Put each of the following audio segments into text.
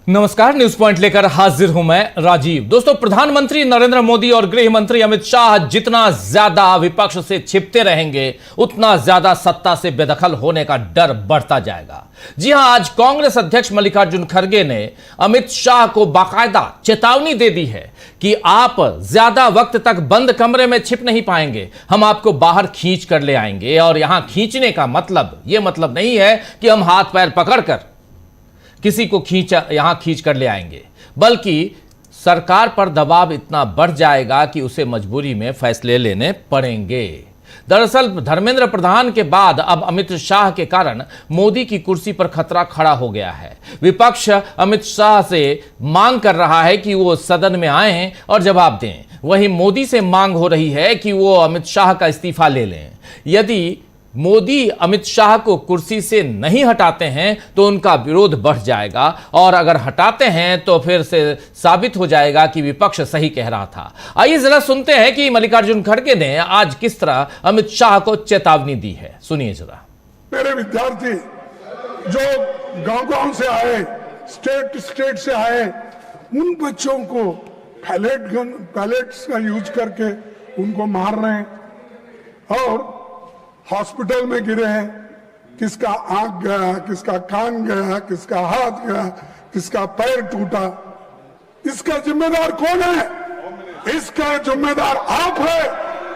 नमस्कार, news point लेकर हाजिर हूं मैं राजीव। दोस्तों, प्रधानमंत्री नरेंद्र मोदी और गृह मंत्री अमित शाह जितना ज्यादा विपक्ष से छिपते रहेंगे, उतना ज्यादा सत्ता से बेदखल होने का डर बढ़ता जाएगा। जी हां, आज कांग्रेस अध्यक्ष मल्लिकार्जुन खड़गे ने अमित शाह को बाकायदा चेतावनी दे दी है कि आप ज्यादा वक्त तक बंद कमरे में छिप नहीं पाएंगे, हम आपको बाहर खींच कर ले आएंगे। और यहां खींचने का मतलब यह मतलब नहीं है कि हम हाथ पैर पकड़कर किसी को यहां खींच कर ले आएंगे, बल्कि सरकार पर दबाव इतना बढ़ जाएगा कि उसे मजबूरी में फैसले लेने पड़ेंगे। दरअसल धर्मेंद्र प्रधान के बाद अब अमित शाह के कारण मोदी की कुर्सी पर खतरा खड़ा हो गया है। विपक्ष अमित शाह से मांग कर रहा है कि वो सदन में आए और जवाब दें, वहीं मोदी से मांग हो रही है कि वो अमित शाह का इस्तीफा ले लें। यदि मोदी अमित शाह को कुर्सी से नहीं हटाते हैं तो उनका विरोध बढ़ जाएगा, और अगर हटाते हैं तो फिर से साबित हो जाएगा कि विपक्ष सही कह रहा था। आइए जरा सुनते हैं कि मल्लिकार्जुन खड़गे ने आज किस तरह अमित शाह को चेतावनी दी है। सुनिए जरा। मेरे विद्यार्थी जो गांव-गांव से आए, स्टेट से आए, उन बच्चों को पैलेट्स का यूज करके उनको मार रहे हैं और हॉस्पिटल में गिरे हैं। किसका आंख गया, किसका कान गया, किसका हाथ गया, किसका पैर टूटा। इसका जिम्मेदार कौन है? इसका जिम्मेदार आप है,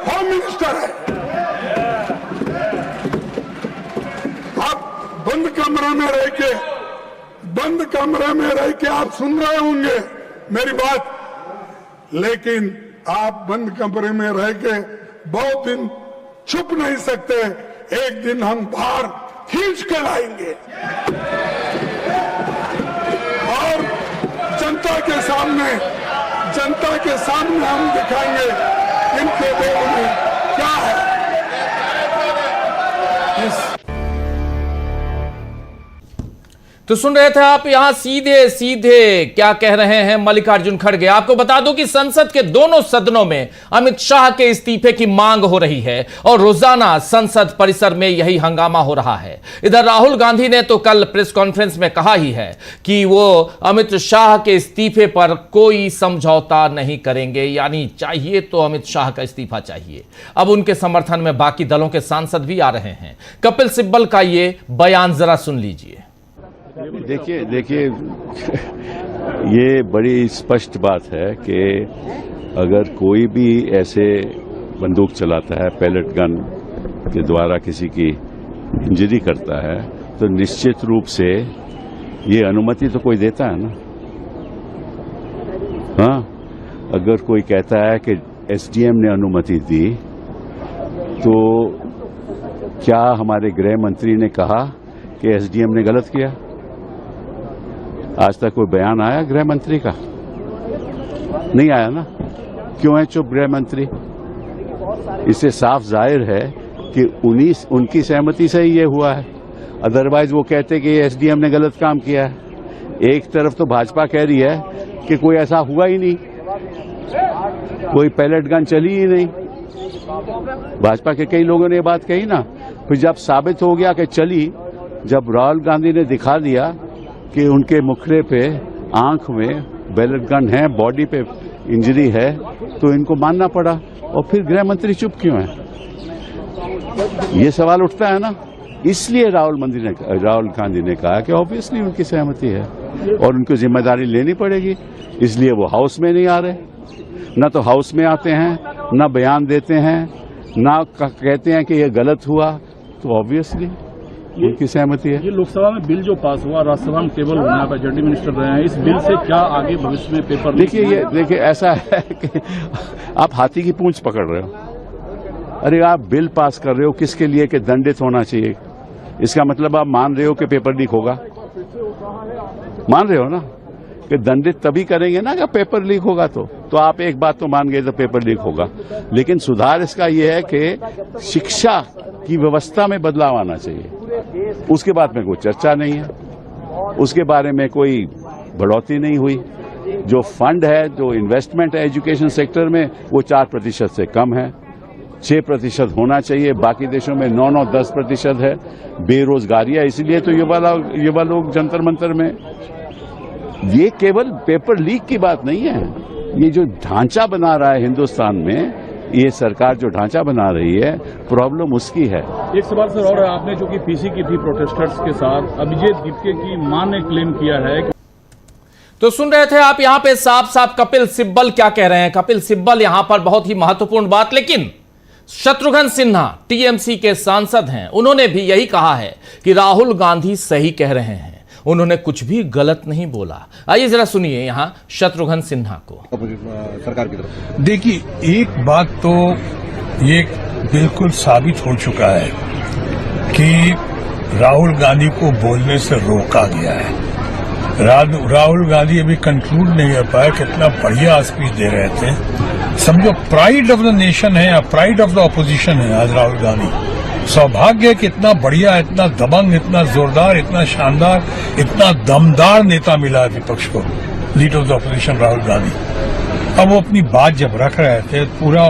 होम मिनिस्टर है। आप बंद कमरे में रह के आप सुन रहे होंगे मेरी बात, लेकिन आप बंद कमरे में रह के बहुत दिन छुप नहीं सकते। एक दिन हम बाहर खींच कर आएंगे और जनता के सामने हम दिखाएंगे इनके दिलों में क्या है। तो सुन रहे थे आप यहां सीधे सीधे क्या कह रहे हैं मल्लिकार्जुन खड़गे। आपको बता दूं कि संसद के दोनों सदनों में अमित शाह के इस्तीफे की मांग हो रही है और रोजाना संसद परिसर में यही हंगामा हो रहा है। इधर राहुल गांधी ने तो कल प्रेस कॉन्फ्रेंस में कहा ही है कि वो अमित शाह के इस्तीफे पर कोई समझौता नहीं करेंगे, यानी चाहिए तो अमित शाह का इस्तीफा चाहिए। अब उनके समर्थन में बाकी दलों के सांसद भी आ रहे हैं। कपिल सिब्बल का ये बयान जरा सुन लीजिए। देखिए ये बड़ी स्पष्ट बात है कि अगर कोई भी ऐसे बंदूक चलाता है, पैलेट गन के द्वारा किसी की इंजरी करता है, तो निश्चित रूप से ये अनुमति तो कोई देता है ना। हाँ, अगर कोई कहता है कि एसडीएम ने अनुमति दी, तो क्या हमारे गृह मंत्री ने कहा कि एसडीएम ने गलत किया? आज तक कोई बयान आया गृह मंत्री का? नहीं आया ना। क्यों है चुप गृह मंत्री? इससे साफ जाहिर है कि उनकी सहमति से ही ये हुआ है। अदरवाइज वो कहते कि एसडीएम ने गलत काम किया है। एक तरफ तो भाजपा कह रही है कि कोई ऐसा हुआ ही नहीं, कोई पैलेट गन चली ही नहीं। भाजपा के कई लोगों ने ये बात कही ना। फिर जब साबित हो गया कि चली, जब राहुल गांधी ने दिखा दिया कि उनके मुखड़े पे, आंख में पैलेट गन है, बॉडी पे इंजरी है, तो इनको मानना पड़ा। और फिर गृह मंत्री चुप क्यों है? ये सवाल उठता है ना। इसलिए राहुल गांधी ने कहा कि ऑब्वियसली उनकी सहमति है और उनको जिम्मेदारी लेनी पड़ेगी। इसलिए वो हाउस में नहीं आ रहे। न तो हाउस में आते हैं, न बयान देते हैं, न कहते हैं कि ये गलत हुआ, तो ऑब्वियसली उनकी सहमति है। ये लोकसभा में बिल जो पास हुआ, राज्यसभा में टेबल होना है, जेडी मिनिस्टर रहे हैं, इस बिल से क्या आगे भविष्य में पेपर? देखिए ऐसा है कि आप हाथी की पूंछ पकड़ रहे हो। अरे आप बिल पास कर रहे हो किसके लिए? कि दंडित होना चाहिए। इसका मतलब आप मान रहे हो कि पेपर लीक होगा? मान रहे हो ना कि दंडित तभी करेंगे ना कि पेपर लीक होगा। तो आप एक बात तो मान गए तो पेपर लीक होगा। लेकिन सुधार इसका यह है कि शिक्षा की व्यवस्था में बदलाव आना चाहिए। उसके बाद में कोई चर्चा नहीं है, उसके बारे में कोई बढ़ोतरी नहीं हुई। जो फंड है, जो इन्वेस्टमेंट है एजुकेशन सेक्टर में, वो 4% से कम है। 6% होना चाहिए। बाकी देशों में 9-10% है। बेरोजगारी है, इसीलिए तो युवा लोग जंतर मंतर में ये केवल पेपर लीक की बात नहीं है, ये जो ढांचा बना रहा है हिंदुस्तान में, ये सरकार जो ढांचा बना रही है, प्रॉब्लम उसकी है। एक सवाल सर और, आपने जो कि पीसी की थी प्रोटेस्टर्स के साथ, अभिजीत दीपके की मां ने क्लेम किया है कि तो सुन रहे थे आप यहां पे साफ साफ कपिल सिब्बल क्या कह रहे हैं। कपिल सिब्बल यहां पर बहुत ही महत्वपूर्ण बात, लेकिन शत्रुघ्न सिन्हा टीएमसी के सांसद हैं, उन्होंने भी यही कहा है कि राहुल गांधी सही कह रहे हैं, उन्होंने कुछ भी गलत नहीं बोला। आइए जरा सुनिए यहां शत्रुघ्न सिन्हा को। सरकार की तरफ देखिए, एक बात तो ये बिल्कुल साबित हो चुका है कि राहुल गांधी को बोलने से रोका गया है। राहुल गांधी अभी कंक्लूड नहीं कर पाया, कितना बढ़िया स्पीच दे रहे थे। समझो प्राइड ऑफ द नेशन है या प्राइड ऑफ द ऑपोजिशन है आज राहुल गांधी। सौभाग्य कि इतना बढ़िया, इतना दबंग, इतना जोरदार, इतना शानदार, इतना दमदार नेता मिला है विपक्ष को, leader of the opposition Rahul Gandhi. अब वो अपनी बात जब रख रहे थे, पूरा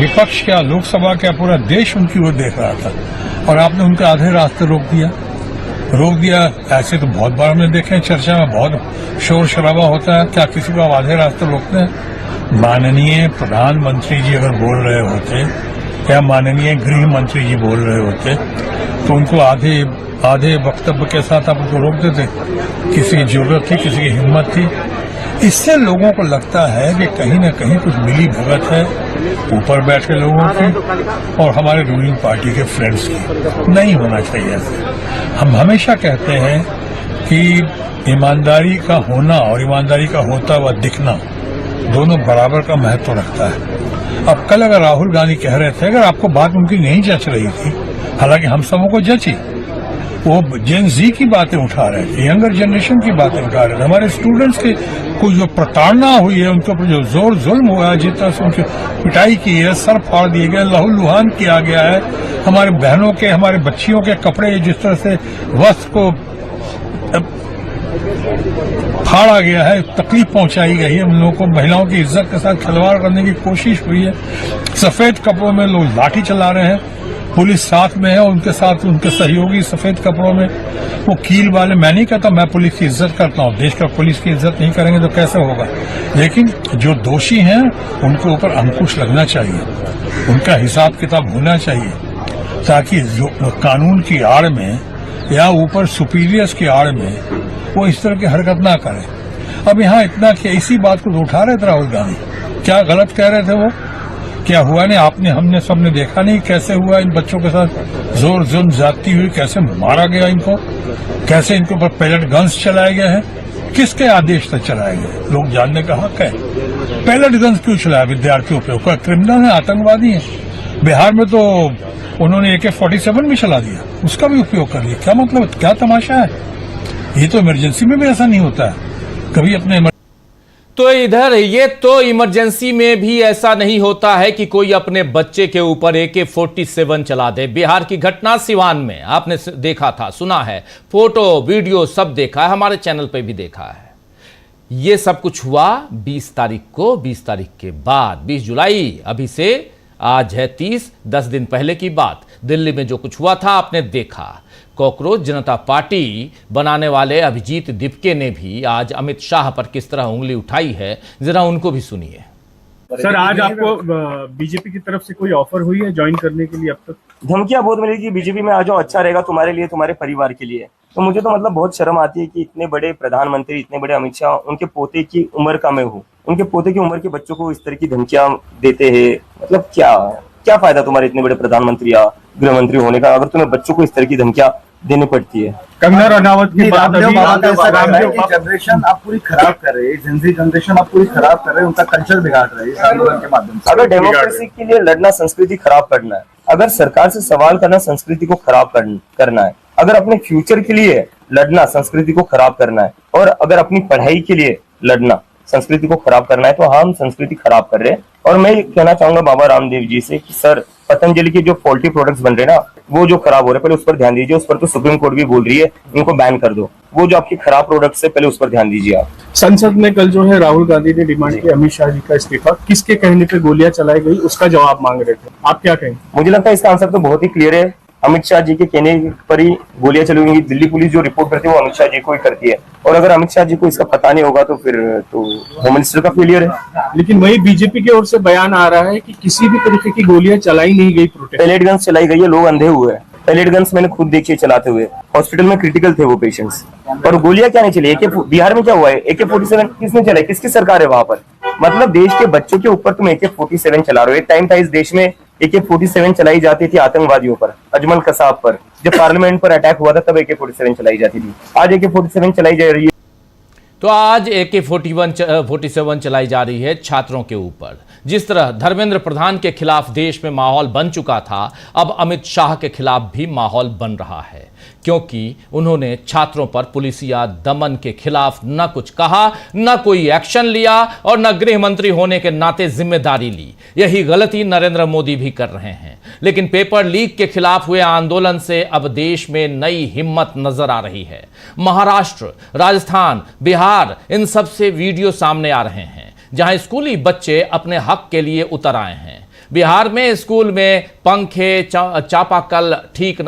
विपक्ष क्या, लोकसभा क्या, पूरा देश उनकी ओर देख रहा था, और आपने उनके आधे रास्ते रोक दिया। ऐसे तो बहुत बार हमने देखे, चर्चा में बहुत शोर शराबा होता है, क्या किसी को आप आधे रास्ते रोकते हैं? माननीय प्रधानमंत्री जी अगर बोल रहे होते या माननीय गृह मंत्री जी बोल रहे होते तो उनको आधे वक्तव्य के साथ आप उनको रोक देते। किसी की जरूरत थी, किसी की हिम्मत थी। इससे लोगों को लगता है कि कहीं न कहीं कुछ मिली भगत है ऊपर बैठे लोगों की और हमारे रूलिंग पार्टी के फ्रेंड्स की। नहीं होना चाहिए ऐसे। हम हमेशा कहते हैं कि ईमानदारी का होना और ईमानदारी का होता हुआ दिखना दोनों बराबर का महत्व रखता है। अब कल अगर राहुल गांधी कह रहे थे, अगर आपको बात उनकी नहीं जच रही थी, हालांकि हम सबों को जची, वो जेन जी की बातें उठा रहे थे, यंगर जनरेशन की बातें उठा रहे थे, हमारे स्टूडेंट्स के कुछ जो प्रताड़ना हुई है, उनके ऊपर जो जोर जुल्म हुआ है, जिस तरह से उनकी पिटाई की है, सर फाड़ दिए गए, लहूलुहान किया गया है, हमारे बहनों के, हमारे बच्चियों के कपड़े जिस तरह से वस्त्र को फाड़ा गया है, तकलीफ पहुंचाई गई है, उन लोगों को महिलाओं की इज्जत के साथ खिलवाड़ करने की कोशिश हुई है। सफेद कपड़ों में लोग लाठी चला रहे हैं, पुलिस साथ में है, उनके साथ उनके सहयोगी सफेद कपड़ों में, वो कील वाले। मैं नहीं कहता मैं पुलिस की इज्जत करता हूं, देश का पुलिस की इज्जत नहीं करेंगे तो कैसे होगा, लेकिन जो दोषी हैं उनके ऊपर अंकुश लगना चाहिए, उनका हिसाब किताब होना चाहिए, ताकि जो कानून की आड़ में या ऊपर सुपीरियर्स की आड़ में वो इस तरह की हरकत ना करें। अब यहाँ इतना कि इसी बात को उठा रहे थे राहुल गांधी, क्या गलत कह रहे थे वो, क्या हुआ नहीं, आपने हमने सबने देखा नहीं कैसे हुआ, इन बच्चों के साथ जोर जुल्म जाती हुई, कैसे मारा गया इनको, कैसे इनके ऊपर पैलेट गन्स चलाए गए हैं, किसके आदेश से चलाए गए, लोग जानने का हक है। पैलेट गन्स क्यों चलाया विद्यार्थियों पे, कोई क्रिमिनल है, आतंकवादी है? बिहार में तो उन्होंने AK-47 भी चला दिया, उसका भी उपयोग कर लिया, क्या मतलब, क्या तमाशा है? ये तो इमरजेंसी में भी ऐसा नहीं होता है कभी अपने। तो इधर ये तो इमरजेंसी में भी ऐसा नहीं होता है कि कोई अपने बच्चे के ऊपर AK-47 चला दे। बिहार की घटना सिवान में आपने देखा था, सुना है, फोटो वीडियो सब देखा है, हमारे चैनल पे भी देखा है। ये सब कुछ हुआ 20 तारीख को, 20 तारीख के बाद 20 जुलाई, अभी से आज है 30, 10 दिन पहले की बात। दिल्ली में जो कुछ हुआ था आपने देखा। कॉकरोच जनता पार्टी बनाने वाले अभिजीत दीपके ने भी आज अमित शाह पर किस तरह उंगली उठाई है, जरा उनको भी सुनिए। सर, आज आपको बीजेपी की तरफ से कोई ऑफर हुई है ज्वाइन करने के लिए? अब तक धमकियां बहुत मिली कि बीजेपी में आ जाओ, अच्छा रहेगा तुम्हारे लिए, तुम्हारे परिवार के लिए। तो मुझे तो मतलब बहुत शर्म आती है कि इतने बड़े प्रधानमंत्री, इतने बड़े अमित शाह, उनके पोते की उम्र का मैं हूँ, उनके पोते की उम्र के बच्चों को इस तरह की धमकियां देते हैं। मतलब क्या फायदा तुम्हारे इतने बड़े प्रधानमंत्री या गृह मंत्री होने का, अगर तुम्हें बच्चों को इस तरह की धमकियां देनी पड़ती है। कंगना रनावत की बात, जनरेशन आप पूरी खराब कर रहे हैं, जिंदगी जनरेशन आप पूरी खराब कर रहे हैं, उनका कल्चर बिगाड़ रहे हैं आंदोलन के माध्यम से। अगर डेमोक्रेसी के लिए लड़ना संस्कृति खराब करना है, अगर सरकार से सवाल करना संस्कृति को खराब करना है, अगर अपने फ्यूचर के लिए लड़ना संस्कृति को खराब करना है, और अगर अपनी पढ़ाई के लिए लड़ना संस्कृति को खराब करना है, तो हम संस्कृति खराब कर रहे हैं। और मैं कहना चाहूंगा बाबा रामदेव जी से कि सर, पतंजलि के जो फॉल्टी प्रोडक्ट्स बन रहे हैं ना, वो जो खराब हो रहे हैं, पहले उस पर ध्यान दीजिए। उस पर तो सुप्रीम कोर्ट भी बोल रही है इनको बैन कर दो। वो जो आपकी खराब प्रोडक्ट्स है, पहले उस पर ध्यान दीजिए आप। संसद में कल जो है राहुल गांधी ने डिमांड की अमित शाह जी का इस्तीफा, किसके कहने पे गोलियां चलाई गई उसका जवाब मांग रहे थे, आप क्या कहेंगे? मुझे लगता है इसका आंसर तो बहुत ही क्लियर है। अमित शाह जी के कहने पर ही गोलियां चलेंगी। दिल्ली पुलिस जो रिपोर्ट करती है वो अमित शाह जी को ही करती है, और अगर अमित शाह जी को इसका पता नहीं होगा तो फिर तो होम मिनिस्टर का फेलियर है। लेकिन वही बीजेपी की ओर से बयान आ रहा है कि किसी भी तरीके की गोलियां चलाई नहीं गई, प्रोटेस्ट पैलेट गन्स चलाई गई है, लोग अंधे हुए हैं। पैलेट गन्स मैंने खुद देखी है चलाते हुए, हॉस्पिटल में क्रिटिकल थे वो पेशेंट्स, और गोलियां क्या नहीं चली। बिहार में क्या हुआ है, AK-47 किसने चलाई, किसकी सरकार है वहां पर? मतलब देश के बच्चों के ऊपर तुम AK-47 चला रहे हो। एक टाइम था इस देश में AK-47 चलाई जाती थी आतंकवादियों पर, अजमल कसाब पर, जब पार्लियामेंट पर अटैक हुआ था तब AK-47 चलाई जाती थी। आज AK-47 चलाई जा रही है। तो आज AK-47 चलाई जा रही है छात्रों के ऊपर। जिस तरह धर्मेंद्र प्रधान के खिलाफ देश में माहौल बन चुका था, अब अमित शाह के खिलाफ भी माहौल बन रहा है, क्योंकि उन्होंने छात्रों पर पुलिसिया दमन के खिलाफ न कुछ कहा, न कोई एक्शन लिया, और न गृह मंत्री होने के नाते जिम्मेदारी ली। यही गलती नरेंद्र मोदी भी कर रहे हैं। लेकिन पेपर लीक के खिलाफ हुए आंदोलन से अब देश में नई हिम्मत नजर आ रही है। महाराष्ट्र, राजस्थान, बिहार, इन सब से वीडियो सामने आ रहे हैं जहां स्कूली बच्चे अपने हक के लिए उतर आए हैं। बिहार में स्कूल में पंखे, चापाकल ठीक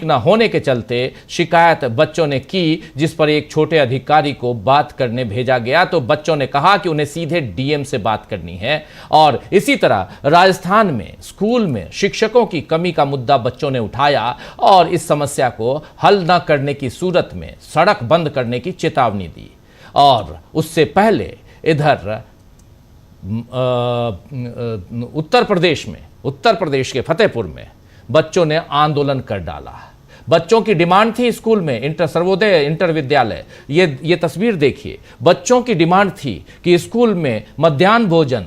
न होने के चलते शिकायत बच्चों ने की, जिस पर एक छोटे अधिकारी को बात करने भेजा गया तो बच्चों ने कहा कि उन्हें सीधे DM से बात करनी है। और इसी तरह राजस्थान में स्कूल में शिक्षकों की कमी का मुद्दा बच्चों ने उठाया और इस समस्या को हल न करने की सूरत में सड़क बंद करने की चेतावनी दी। और उससे पहले इधर उत्तर प्रदेश के फतेहपुर में बच्चों ने आंदोलन कर डाला। बच्चों की डिमांड थी स्कूल में, सर्वोदय इंटर विद्यालय, ये तस्वीर देखिए। बच्चों की डिमांड थी कि स्कूल में मध्याह्न भोजन,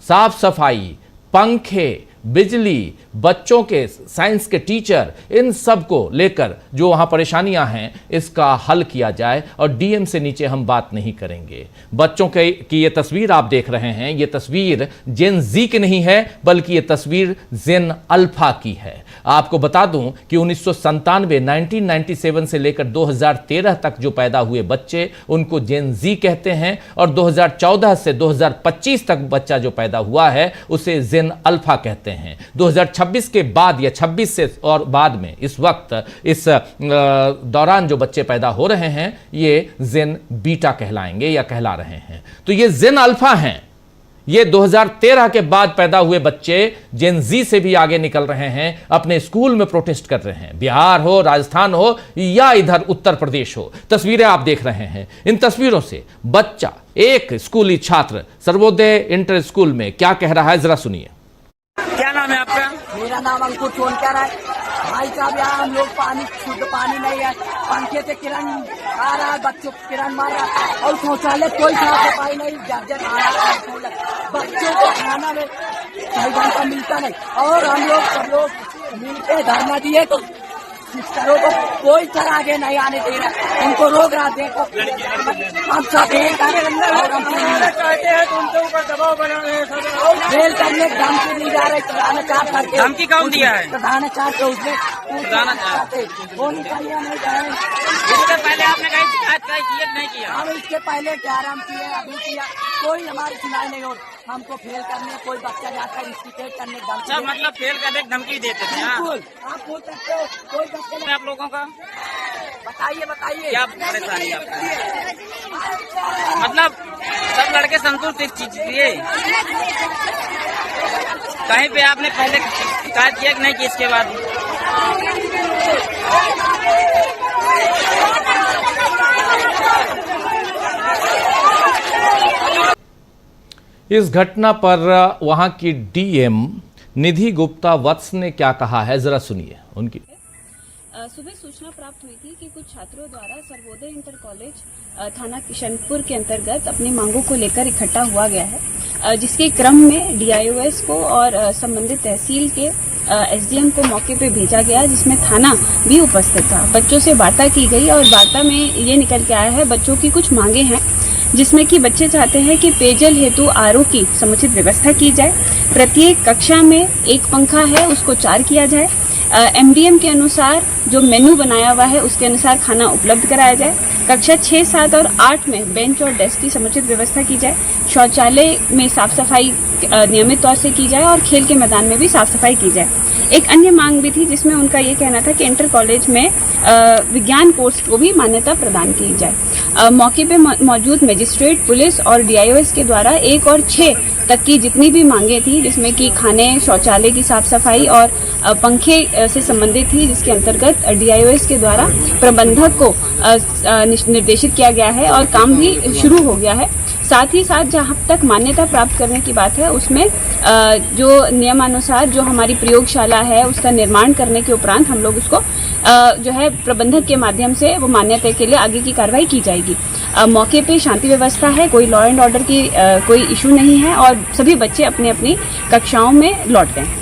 साफ सफाई, पंखे, बिजली, बच्चों के साइंस के टीचर, इन सब को लेकर जो वहां परेशानियां हैं इसका हल किया जाए, और DM से नीचे हम बात नहीं करेंगे। बच्चों की ये तस्वीर आप देख रहे हैं, ये तस्वीर जेन जी की नहीं है, बल्कि ये तस्वीर जेन अल्फा की है। आपको बता दूं कि 1997 से लेकर 2013 तक जो पैदा हुए बच्चे, उनको जेन जी कहते हैं, और 2014 से 2025 तक बच्चा जो पैदा हुआ है उसे जेन अल्फा कहते हैं। 2026 के बाद या 26 से और बाद में इस वक्त इस दौरान जो बच्चे पैदा हो रहे हैं ये जेन बीटा कहलाएंगे या कहला रहे हैं। तो ये जेन अल्फा हैं। ये 2013 के बाद पैदा हुए बच्चे जेन जी से भी आगे निकल रहे हैं, अपने स्कूल में प्रोटेस्ट कर रहे हैं। बिहार हो, राजस्थान हो या इधर उत्तर प्रदेश हो, तस्वीरें आप देख रहे हैं। इन तस्वीरों से बच्चा, एक स्कूली छात्र सर्वोदय इंटर स्कूल में क्या कह रहा है, जरा सुनिए। क्या नाम है आपका? मेरा नाम अंकुर सोनकर है। भाई साहब यहाँ हम लोग पानी, शुद्ध पानी नहीं है, पंखे से किरण आ रहा है, बच्चों को किरण मार रहा है, और शौचालय कोई साफ सफाई नहीं, जर्जर आ रहा है, बच्चों को खाना में सही ढंग का मिलता नहीं। और हम लोग सब लोग मिलकर धरना दिए तो सिस्टरों को कोई तरह आगे नहीं आने दे रहा, उनको रोक रहा। देखो हम सब चाहते हैं तो उनके ऊपर दबाव बना रहे हैं, जेल करने धमकी दी जा रही, प्रधानाचार्य करके। धमकी कौन दिया है? प्रधानाचार्य उसने वो निकालिया नहीं जा रहे। इससे पहले आपने कहीं शिकायत किया नहीं किया? हम इसके पहले 11 किए, अभी किया, कोई हमारी सुनाई नहीं हो। हमको फेल करने कोई बच्चा जाकर इंस्टीट्यूट करने धमकी, मतलब फेल करने धमकी देते थे। बिल्कुल, आप बोल सकते हो कोई बच्चे। आप लोगों का बताइए क्या परेशानी है? मतलब सब लड़के संतुष्ट इस चीज लिए? कहीं पे आपने पहले शिकायत किया कि नहीं कि इसके बाद? इस घटना पर वहां की DM निधि गुप्ता वत्स ने क्या कहा है, जरा सुनिए उनकी। सुबह सूचना प्राप्त हुई थी कि कुछ छात्रों द्वारा सर्वोदय इंटर कॉलेज थाना किशनपुर के अंतर्गत अपनी मांगों को लेकर इकट्ठा हुआ गया है, जिसके क्रम में DIOS को और संबंधित तहसील के SDM को मौके पे भेजा गया, जिसमें थाना भी उपस्थित था। बच्चों से वार्ता की गई और वार्ता में ये निकल के आया है बच्चों की कुछ मांगे हैं, जिसमें कि बच्चे चाहते हैं कि पेयजल हेतु RO की समुचित व्यवस्था की जाए, प्रत्येक कक्षा में एक पंखा है उसको 4 किया जाए, MDM के अनुसार जो मेनू बनाया हुआ है उसके अनुसार खाना उपलब्ध कराया जाए, कक्षा 6, 7 और 8 में बेंच और डेस्क की समुचित व्यवस्था की जाए, शौचालय में साफ सफाई नियमित तौर से की जाए और खेल के मैदान में भी साफ सफाई की जाए। एक अन्य मांग भी थी जिसमें उनका ये कहना था कि इंटर कॉलेज में विज्ञान कोर्स को भी मान्यता प्रदान की जाए। मौके पे मौजूद मजिस्ट्रेट, पुलिस और DIOS के द्वारा 1 और 6 तक की जितनी भी मांगे थी, जिसमें कि खाने, शौचालय की साफ सफाई और पंखे से संबंधित थी, जिसके अंतर्गत DIOS के द्वारा प्रबंधक को निर्देशित किया गया है और काम भी शुरू हो गया है। साथ ही साथ जहाँ तक मान्यता प्राप्त करने की बात है, उसमें जो नियमानुसार जो हमारी प्रयोगशाला है उसका निर्माण करने के उपरांत हम लोग उसको जो है प्रबंधक के माध्यम से वो मान्यता के लिए आगे की कार्रवाई की जाएगी। मौके पे शांति व्यवस्था है, कोई लॉ एंड ऑर्डर की कोई इशू नहीं है और सभी बच्चे अपनी अपनी कक्षाओं में लौट गए हैं।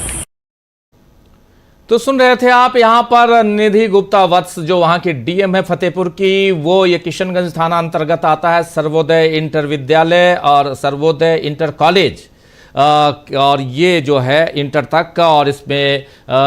तो सुन रहे थे आप यहाँ पर निधि गुप्ता वत्स, जो वहाँ की DM है फतेहपुर की, वो ये किशनगंज थाना अंतर्गत आता है। सर्वोदय इंटर विद्यालय और सर्वोदय इंटर कॉलेज, और ये जो है इंटर तक का, और इसमें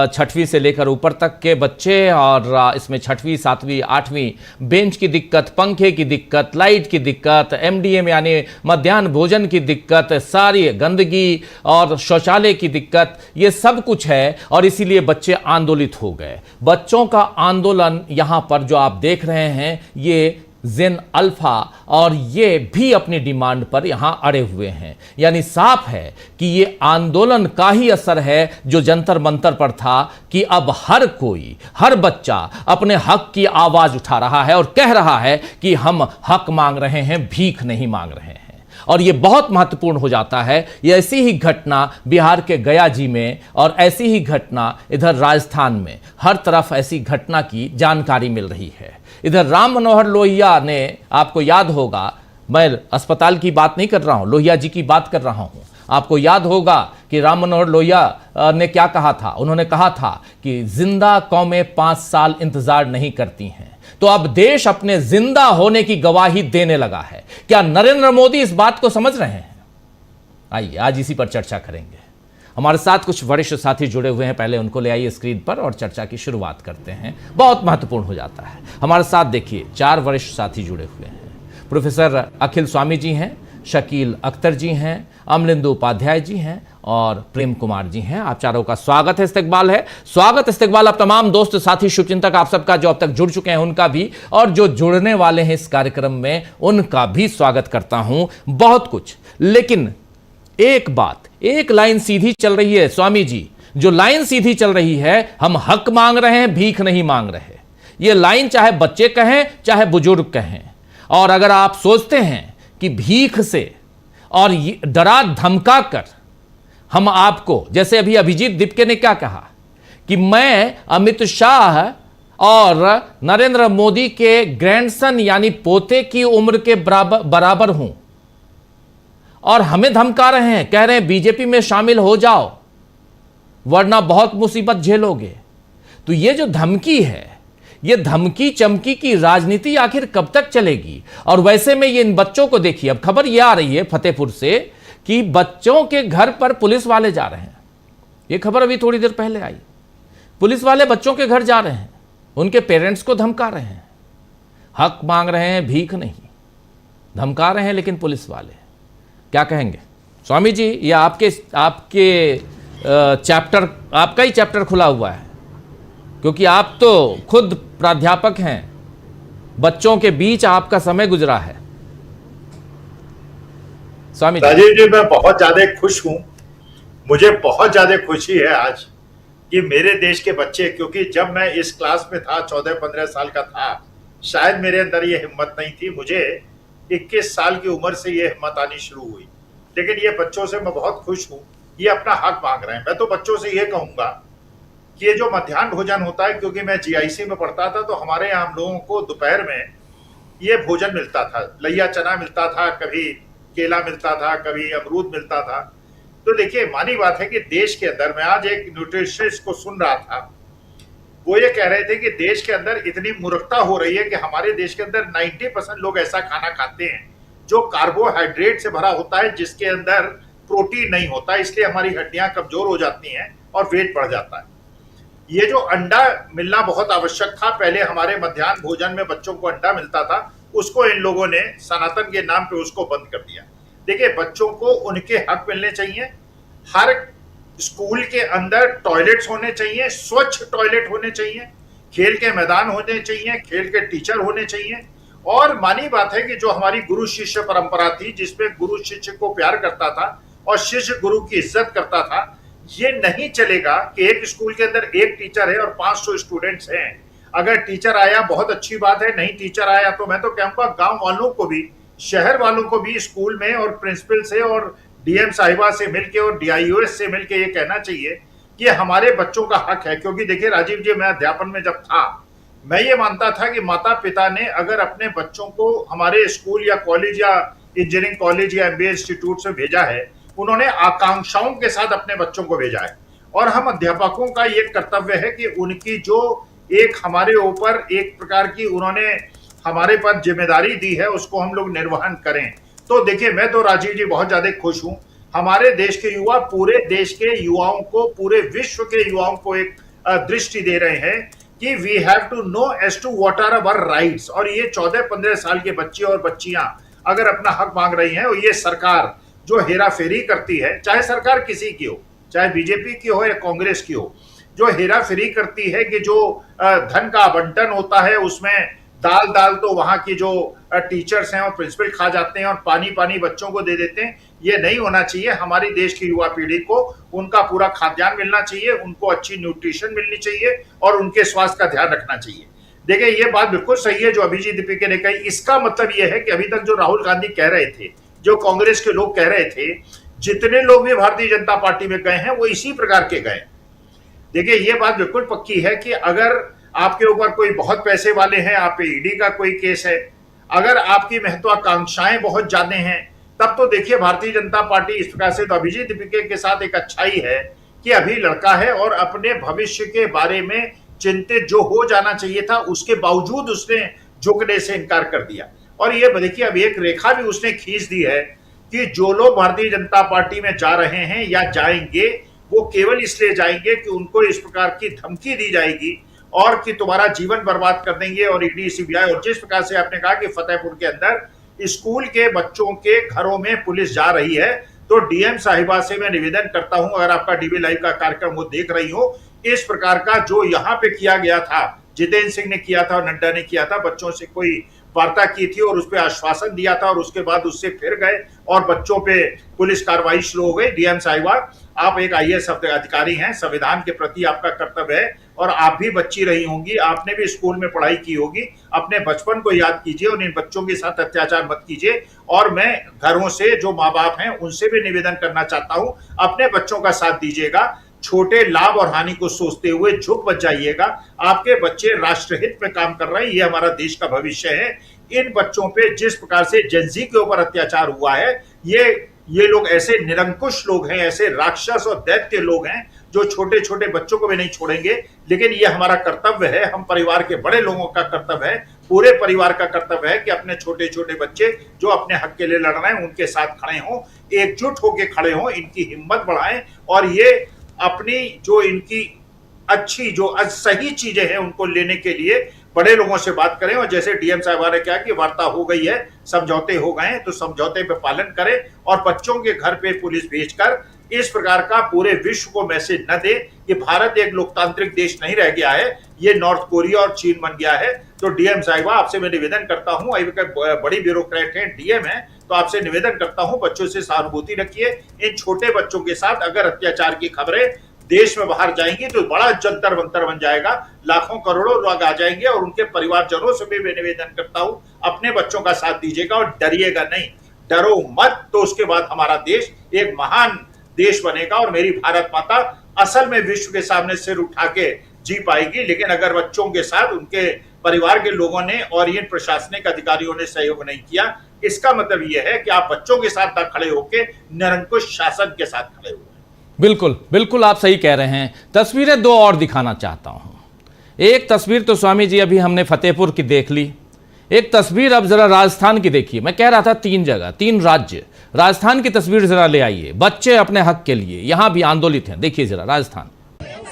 6वीं से लेकर ऊपर तक के बच्चे, और इसमें 6वीं, 7वीं, 8वीं बेंच की दिक्कत, पंखे की दिक्कत, लाइट की दिक्कत, MDM यानी मध्याह्न भोजन की दिक्कत, सारी गंदगी और शौचालय की दिक्कत, ये सब कुछ है। और इसीलिए बच्चे आंदोलित हो गए। बच्चों का आंदोलन यहाँ पर जो आप देख रहे हैं, ये जेन अल्फा और ये भी अपनी डिमांड पर यहां अड़े हुए हैं। यानी साफ है कि ये आंदोलन का ही असर है जो जंतर मंतर पर था, कि अब हर कोई, हर बच्चा अपने हक की आवाज उठा रहा है और कह रहा है कि हम हक मांग रहे हैं, भीख नहीं मांग रहे हैं। और ये बहुत महत्वपूर्ण हो जाता है। ये ऐसी ही घटना बिहार के गया जी में, और ऐसी ही घटना इधर राजस्थान में, हर तरफ ऐसी घटना की जानकारी मिल रही है। इधर राम मनोहर लोहिया ने, आपको याद होगा, मैं अस्पताल की बात नहीं कर रहा हूं, लोहिया जी की बात कर रहा हूं। आपको याद होगा कि राम मनोहर लोहिया ने क्या कहा था। उन्होंने कहा था कि जिंदा कौमें 5 साल इंतजार नहीं करती हैं। तो अब देश अपने जिंदा होने की गवाही देने लगा है। क्या नरेंद्र मोदी इस बात को समझ रहे हैं? आइए आज इसी पर चर्चा करेंगे। हमारे साथ कुछ वरिष्ठ साथी जुड़े हुए हैं, पहले उनको ले आइए स्क्रीन पर और चर्चा की शुरुआत करते हैं। बहुत महत्वपूर्ण हो जाता है। हमारे साथ देखिए 4 वरिष्ठ साथी जुड़े हुए हैं। प्रोफेसर अखिल स्वामी जी हैं, शकील अख्तर जी हैं, अमलिंदु उपाध्याय जी हैं और प्रेम कुमार जी हैं। आप चारों का स्वागत है, इस्तकबाल है। स्वागत इस्तकबाल आप तमाम दोस्त, साथी, शुभचिंतक आप सबका, जो अब तक जुड़ चुके हैं उनका भी, और जो जुड़ने वाले हैं इस कार्यक्रम में उनका भी स्वागत करता हूं। बहुत कुछ, लेकिन एक बात, एक लाइन सीधी चल रही है स्वामी जी, जो लाइन सीधी चल रही है, हम हक मांग रहे हैं, भीख नहीं मांग रहे। ये लाइन चाहे बच्चे कहें चाहे बुजुर्ग कहें। और अगर आप सोचते हैं कि भीख से और डरा धमका कर हम आपको, जैसे अभी अभिजीत दीपके ने क्या कहा कि मैं अमित शाह और नरेंद्र मोदी के ग्रैंडसन यानी पोते की उम्र के बराबर हूं, और हमें धमका रहे हैं, कह रहे हैं बीजेपी में शामिल हो जाओ वरना बहुत मुसीबत झेलोगे। तो ये जो धमकी है, ये धमकी चमकी की राजनीति आखिर कब तक चलेगी? और वैसे में ये इन बच्चों को देखिए, अब खबर ये आ रही है फतेहपुर से कि बच्चों के घर पर पुलिस वाले जा रहे हैं। ये खबर अभी थोड़ी देर पहले आई। पुलिस वाले बच्चों के घर जा रहे हैं, उनके पेरेंट्स को धमका रहे हैं। हक मांग रहे हैं, भीख नहीं, धमका रहे हैं। लेकिन पुलिस वाले क्या कहेंगे? स्वामी जी, ये आपके चैप्टर, आपका ही चैप्टर खुला हुआ है, क्योंकि आप तो खुद प्राध्यापक हैं, बच्चों के बीच आपका समय गुजरा है। स्वामी राजीव जी, मैं बहुत ज्यादा खुश हूं। मुझे बहुत ज्यादा खुशी है आज कि मेरे देश के बच्चे, क्योंकि जब मैं इस क्लास में था, 14-15 साल का था, शायद मेरे अंदर ये हिम्मत नहीं थी। मुझे 21 साल की उम्र से ये हिम्मत आनी शुरू हुई। लेकिन ये बच्चों से मैं बहुत खुश हूं, ये अपना हक मांग रहे हैं। मैं तो बच्चों से ये कहूंगा कि ये जो मध्याह्न भोजन होता है, क्योंकि मैं GIC में पढ़ता था, तो हमारे यहाँ हम लोगों को दोपहर में ये भोजन मिलता था। लैया चना मिलता था, कभी केला मिलता था, कभी अमरूद मिलता था। तो देखिए, मानी बात है कि देश के अंदर, मैं आज एक न्यूट्रिशनिस्ट को सुन रहा था, वो ये कह रहे थे कि देश के अंदर इतनी मूर्खता हो रही है कि हमारे देश के अंदर 90% लोग ऐसा खाना खाते हैं जो कार्बोहाइड्रेट से भरा होता है, जिसके अंदर प्रोटीन नहीं होता। इसलिए हमारी हड्डियां कमजोर हो जाती हैं और वेट बढ़ जाता है। ये जो अंडा मिलना बहुत आवश्यक था, पहले हमारे मध्याह्न भोजन में बच्चों को अंडा मिलता था, उसको इन लोगों ने सनातन के नाम पे उसको बंद कर दिया। देखिए, बच्चों को उनके हक मिलने चाहिए। हर स्कूल के अंदर टॉयलेट्स होने चाहिए, स्वच्छ टॉयलेट होने चाहिए, खेल के मैदान होने चाहिए, खेल के टीचर होने चाहिए। और मानी बात है कि जो हमारी गुरु शिष्य परंपरा थी, जिसमें गुरु शिष्य को प्यार करता था और शिष्य गुरु की इज्जत करता था, ये नहीं चलेगा कि एक स्कूल के अंदर एक टीचर है और 500 स्टूडेंट्स हैं। अगर टीचर आया बहुत अच्छी बात है, नहीं टीचर आया तो मैं तो कहूंगा गांव वालों को भी, शहर वालों को भी स्कूल में और प्रिंसिपल से और डीएम साहिबा से मिलके और डीआईओएस से मिलके ये कहना चाहिए कि हमारे बच्चों का हक है। क्योंकि देखिए राजीव जी, मैं अध्यापन में जब था, मैं ये मानता था कि माता पिता ने अगर अपने बच्चों को हमारे स्कूल या कॉलेज या इंजीनियरिंग कॉलेज या एमबीए इंस्टीट्यूट से भेजा है, उन्होंने आकांक्षाओं के साथ अपने बच्चों को भेजा है। और हम अध्यापकों का ये कर्तव्य है कि उनकी जो एक हमारे ऊपर एक प्रकार की उन्होंने हमारे पर जिम्मेदारी दी है, उसको हम लोग निर्वहन करें। तो देखिए, मैं तो राजीव जी बहुत ज्यादा खुश हूं। हमारे देश के युवा पूरे देश के युवाओं को, पूरे विश्व के युवाओं को एक दृष्टि दे रहे हैं कि we have to know as to what are our rights. और ये 14-15 साल के बच्चे और बच्चियां अगर अपना हक मांग रही हैं, और ये सरकार जो हेरा फेरी करती है, चाहे सरकार किसी की हो, चाहे बीजेपी की हो या कांग्रेस की हो, जो हेरा फेरी करती है कि जो धन का आवंटन होता है उसमें दाल तो वहां की जो टीचर्स हैं और प्रिंसिपल खा जाते हैं और पानी बच्चों को दे देते हैं, ये नहीं होना चाहिए। हमारी देश की युवा पीढ़ी को उनका पूरा खाद्यान्न मिलना चाहिए, उनको अच्छी न्यूट्रिशन मिलनी चाहिए और उनके स्वास्थ्य का ध्यान रखना चाहिए। देखिए, ये बात बिल्कुल सही है जो अभिजीत दीपिका ने कही। इसका मतलब ये है कि अभी तक जो राहुल गांधी कह रहे थे, जो कांग्रेस के लोग कह रहे थे, जितने लोग भी भारतीय जनता पार्टी में गए हैं वो इसी प्रकार के गए। देखिए, ये बात बिल्कुल पक्की है कि अगर आपके ऊपर कोई बहुत पैसे वाले हैं, आप पे ईडी का कोई केस है, अगर आपकी महत्वाकांक्षाएं बहुत ज्यादा हैं, तब तो देखिए भारतीय जनता पार्टी इस प्रकार से, तो अभिजीत दीपिका के साथ एक अच्छाई है कि अभी लड़का है और अपने भविष्य के बारे में चिंतित जो हो जाना चाहिए था, उसके बावजूद उसने झुकने से इनकार कर दिया। और ये देखिए, अब एक रेखा भी उसने खींच दी है कि जो लोग भारतीय जनता पार्टी में जा रहे हैं या जाएंगे, वो केवल इसलिए जाएंगे कि उनको इस प्रकार की धमकी दी जाएगी और कि तुम्हारा जीवन बर्बाद कर देंगे और ईडी सीबीआई। और जिस प्रकार से आपने कहा कि फतेहपुर के अंदर स्कूल के बच्चों के घरों में पुलिस जा रही है, तो डीएम साहिबा से मैं निवेदन करता हूं, अगर आपका डीवी लाइव का कार्यक्रम वो देख रही हो, इस प्रकार का जो यहाँ पे किया गया था, जितेंद्र सिंह ने किया था और नड्डा ने किया था, बच्चों से कोई वार्ता की थी और उस पर आश्वासन दिया था और उसके बाद उससे फिर गए और बच्चों पे पुलिस कार्रवाई शुरू हो गई। डीएम साहिबा, आप एक आईएएस अधिकारी हैं, संविधान के प्रति आपका कर्तव्य है और आप भी बच्ची रही होंगी, आपने भी स्कूल में पढ़ाई की होगी, अपने बचपन को याद कीजिए और इन बच्चों के साथ अत्याचार मत कीजिए। और मैं घरों से जो माँ बाप हैं उनसे भी निवेदन करना चाहता हूं, अपने बच्चों का साथ दीजिएगा, छोटे लाभ और हानि को सोचते हुए झुक मत जाइएगा। आपके बच्चे राष्ट्रहित में काम कर रहे हैं, ये हमारा देश का भविष्य है। इन बच्चों पे जिस प्रकार से जेनजी के ऊपर अत्याचार हुआ है, ये लोग ऐसे निरंकुश लोग हैं, ऐसे राक्षस और दैत्य लोग हैं जो छोटे छोटे बच्चों को भी नहीं छोड़ेंगे। लेकिन ये हमारा कर्तव्य है, हम परिवार के बड़े लोगों का कर्तव्य है, पूरे परिवार का कर्तव्य है कि अपने छोटे छोटे बच्चे जो अपने हक के लिए लड़ रहे हैं उनके साथ खड़े हों, एकजुट होकर खड़े हों, इनकी हिम्मत बढ़ाएं और ये अपनी जो इनकी अच्छी जो सही चीजें हैं उनको लेने के लिए बड़े लोगों से बात करें। और जैसे डीएम साहब ने कहा कि वार्ता हो गई है, समझौते हो गए हैं, तो समझौते पे पालन करें और बच्चों के घर पे पुलिस भेजकर इस प्रकार का पूरे विश्व को मैसेज न दे कि भारत एक लोकतांत्रिक देश नहीं रह गया है, ये नॉर्थ कोरिया और चीन बन गया है। तो डीएम साहिबा, आपसे मैं निवेदन करता हूं, बड़ी ब्यूरोक्रेट है, डीएम है, तो आपसे निवेदन करता हूं, बच्चों से सहानुभूति रखिए। इन छोटे बच्चों के साथ अगर अत्याचार की खबरें देश में बाहर जाएंगी तो बड़ा जंतर मंतर बन जाएगा, लाखों करोड़ों लोग आ जाएंगे। और उनके परिवारजनों से भी मैं निवेदन करता हूं, अपने बच्चों का साथ दीजिएगा और डरिएगा नहीं, डरो मत, तो उसके बाद हमारा देश एक महान देश बनेगा और मेरी भारत माता असल में विश्व के सामने सिर उठा के जी पाएगी। लेकिन अगर बच्चों के साथ उनके परिवार के लोगों ने और इन प्रशासनिक अधिकारियों ने सहयोग नहीं किया, इसका मतलब यह है कि आप बच्चों के साथ न खड़े होकर निरंकुश शासन के साथ खड़े हुए। बिल्कुल बिल्कुल, आप सही कह रहे हैं। तस्वीरें दो और दिखाना चाहता हूं। एक तस्वीर तो स्वामी जी अभी हमने फतेहपुर की देख ली, एक तस्वीर अब जरा राजस्थान की देखिए। मैं कह रहा था 3 जगह 3 राज्य, राजस्थान की तस्वीर जरा ले आइए। बच्चे अपने हक के लिए यहां भी आंदोलित हैं, देखिए जरा राजस्थान।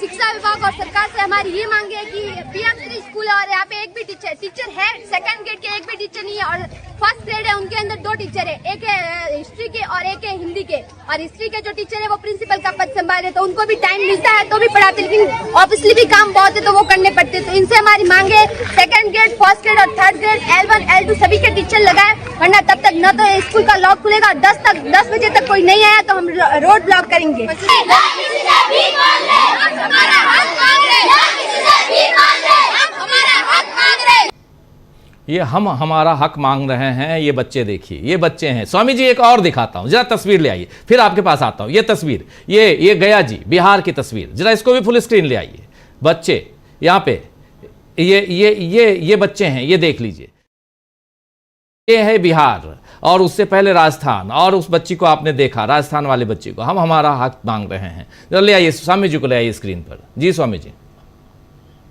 शिक्षा विभाग और सरकार से हमारी ये मांग है कि पीएम श्री स्कूल और यहाँ पे एक भी टीचर है, सेकंड ग्रेड के एक भी टीचर नहीं है और फर्स्ट ग्रेड है उनके अंदर 2 टीचर है, एक है हिस्ट्री के और एक है हिंदी के। और हिस्ट्री के जो टीचर है वो प्रिंसिपल का पद संभाले, तो उनको भी टाइम मिलता है तो भी पढ़ाते, लेकिन ऑब्वियसली भी काम बहुत है तो वो करने पड़ते। तो इनसे हमारी मांग है सेकंड ग्रेड, फर्स्ट ग्रेड और थर्ड ग्रेड L1 L2 सभी के टीचर लगाए, वरना तब तक न तो स्कूल का लॉक खुलेगा, 10 बजे तक कोई नहीं आया तो हम रोड ब्लॉक करेंगे। ये हम हमारा हक मांग रहे हैं, ये बच्चे देखिए, ये बच्चे हैं। स्वामी जी एक और दिखाता हूं, जरा तस्वीर ले आइए, फिर आपके पास आता हूं। ये तस्वीर, ये गया जी बिहार की तस्वीर, जरा इसको भी फुल स्क्रीन ले आइए। बच्चे यहाँ पे ये बच्चे हैं, ये देख लीजिए, ये है बिहार और उससे पहले राजस्थान, और उस बच्ची को आपने देखा, राजस्थान वाले बच्ची को। हम हमारा हक मांग रहे हैं, जरा ले आइए स्वामी जी को, ले आइए स्क्रीन पर। जी स्वामी जी।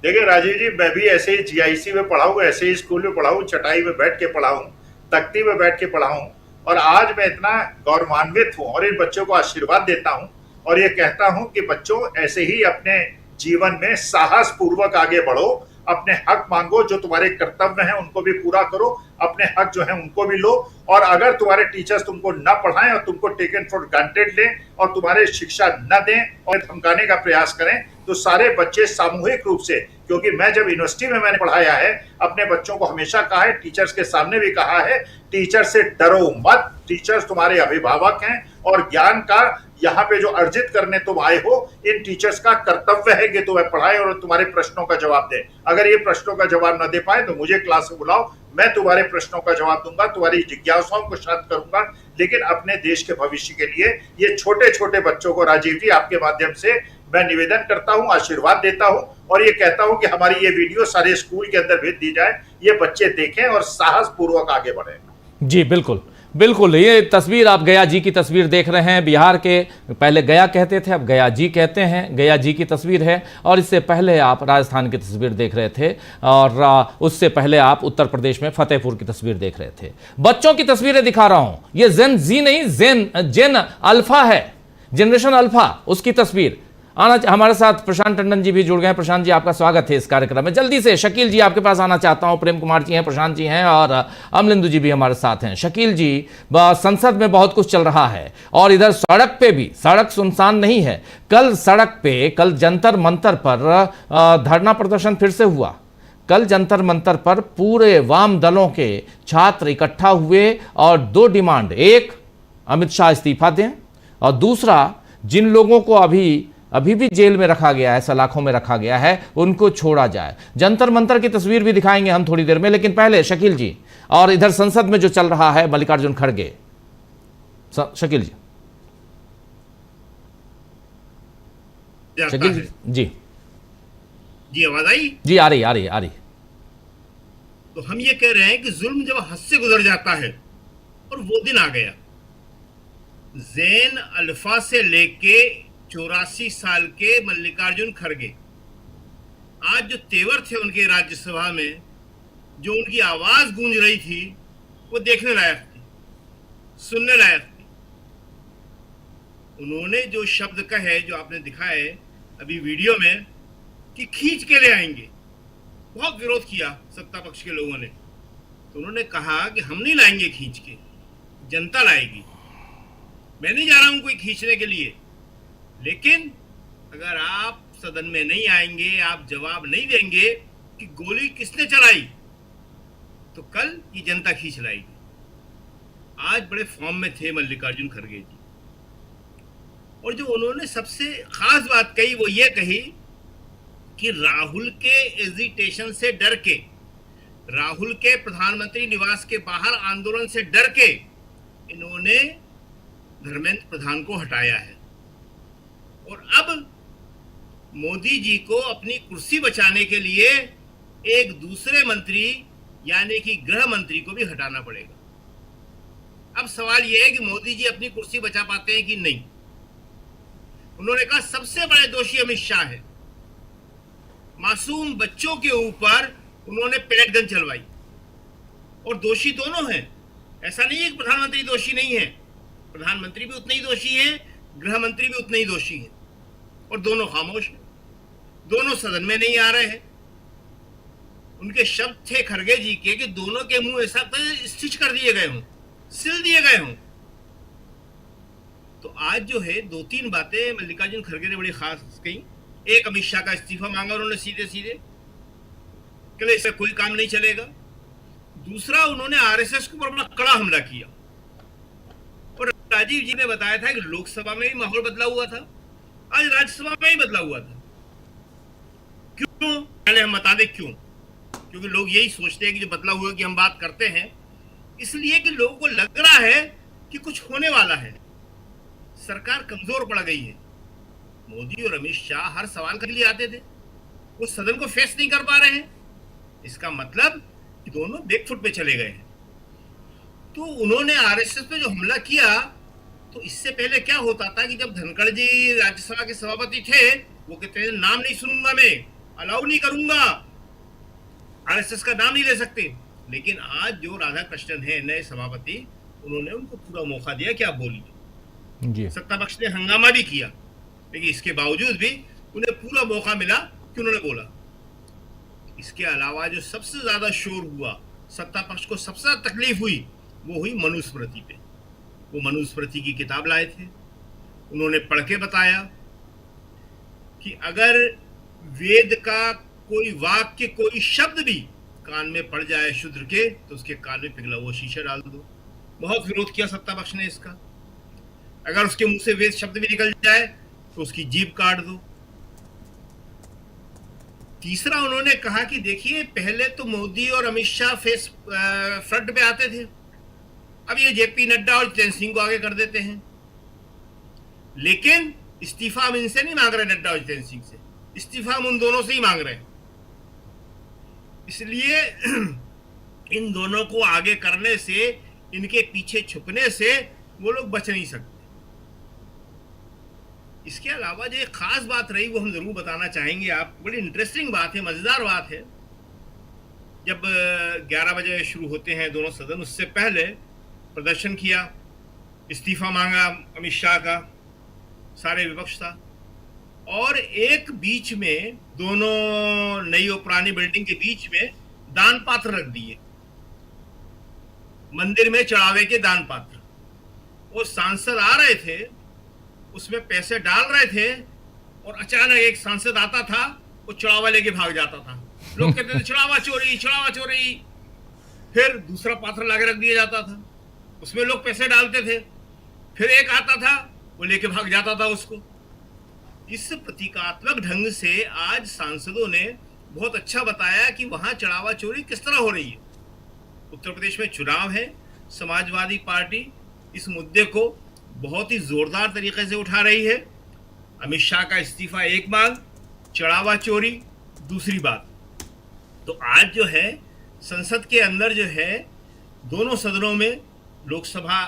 देखिए राजीव जी, मैं भी ऐसे ही GIC में पढ़ा हूँ, ऐसे ही स्कूल में पढ़ा हूँ, चटाई में बैठ के पढ़ा हूँ, तख्ती में बैठ के पढ़ा हूँ, और आज मैं इतना गौरवान्वित हूँ और इन बच्चों को आशीर्वाद देता हूँ और ये कहता हूँ कि बच्चों ऐसे ही अपने जीवन में साहस पूर्वक आगे बढ़ो, अपने हक मांगो, जो तुम्हारे कर्तव्य हैं उनको भी पूरा करो, अपने हक जो है उनको भी लो। और अगर तुम्हारे टीचर्स तुमको न पढ़ाएं और तुमको टेकन फॉर ग्रांटेड लें और तुम्हारे शिक्षा न दें और धमकाने का प्रयास करें, तो सारे बच्चे सामूहिक रूप से, क्योंकि मैं जब यूनिवर्सिटी में मैंने पढ़ाया है, अपने बच्चों को हमेशा कहा है, टीचर्स के सामने भी कहा है, टीचर से डरो मत, टीचर्स तुम्हारे अभिभावक हैं और ज्ञान का यहाँ पे जो अर्जित करने तुम आए हो, इन टीचर्स का कर्तव्य है कि तुम्हें पढ़ाए और तुम्हारे प्रश्नों का जवाब दे। अगर ये प्रश्नों का जवाब न दे पाए तो मुझे क्लास में बुलाओ, मैं तुम्हारे प्रश्नों का जवाब दूंगा, तुम्हारी जिज्ञासाओं को शांत करूंगा। लेकिन अपने देश के भविष्य के लिए ये छोटे छोटे बच्चों को राजीव जी आपके माध्यम से मैं निवेदन करता हूं, आशीर्वाद देता हूं और ये कहता हूं कि हमारी ये वीडियो सारे स्कूल के अंदर भेज दी जाए, ये बच्चे देखें और साहस पूर्वक आगे बढ़े। जी बिल्कुल बिल्कुल। ये तस्वीर आप गया जी की तस्वीर देख रहे हैं, बिहार के, पहले गया कहते थे अब गया जी कहते हैं, गया जी की तस्वीर है। और इससे पहले आप राजस्थान की तस्वीर देख रहे थे और उससे पहले आप उत्तर प्रदेश में फतेहपुर की तस्वीर देख रहे थे। बच्चों की तस्वीरें दिखा रहा हूं, ये जेन जी नहीं, जेन अल्फा है, जनरेशन अल्फा, उसकी तस्वीर। आना हमारे साथ प्रशांत टंडन जी भी जुड़ गए हैं। प्रशांत जी आपका स्वागत है इस कार्यक्रम में। जल्दी से शकील जी आपके पास आना चाहता हूं, प्रेम कुमार जी हैं, प्रशांत जी हैं और अमलिंदु जी भी हमारे साथ हैं। शकील जी, संसद में बहुत कुछ चल रहा है और इधर सड़क पे भी, सड़क सुनसान नहीं है। कल सड़क पे, कल जंतर मंतर पर धरना प्रदर्शन फिर से हुआ। कल जंतर मंतर पर पूरे वाम दलों के छात्र इकट्ठा हुए और 2 डिमांड, एक अमित शाह इस्तीफा दें और दूसरा जिन लोगों को अभी भी जेल में रखा गया है, सलाखों में रखा गया है, उनको छोड़ा जाए। जंतर मंतर की तस्वीर भी दिखाएंगे हम थोड़ी देर में, लेकिन पहले शकील जी, और इधर संसद में जो चल रहा है मल्लिकार्जुन खड़गे, शकील जी। शकील जी, जी आवाज आई? जी आ रही। तो हम ये कह रहे हैं कि जुल्म जब हद से गुजर जाता है और वो दिन आ गया, जैन अल्फा से लेके 84 साल के मल्लिकार्जुन खड़गे, आज जो तेवर थे उनके राज्यसभा में, जो उनकी आवाज गूंज रही थी, वो देखने लायक थी, सुनने लायक थी। उन्होंने जो शब्द कहे, जो आपने दिखाए अभी वीडियो में, कि खींच के ले आएंगे, बहुत विरोध किया सत्ता पक्ष के लोगों ने। तो उन्होंने कहा कि हम नहीं लाएंगे खींच के, जनता लाएगी। मैं नहीं जा रहा हूं कोई खींचने के लिए, लेकिन अगर आप सदन में नहीं आएंगे, आप जवाब नहीं देंगे कि गोली किसने चलाई, तो कल ये जनता खींच लाएगी। आज बड़े फॉर्म में थे मल्लिकार्जुन खड़गे जी, और जो उन्होंने सबसे खास बात कही वो ये कही कि राहुल के एजिटेशन से डर के, राहुल के प्रधानमंत्री निवास के बाहर आंदोलन से डर के इन्होंने धर्मेंद्र प्रधान को हटाया है। और अब मोदी जी को अपनी कुर्सी बचाने के लिए एक दूसरे मंत्री यानी कि गृह मंत्री को भी हटाना पड़ेगा। अब सवाल यह है कि मोदी जी अपनी कुर्सी बचा पाते हैं कि नहीं। उन्होंने कहा सबसे बड़े दोषी अमित शाह है। मासूम बच्चों के ऊपर उन्होंने पेलेट गन चलवाई और दोषी दोनों हैं। ऐसा नहीं है कि प्रधानमंत्री दोषी नहीं है, प्रधानमंत्री भी उतने ही दोषी है, गृह मंत्री भी उतने ही दोषी है, और दोनों खामोश हैं, दोनों सदन में नहीं आ रहे हैं। उनके शब्द थे खड़गे जी के कि दोनों के मुंह ऐसा स्टिच कर दिए गए हों, सिल दिए गए हों। तो आज जो है 2-3 बातें मल्लिकार्जुन खड़गे ने बड़ी खास कही। एक, अमित शाह का इस्तीफा मांगा उन्होंने सीधे सीधे, कि इससे कोई काम नहीं चलेगा। दूसरा, उन्होंने आरएसएस के ऊपर बड़ा कड़ा हमला किया। और राजीव जी ने बताया था कि लोकसभा में भी माहौल बदला हुआ था, आज राज्यसभा में ही बदला हुआ था। क्यों? पहले हम बता दें क्यों। क्योंकि लोग यही सोचते हैं कि जो बदला हुआ की हम बात करते हैं, इसलिए कि लोगों को लग रहा है कि कुछ होने वाला है, सरकार कमजोर पड़ गई है। मोदी और अमित शाह हर सवाल के लिए आते थे, वो सदन को फेस नहीं कर पा रहे हैं। इसका मतलब कि दोनों बैकफुट पे चले गए हैं। तो उन्होंने आरएसएस पे जो हमला किया, तो इससे पहले क्या होता था कि जब धनखड़ जी राज्यसभा के सभापति थे, वो कहते थे नाम नहीं सुनूंगा, मैं अलाउ नहीं करूंगा, आरएसएस का नाम नहीं ले सकते। लेकिन आज जो राधा कृष्णन है नए सभापति, उन्होंने उनको पूरा मौका दिया कि आप बोलिए। सत्ता पक्ष ने हंगामा भी किया, लेकिन इसके बावजूद भी उन्हें पूरा मौका मिला कि उन्होंने बोला। इसके अलावा जो सबसे ज्यादा शोर हुआ, सत्ता पक्ष को सबसे ज्यादा तकलीफ हुई, वो हुई मनुस्मृति पे। वो मनुस्मृति की किताब लाए थे, उन्होंने पढ़ के बताया कि अगर वेद का कोई वाक्य, कोई शब्द भी कान में पड़ जाए शूद्र के, तो उसके कान में पिघला हुआ शीशा डाल दो। बहुत विरोध किया सत्ता पक्ष ने इसका। अगर उसके मुंह से वेद शब्द भी निकल जाए तो उसकी जीभ काट दो। तीसरा, उन्होंने कहा कि देखिए, पहले तो मोदी और अमित शाह फ्रंट पे आते थे, अब ये जेपी नड्डा और जितेंद्र सिंह को आगे कर देते हैं। लेकिन इस्तीफा हम इनसे नहीं मांग रहे, नड्डा और जितेंद्र सिंह से, इस्तीफा हम उन दोनों से ही मांग रहे हैं। इसलिए इन दोनों को आगे करने से, इनके पीछे छुपने से वो लोग बच नहीं सकते। इसके अलावा जो एक खास बात रही, वो हम जरूर बताना चाहेंगे आपको। बड़ी इंटरेस्टिंग बात है, मजेदार बात है। जब 11 बजे शुरू होते हैं दोनों सदन, उससे पहले प्रदर्शन किया, इस्तीफा मांगा अमित शाह का, सारे विपक्ष था। और एक बीच में, दोनों नई और पुरानी बिल्डिंग के बीच में दान पात्र रख दिए, मंदिर में चढ़ावे के दान पात्र। वो सांसद आ रहे थे, उसमें पैसे डाल रहे थे, और अचानक एक सांसद आता था, वो चढ़ावा लेके भाग जाता था। लोग कहते थे चढ़ावा चोरी, चढ़ावा चोरी। फिर दूसरा पात्र लाके रख दिया जाता था, उसमें लोग पैसे डालते थे। फिर एक आता था, वो लेके भाग जाता था उसको। इस प्रतीकात्मक ढंग से आज सांसदों ने बहुत अच्छा बताया कि वहां चढ़ावा चोरी किस तरह हो रही है। उत्तर प्रदेश में चुनाव है, समाजवादी पार्टी इस मुद्दे को बहुत ही जोरदार तरीके से उठा रही है। अमित शाह का इस्तीफा एक मांग, चढ़ावा चोरी दूसरी बात। तो आज जो है संसद के अंदर जो है, दोनों सदनों में, लोकसभा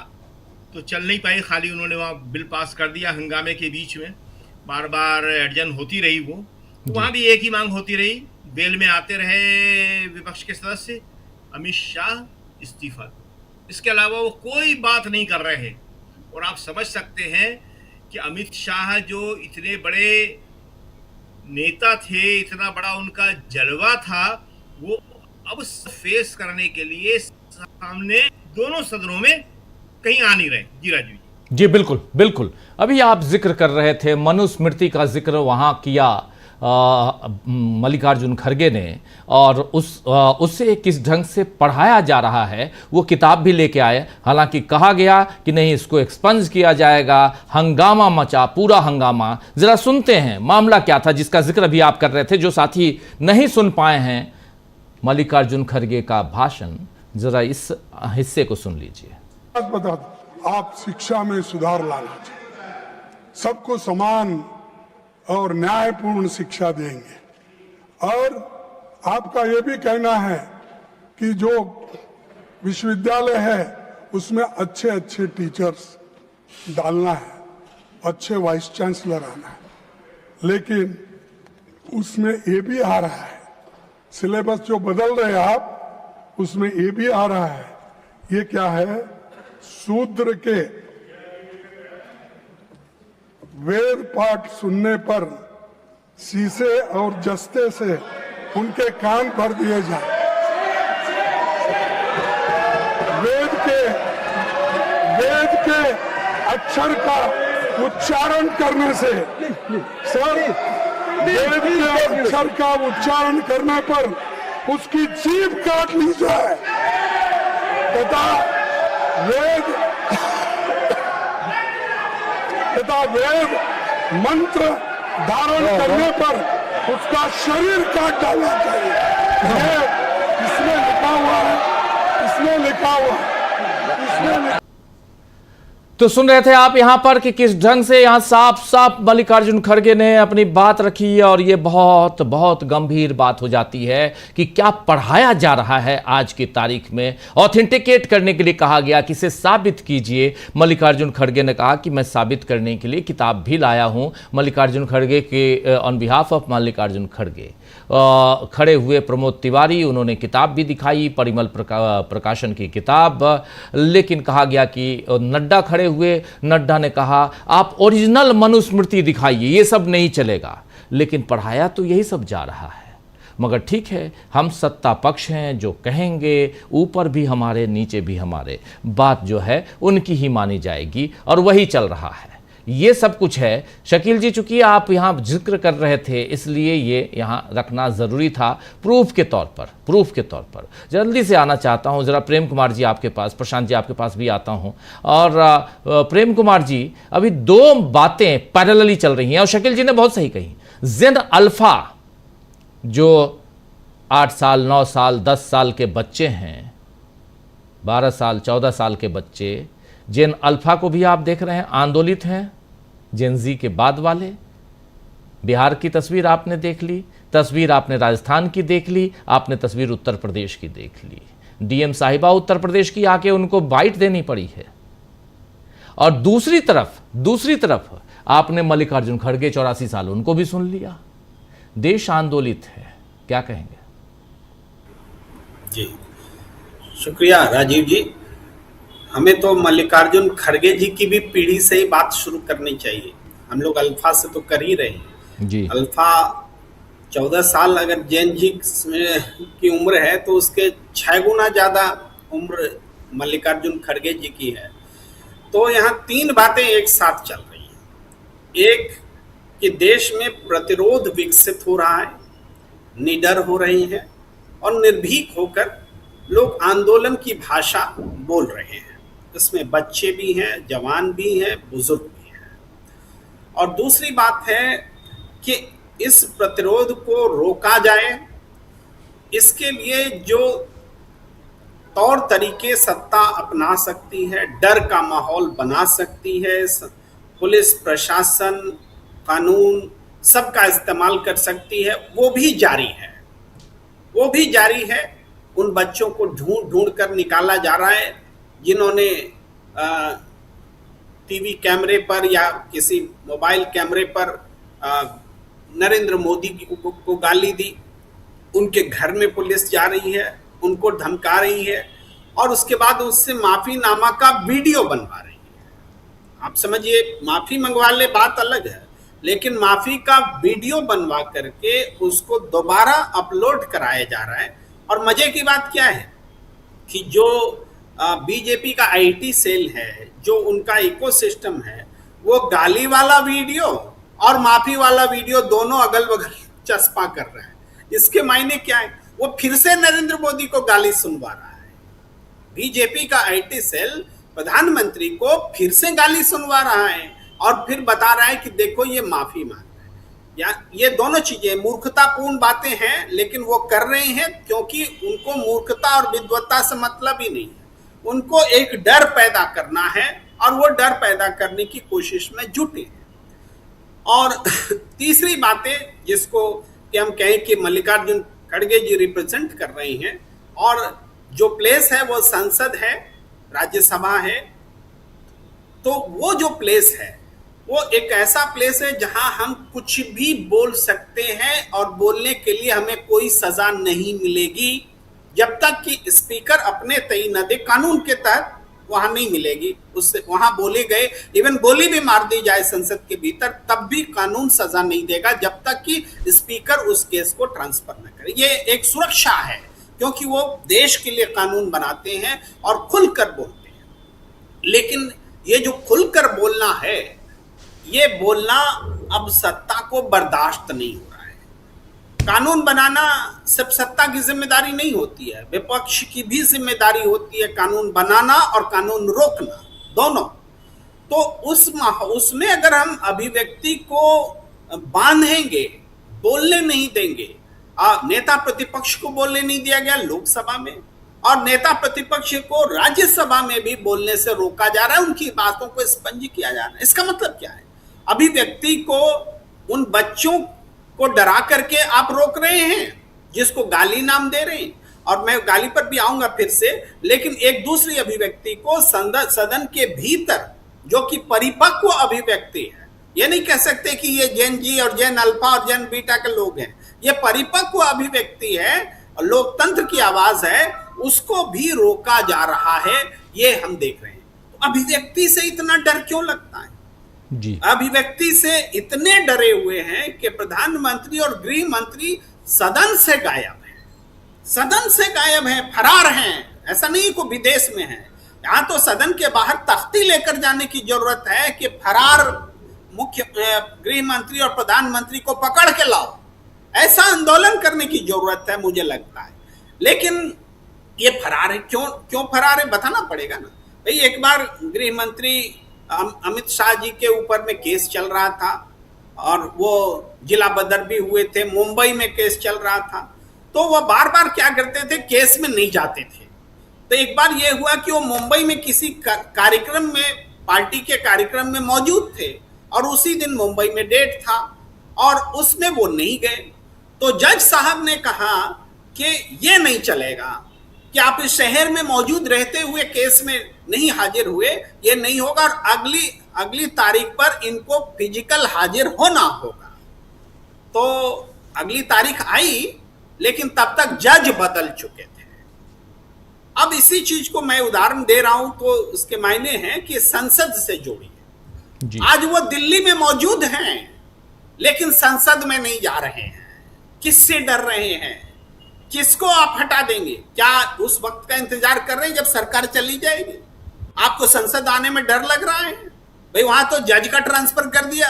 तो चल नहीं पाई, खाली उन्होंने वहाँ बिल पास कर दिया हंगामे के बीच में, बार बार एडजन होती रही वो। तो वहाँ भी एक ही मांग होती रही, बेल में आते रहे विपक्ष के सदस्य, अमित शाह इस्तीफा दो। इसके अलावा वो कोई बात नहीं कर रहे हैं। और आप समझ सकते हैं कि अमित शाह जो इतने बड़े नेता थे, इतना बड़ा उनका जलवा था, वो अब फेस करने के लिए सामने दोनों सदनों में कहीं आ नहीं रहे। जी राजीव जी, बिल्कुल बिल्कुल। अभी आप जिक्र कर रहे थे, मनुस्मृति का जिक्र वहां किया मल्लिकार्जुन खड़गे ने, और उससे किस ढंग से पढ़ाया जा रहा है, वो किताब भी लेके आए। हालांकि कहा गया कि नहीं, इसको एक्सपंज किया जाएगा। हंगामा मचा, पूरा हंगामा। जरा सुनते हैं मामला क्या था, जिसका जिक्र भी आप कर रहे थे। जो साथी नहीं सुन पाए हैं मल्लिकार्जुन खड़गे का भाषण, जरा इस हिस्से को सुन लीजिए। बता दो, आप शिक्षा में सुधार लाना चाहिए, सबको समान और न्यायपूर्ण शिक्षा देंगे। और आपका ये भी कहना है कि जो विश्वविद्यालय है उसमें अच्छे अच्छे टीचर्स डालना है, अच्छे वाइस चांसलर आना है। लेकिन उसमें ये भी आ रहा है, सिलेबस जो बदल रहे हैं आप, उसमें ये भी आ रहा है। ये क्या है? शूद्र के वेद पाठ सुनने पर शीशे और जस्ते से उनके कान भर दिए जाए। वेद के अक्षर का उच्चारण करने से सर, वेद के अक्षर का उच्चारण करने पर उसकी जीभ काट ली जाए तथा वेद मंत्र धारण करने पर उसका शरीर काट डालना चाहिए। ये इसमें लिखा हुआ है, इसमें लिखा हुआ है, इसमें। तो सुन रहे थे आप यहां पर कि किस ढंग से यहां साफ साफ मल्लिकार्जुन खड़गे ने अपनी बात रखी है, और ये बहुत बहुत गंभीर बात हो जाती है कि क्या पढ़ाया जा रहा है आज की तारीख में। ऑथेंटिकेट करने के लिए कहा गया कि इसे साबित कीजिए। मल्लिकार्जुन खड़गे ने कहा कि मैं साबित करने के लिए किताब भी लाया हूं। मल्लिकार्जुन खड़गे के ऑन बिहाफ ऑफ मल्लिकार्जुन खड़गे खड़े हुए प्रमोद तिवारी, उन्होंने किताब भी दिखाई, परिमल प्रकाशन की किताब। लेकिन कहा गया कि नड्डा खड़े हुए, नड्डा ने कहा आप ओरिजिनल मनुस्मृति दिखाइए, ये सब नहीं चलेगा। लेकिन पढ़ाया तो यही सब जा रहा है। मगर ठीक है, हम सत्ता पक्ष हैं, जो कहेंगे ऊपर भी हमारे नीचे भी हमारे, बात जो है उनकी ही मानी जाएगी, और वही चल रहा है। ये सब कुछ है। शकील जी, चूंकि आप यहाँ जिक्र कर रहे थे इसलिए ये यहाँ रखना ज़रूरी था प्रूफ के तौर पर। जल्दी से आना चाहता हूँ ज़रा प्रेम कुमार जी आपके पास, प्रशांत जी आपके पास भी आता हूँ। और प्रेम कुमार जी, अभी दो बातें पैरेलली चल रही हैं और शकील जी ने बहुत सही कही। जेन अल्फा जो 8 साल 9 साल 10 साल के बच्चे हैं, 12 साल 14 साल के बच्चे, जेन अल्फा को भी आप देख रहे हैं आंदोलित हैं। जेन जी के बाद वाले, बिहार की तस्वीर आपने देख ली, तस्वीर आपने राजस्थान की देख ली, आपने तस्वीर उत्तर प्रदेश की देख ली। डीएम साहिबा उत्तर प्रदेश की आके उनको बाइट देनी पड़ी है। और दूसरी तरफ आपने मल्लिकार्जुन खड़गे 84 साल, उनको भी सुन लिया। देश आंदोलित है, क्या कहेंगे? जी शुक्रिया राजीव जी। हमें तो मल्लिकार्जुन खड़गे जी की भी पीढ़ी से ही बात शुरू करनी चाहिए। हम लोग अल्फा से तो कर ही रहे हैं जी। अल्फा 14 साल अगर जैन जी की उम्र है तो उसके 6 गुना ज्यादा उम्र मल्लिकार्जुन खड़गे जी की है। तो यहाँ 3 बातें एक साथ चल रही हैं। एक कि देश में प्रतिरोध विकसित हो रहा है, निडर हो रही है और निर्भीक होकर लोग आंदोलन की भाषा बोल रहे हैं। इसमें बच्चे भी हैं, जवान भी हैं, बुजुर्ग भी हैं। और दूसरी बात है कि इस प्रतिरोध को रोका जाए, इसके लिए जो तौर तरीके सत्ता अपना सकती है, डर का माहौल बना सकती है, पुलिस प्रशासन कानून सबका इस्तेमाल कर सकती है, वो भी जारी है। उन बच्चों को ढूंढ कर निकाला जा रहा है जिन्होंने टीवी कैमरे पर या किसी मोबाइल कैमरे पर नरेंद्र मोदी को गाली दी। उनके घर में पुलिस जा रही है, उनको धमका रही है और उसके बाद उससे माफीनामा का वीडियो बनवा रही है। आप समझिए, माफी मंगवा ले बात अलग है, लेकिन माफी का वीडियो बनवा करके उसको दोबारा अपलोड कराया जा रहा है। और मजे की बात क्या है कि जो बीजेपी का आईटी सेल है, जो उनका इकोसिस्टम है, वो गाली वाला वीडियो और माफी वाला वीडियो दोनों अगल बगल चस्पा कर रहा है। इसके मायने क्या है? वो फिर से नरेंद्र मोदी को गाली सुनवा रहा है। बीजेपी का आईटी सेल प्रधानमंत्री को फिर से गाली सुनवा रहा है और फिर बता रहा है कि देखो ये माफी मांग रहा है। या ये दोनों चीजें मूर्खतापूर्ण बातें हैं, लेकिन वो कर रहे हैं क्योंकि उनको मूर्खता और विद्वत्ता से मतलब ही नहीं है। उनको एक डर पैदा करना है और वो डर पैदा करने की कोशिश में जुटे हैं। और तीसरी बातें जिसको कि हम कहें कि मल्लिकार्जुन खड़गे जी रिप्रेजेंट कर रहे हैं, और जो प्लेस है वो संसद है, राज्यसभा है। तो वो जो प्लेस है वो एक ऐसा प्लेस है जहां हम कुछ भी बोल सकते हैं और बोलने के लिए हमें कोई सजा नहीं मिलेगी जब तक कि स्पीकर अपने तय न दे। कानून के तहत वहां नहीं मिलेगी। उससे वहां बोले गए, इवन गोली भी मार दी जाए संसद के भीतर, तब भी कानून सजा नहीं देगा जब तक कि स्पीकर उस केस को ट्रांसफर न करे। ये एक सुरक्षा है, क्योंकि वो देश के लिए कानून बनाते हैं और खुलकर बोलते हैं। लेकिन ये जो खुलकर बोलना है, ये बोलना अब सत्ता को बर्दाश्त नहीं हो रहा है। कानून बनाना सिर्फ सत्ता की जिम्मेदारी नहीं होती है, विपक्ष की भी जिम्मेदारी होती है कानून बनाना और कानून रोकना, दोनों। तो उसमें अगर हम अभिव्यक्ति को बांधेंगे, बोलने नहीं देंगे, नेता प्रतिपक्ष को बोलने नहीं दिया गया लोकसभा में, और नेता प्रतिपक्ष को राज्यसभा में भी बोलने से रोका जा रहा है, उनकी बातों को स्पंज किया जा रहा है। इसका मतलब क्या है? अभिव्यक्ति को, उन बच्चों को डरा करके आप रोक रहे हैं जिसको गाली नाम दे रहे हैं, और मैं गाली पर भी आऊंगा फिर से। लेकिन एक दूसरी अभिव्यक्ति को सदन के भीतर, जो कि परिपक्व अभिव्यक्ति है, ये नहीं कह सकते कि ये जेन जी और जेन अल्फा और जेन बीटा के लोग हैं, ये परिपक्व अभिव्यक्ति है, लोकतंत्र की आवाज है, उसको भी रोका जा रहा है, ये हम देख रहे हैं। तो अभिव्यक्ति से इतना डर क्यों लगता है जी? अभिव्यक्ति से इतने डरे हुए हैं कि प्रधानमंत्री और गृह मंत्री सदन से गायब हैं, सदन से गायब हैं, फरार हैं। ऐसा नहीं को विदेश में है, यहां तो सदन के बाहर तख्ती लेकर जाने की जरूरत है कि फरार मुख्य गृह मंत्री और प्रधानमंत्री को पकड़ के लाओ। ऐसा आंदोलन करने की जरूरत है, मुझे लगता है। लेकिन ये फरार है, क्यों फरार है बताना पड़ेगा ना भाई। एक बार गृह मंत्री अमित शाह जी के ऊपर में केस चल रहा था, और वो जिला बदर भी हुए थे, मुंबई में केस चल रहा था, तो वो बार बार क्या करते थे, केस में नहीं जाते थे। तो एक बार ये हुआ कि वो मुंबई में किसी कार्यक्रम में, पार्टी के कार्यक्रम में मौजूद थे, और उसी दिन मुंबई में डेट था, और उसमें वो नहीं गए। तो जज साहब ने कहा कि ये नहीं चलेगा कि आप इस शहर में मौजूद रहते हुए केस में नहीं हाजिर हुए, ये नहीं होगा, और अगली तारीख पर इनको फिजिकल हाजिर होना होगा। तो अगली तारीख आई, लेकिन तब तक जज बदल चुके थे। अब इसी चीज को मैं उदाहरण दे रहा हूं, तो उसके मायने हैं कि संसद से जोड़िए। आज वो दिल्ली में मौजूद हैं, लेकिन संसद में नहीं जा रहे हैं। किससे डर रहे हैं? किसको आप हटा देंगे? क्या उस वक्त का इंतजार कर रहे हैं जब सरकार चली जाएगी? आपको संसद आने में डर लग रहा है? भाई वहां तो जज का ट्रांसफर कर दिया,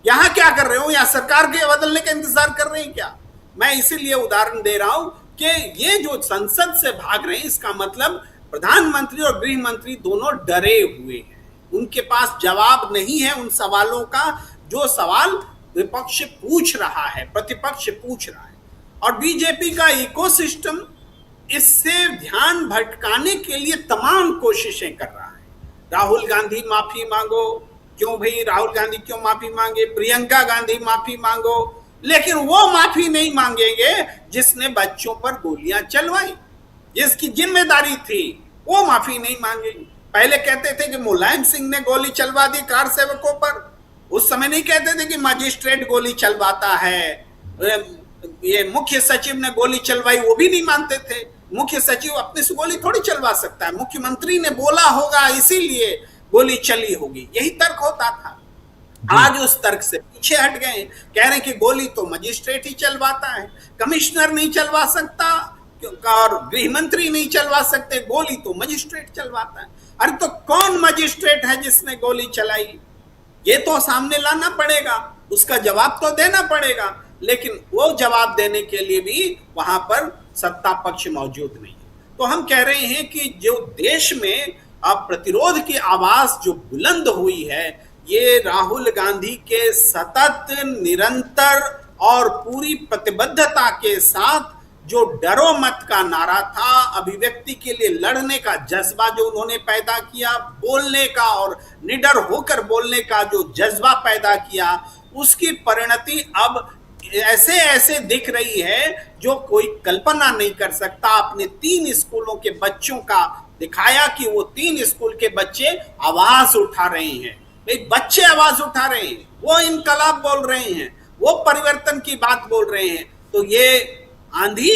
यहां क्या कर रहे हो? यहां सरकार के बदलने का इंतजार कर रहे हैं क्या? मैं इसीलिए उदाहरण दे रहा हूं कि ये जो संसद से भाग रहे हैं, इसका मतलब प्रधानमंत्री और गृह मंत्री दोनों डरे हुए हैं। उनके पास जवाब नहीं है उन सवालों का जो सवाल विपक्ष पूछ रहा है, प्रतिपक्ष पूछ रहा है। और बीजेपी का इकोसिस्टम इससे ध्यान भटकाने के लिए तमाम कोशिशें कर रहा है। राहुल गांधी माफी मांगो, क्यों भाई राहुल गांधी क्यों माफी मांगे? प्रियंका गांधी माफी मांगो, लेकिन वो माफी नहीं मांगेंगे जिसने बच्चों पर गोलियां चलवाई, जिसकी जिम्मेदारी थी, वो माफी नहीं मांगेंगे। पहले कहते थे कि मुलायम सिंह ने गोली चलवा दी कार सेवकों पर, उस समय नहीं कहते थे कि मजिस्ट्रेट गोली चलवाता है, ये मुख्य सचिव ने गोली चलवाई, वो भी नहीं मानते थे। मुख्य सचिव अपने से गोली थोड़ी चलवा सकता है, मुख्यमंत्री ने बोला होगा इसीलिए गोली चली होगी, यही तर्क होता था। आज उस तर्क से पीछे हट गए, कह रहे हैं कि गोली तो मजिस्ट्रेट ही चलवाता है, कमिश्नर नहीं चलवा सकता और गृह मंत्री नहीं चलवा सकते, गोली तो मजिस्ट्रेट चलवाता है। अरे तो कौन मजिस्ट्रेट है जिसने गोली चलाई? ये तो सामने लाना पड़ेगा, उसका जवाब तो देना पड़ेगा। लेकिन वो जवाब देने के लिए भी वहां पर सत्ता पक्ष मौजूद नहीं है। तो हम कह रहे हैं कि जो देश में अब प्रतिरोध की आवाज जो बुलंद हुई है, ये राहुल गांधी के सतत, निरंतर और पूरी प्रतिबद्धता के साथ जो डरो मत का नारा था, अभिव्यक्ति के लिए लड़ने का जज्बा जो उन्होंने पैदा किया, बोलने का और निडर होकर बोलने का जो जज्बा पैदा किया, उसकी परिणति अब ऐसे ऐसे दिख रही है जो कोई कल्पना नहीं कर सकता। अपने 3 स्कूलों के बच्चों का दिखाया कि वो 3 स्कूल के बच्चे आवाज उठा रहे हैं। बच्चे आवाज उठा रहे हैं, वो इनकलाब बोल रहे हैं, वो परिवर्तन की बात बोल रहे हैं। तो ये आंधी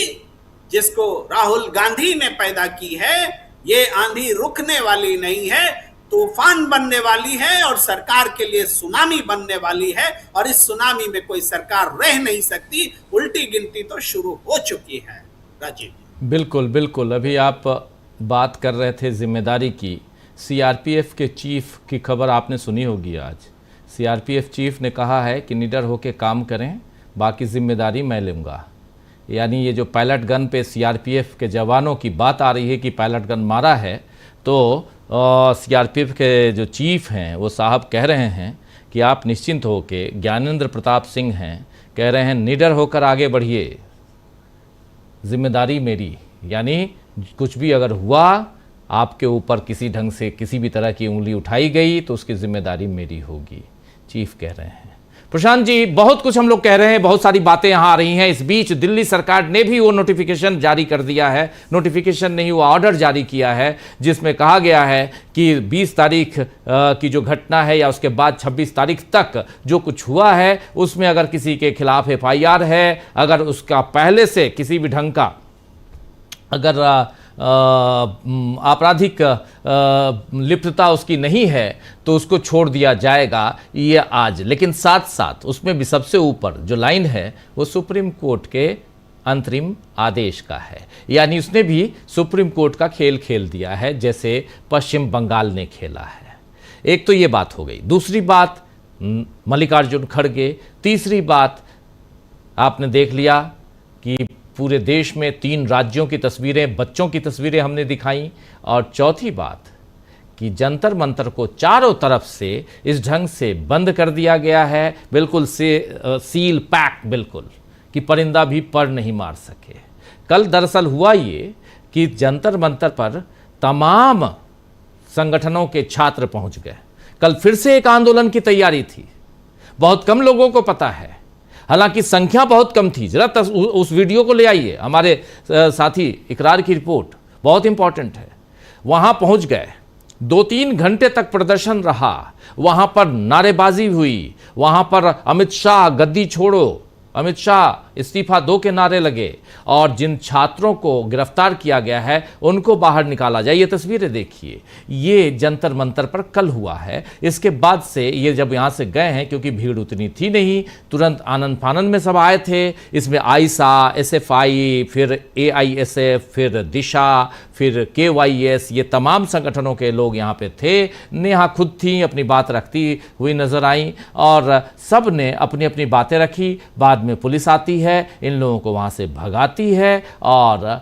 जिसको राहुल गांधी ने पैदा की है, ये आंधी रुकने वाली नहीं है, तूफान बनने वाली है और सरकार के लिए सुनामी बनने वाली है। और इस सुनामी में कोई सरकार रह नहीं सकती। उल्टी गिनती तो शुरू हो चुकी है। राजीव। बिल्कुल बिल्कुल, अभी आप बात कर रहे थे जिम्मेदारी की। सीआरपीएफ के चीफ की खबर आपने सुनी होगी। आज सीआरपीएफ चीफ ने कहा है कि निडर होकर काम करें, बाकी जिम्मेदारी मैं लूँगा। यानी ये जो पायलट गन पे सीआरपीएफ के जवानों की बात आ रही है कि पायलट गन मारा है, तो सीआरपीएफ के जो चीफ हैं वो साहब कह रहे हैं कि आप निश्चिंत होके, ज्ञानेंद्र प्रताप सिंह हैं, कह रहे हैं निडर होकर आगे बढ़िए, जिम्मेदारी मेरी। यानी कुछ भी अगर हुआ, आपके ऊपर किसी ढंग से किसी भी तरह की उंगली उठाई गई तो उसकी जिम्मेदारी मेरी होगी, चीफ कह रहे हैं। प्रशांत जी, बहुत कुछ हम लोग कह रहे हैं, बहुत सारी बातें यहाँ आ रही हैं। इस बीच दिल्ली सरकार ने भी वो नोटिफिकेशन जारी कर दिया है, नोटिफिकेशन नहीं, वो ऑर्डर जारी किया है, जिसमें कहा गया है कि 20 तारीख की जो घटना है या उसके बाद 26 तारीख तक जो कुछ हुआ है, उसमें अगर किसी के खिलाफ FIR है, अगर उसका पहले से किसी भी ढंग का अगर आपराधिक लिप्तता उसकी नहीं है तो उसको छोड़ दिया जाएगा, ये आज। लेकिन साथ साथ उसमें भी सबसे ऊपर जो लाइन है वो सुप्रीम कोर्ट के अंतरिम आदेश का है। यानी उसने भी सुप्रीम कोर्ट का खेल खेल दिया है, जैसे पश्चिम बंगाल ने खेला है। एक तो ये बात हो गई। दूसरी बात मल्लिकार्जुन खड़गे। तीसरी बात आपने देख लिया कि पूरे देश में 3 राज्यों की तस्वीरें, बच्चों की तस्वीरें हमने दिखाई। और चौथी बात कि जंतर मंतर को चारों तरफ से इस ढंग से बंद कर दिया गया है, बिल्कुल से सील पैक, बिल्कुल, कि परिंदा भी पर नहीं मार सके। कल दरअसल हुआ ये कि जंतर मंतर पर तमाम संगठनों के छात्र पहुंच गए। कल फिर से एक आंदोलन की तैयारी थी, बहुत कम लोगों को पता है, हालांकि संख्या बहुत कम थी। जरा उस वीडियो को ले आइए, हमारे साथी इकरार की रिपोर्ट बहुत इंपॉर्टेंट है। वहां पहुंच गए, 2-3 घंटे तक प्रदर्शन रहा, वहां पर नारेबाजी हुई, वहां पर अमित शाह गद्दी छोड़ो, अमित शाह इस्तीफा दो के नारे लगे, और जिन छात्रों को गिरफ्तार किया गया है उनको बाहर निकाला जाए। ये तस्वीरें देखिए, ये जंतर मंतर पर कल हुआ है। इसके बाद से ये जब यहाँ से गए हैं, क्योंकि भीड़ उतनी थी नहीं, तुरंत आनंद फानंद में सब आए थे। इसमें आइसा, SFI, फिर AISF, फिर दिशा, फिर KYS, ये तमाम संगठनों के लोग यहाँ पे थे। नेहा खुद थी, अपनी बात रखती हुई नजर आई, और सब ने अपनी अपनी बातें रखी। बाद में पुलिस आती है, इन लोगों को वहां से भगाती है, और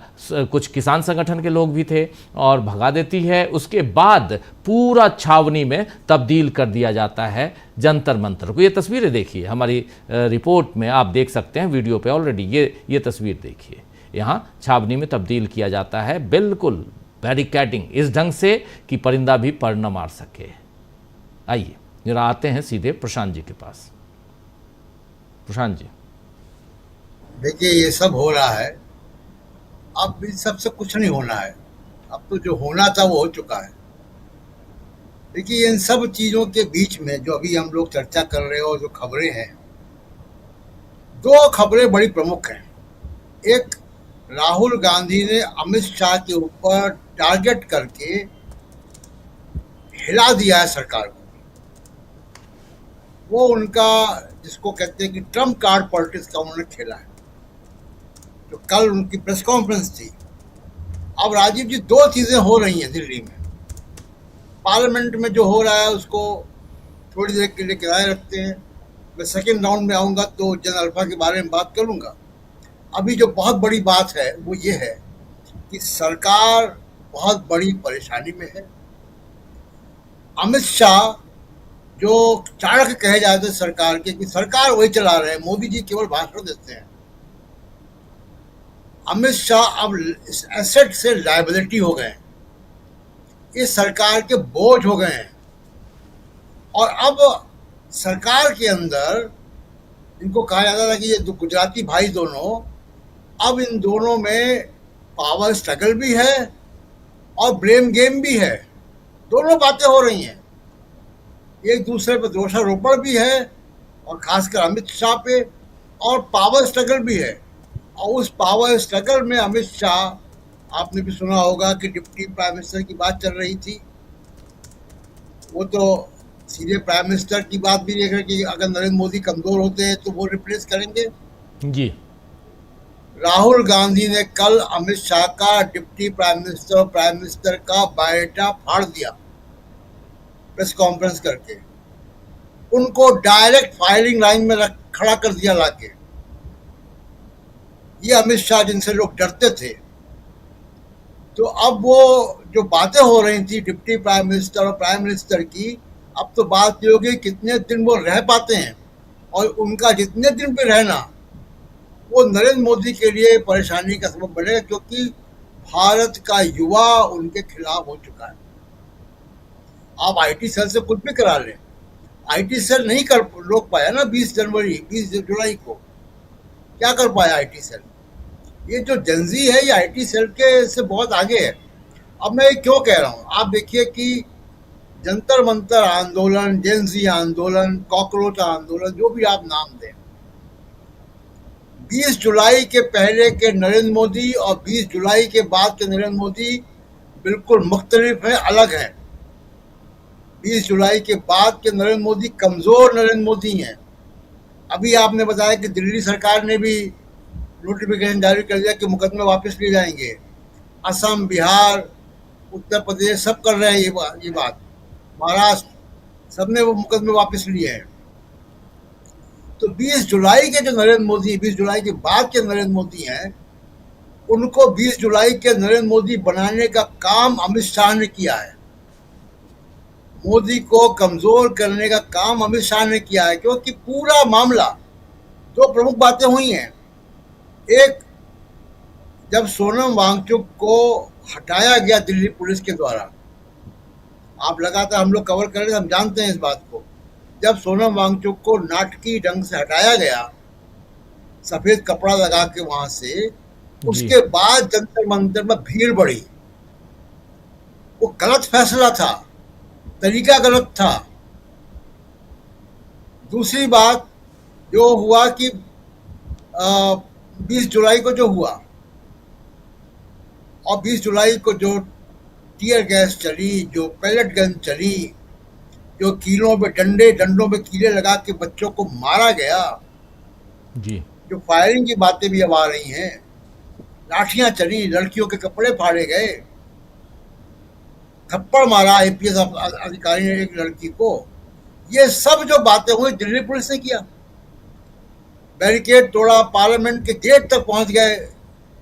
कुछ किसान संगठन के लोग भी थे, और भगा देती है। उसके बाद पूरा छावनी में तब्दील कर दिया जाता है जंतर मंतर को। ये तस्वीरें देखिए, हमारी रिपोर्ट में आप देख सकते हैं, वीडियो पे ऑलरेडी ये तस्वीर देखिए। यहाँ छावनी में तब्दील किया जाता है, बिल्कुल बैरिकेडिंग इस ढंग से कि परिंदा भी पर न मार सके। आइए जरा आते हैं सीधे प्रशांत जी के पास। प्रशांत जी, देखिए ये सब हो रहा है, अब इन सबसे कुछ नहीं होना है। अब तो जो होना था वो हो चुका है। देखिए इन सब चीज़ों के बीच में जो अभी हम लोग चर्चा कर रहे हो, जो खबरें हैं, 2 खबरें बड़ी प्रमुख हैं। एक, राहुल गांधी ने अमित शाह के ऊपर टारगेट करके हिला दिया है सरकार को। वो उनका, जिसको कहते हैं कि ट्रम्प कार्ड पॉलिटिक्स का उन्होंने खेला है। तो कल उनकी प्रेस कॉन्फ्रेंस थी। अब राजीव जी, 2 चीज़ें हो रही हैं दिल्ली में। पार्लियामेंट में जो हो रहा है उसको थोड़ी देर के लिए किराए रखते हैं। मैं सेकेंड राउंड में आऊँगा तो जन अल्फा के बारे में बात करूँगा। अभी जो बहुत बड़ी बात है वो ये है कि सरकार बहुत बड़ी परेशानी में है। अमित शाह जो चाणक्य कहे जाते हैं सरकार के, कि सरकार वही चला रहे हैं, मोदी जी केवल भाषण देते हैं। अमित शाह अब इस एसेट से लायबिलिटी हो गए, इस सरकार के बोझ हो गए हैं। और अब सरकार के अंदर इनको कहा जाता था कि ये गुजराती भाई दोनों, अब इन दोनों में पावर स्ट्रगल भी है और ब्लेम गेम भी है। दोनों बातें हो रही हैं, एक दूसरे पर दोषारोपण भी है, और खासकर अमित शाह पे, और पावर स्ट्रगल भी है। और उस पावर स्ट्रगल में अमित शाह आपने भी सुना होगा कि डिप्टी प्राइम मिनिस्टर की बात चल रही थी। वो तो सीधे प्राइम मिनिस्टर की बात भी देख रहे कि अगर नरेंद्र मोदी कमजोर होते हैं तो वो रिप्लेस करेंगे। जी। राहुल गांधी ने कल अमित शाह का डिप्टी प्राइम मिनिस्टर और प्राइम मिनिस्टर का बायोडाटा फाड़ दिया प्रेस कॉन्फ्रेंस करके। उनको डायरेक्ट फायरिंग लाइन में खड़ा कर दिया लाके। ये अमित शाह जिनसे लोग डरते थे, तो अब वो जो बातें हो रही थी डिप्टी प्राइम मिनिस्टर और प्राइम मिनिस्टर की, अब तो बात ये होगी कितने दिन वो रह पाते हैं, और उनका जितने दिन भी रहना वो नरेंद्र मोदी के लिए परेशानी का सबब बनेगा, क्योंकि भारत का युवा उनके खिलाफ हो चुका है। आप आईटी सेल से कुछ भी करा लें, आईटी सेल नहीं कर रोक पाया ना 20 जुलाई को। क्या कर पाया आईटी सेल? ये जो जनजी है ये आईटी सेल के से बहुत आगे है। अब मैं क्यों कह रहा हूँ, आप देखिए कि जंतर मंतर आंदोलन, जेनजी आंदोलन, कॉकरोच आंदोलन, जो भी आप नाम दें, 20 जुलाई के पहले के नरेंद्र मोदी और 20 जुलाई के बाद के नरेंद्र मोदी बिल्कुल मुख्तलिफ है, अलग है। 20 जुलाई के बाद के नरेंद्र मोदी कमजोर नरेंद्र मोदी हैं। अभी आपने बताया कि दिल्ली सरकार ने भी नोटिफिकेशन जारी कर दिया कि मुकदमे वापस लिए जाएंगे। असम, बिहार, उत्तर प्रदेश सब कर रहे हैं ये बात। महाराष्ट्र सबने वो मुकदमे वापस लिए हैं। तो 20 जुलाई के जो नरेंद्र मोदी, 20 जुलाई के बाद के नरेंद्र मोदी हैं, उनको 20 जुलाई के नरेंद्र मोदी बनाने का काम अमित शाह ने किया है। मोदी को कमजोर करने का काम अमित शाह ने किया है, क्योंकि पूरा मामला, दो प्रमुख बातें हुई हैं। एक, जब सोनम वांगचुक को हटाया गया दिल्ली पुलिस के द्वारा, आप लगातार हम लोग कवर कर रहे हैं, हम जानते हैं इस बात को। जब सोनम वांगचुक को नाटकीय ढंग से हटाया गया, सफेद कपड़ा लगा के वहां से, उसके बाद जंतर मंतर में भीड़ बढ़ी। वो गलत फैसला था, तरीका गलत था। दूसरी बात जो हुआ कि 20 जुलाई को जो हुआ, और 20 जुलाई को जो टीयर गैस चली, जो पैलेट गन चली, जो डंडों में कीले लगा के बच्चों को मारा गया, जी, जो फायरिंग की बातें भी अब आ रही हैं, लाठियां चली, लड़कियों के कपड़े फाड़े गए, थप्पड़ मारा आईपीएस अधिकारी ने एक लड़की को, ये सब जो बातें हुई दिल्ली पुलिस ने किया। बैरिकेड तोड़ा, पार्लियामेंट के गेट तक पहुंच गए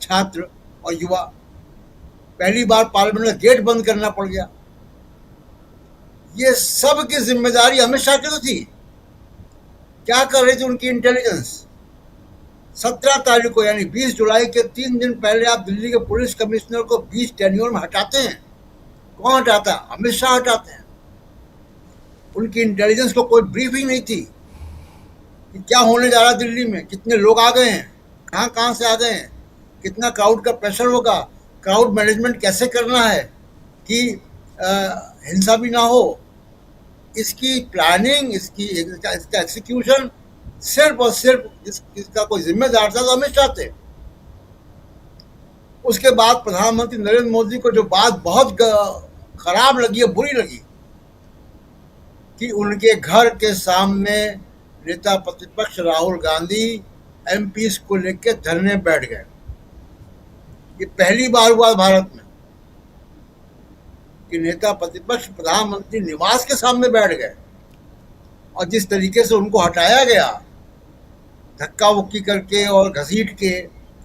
छात्र और युवा। पहली बार पार्लियामेंट का गेट बंद करना पड़ गया। ये सब की जिम्मेदारी अमित शाह की तो थी। क्या कर रही थी उनकी इंटेलिजेंस? 17 तारीख को, यानी 20 जुलाई के 3 दिन पहले आप दिल्ली के पुलिस कमिश्नर को 20 टेन्योर में हटाते हैं। कौन हटाता है? अमित शाह हटाते हैं। उनकी इंटेलिजेंस को कोई ब्रीफिंग नहीं थी कि क्या होने जा रहा है दिल्ली में, कितने लोग आ गए हैं, कहाँ से आ गए हैं, कितना क्राउड का प्रेशर होगा, क्राउड मैनेजमेंट कैसे करना है कि हिंसा भी ना हो। इसकी प्लानिंग, इसका एक्सिक्यूशन सिर्फ और सिर्फ इसका कोई जिम्मेदार था तो अमित शाह थे। उसके बाद प्रधानमंत्री नरेंद्र मोदी को जो बात बहुत खराब लगी है, बुरी लगी, कि उनके घर के सामने नेता प्रतिपक्ष राहुल गांधी एमपीस को लेकर धरने बैठ गए। ये पहली बार हुआ भारत में कि नेता प्रतिपक्ष प्रधानमंत्री निवास के सामने बैठ गए, और जिस तरीके से उनको हटाया गया, धक्का मुक्की करके और घसीट के,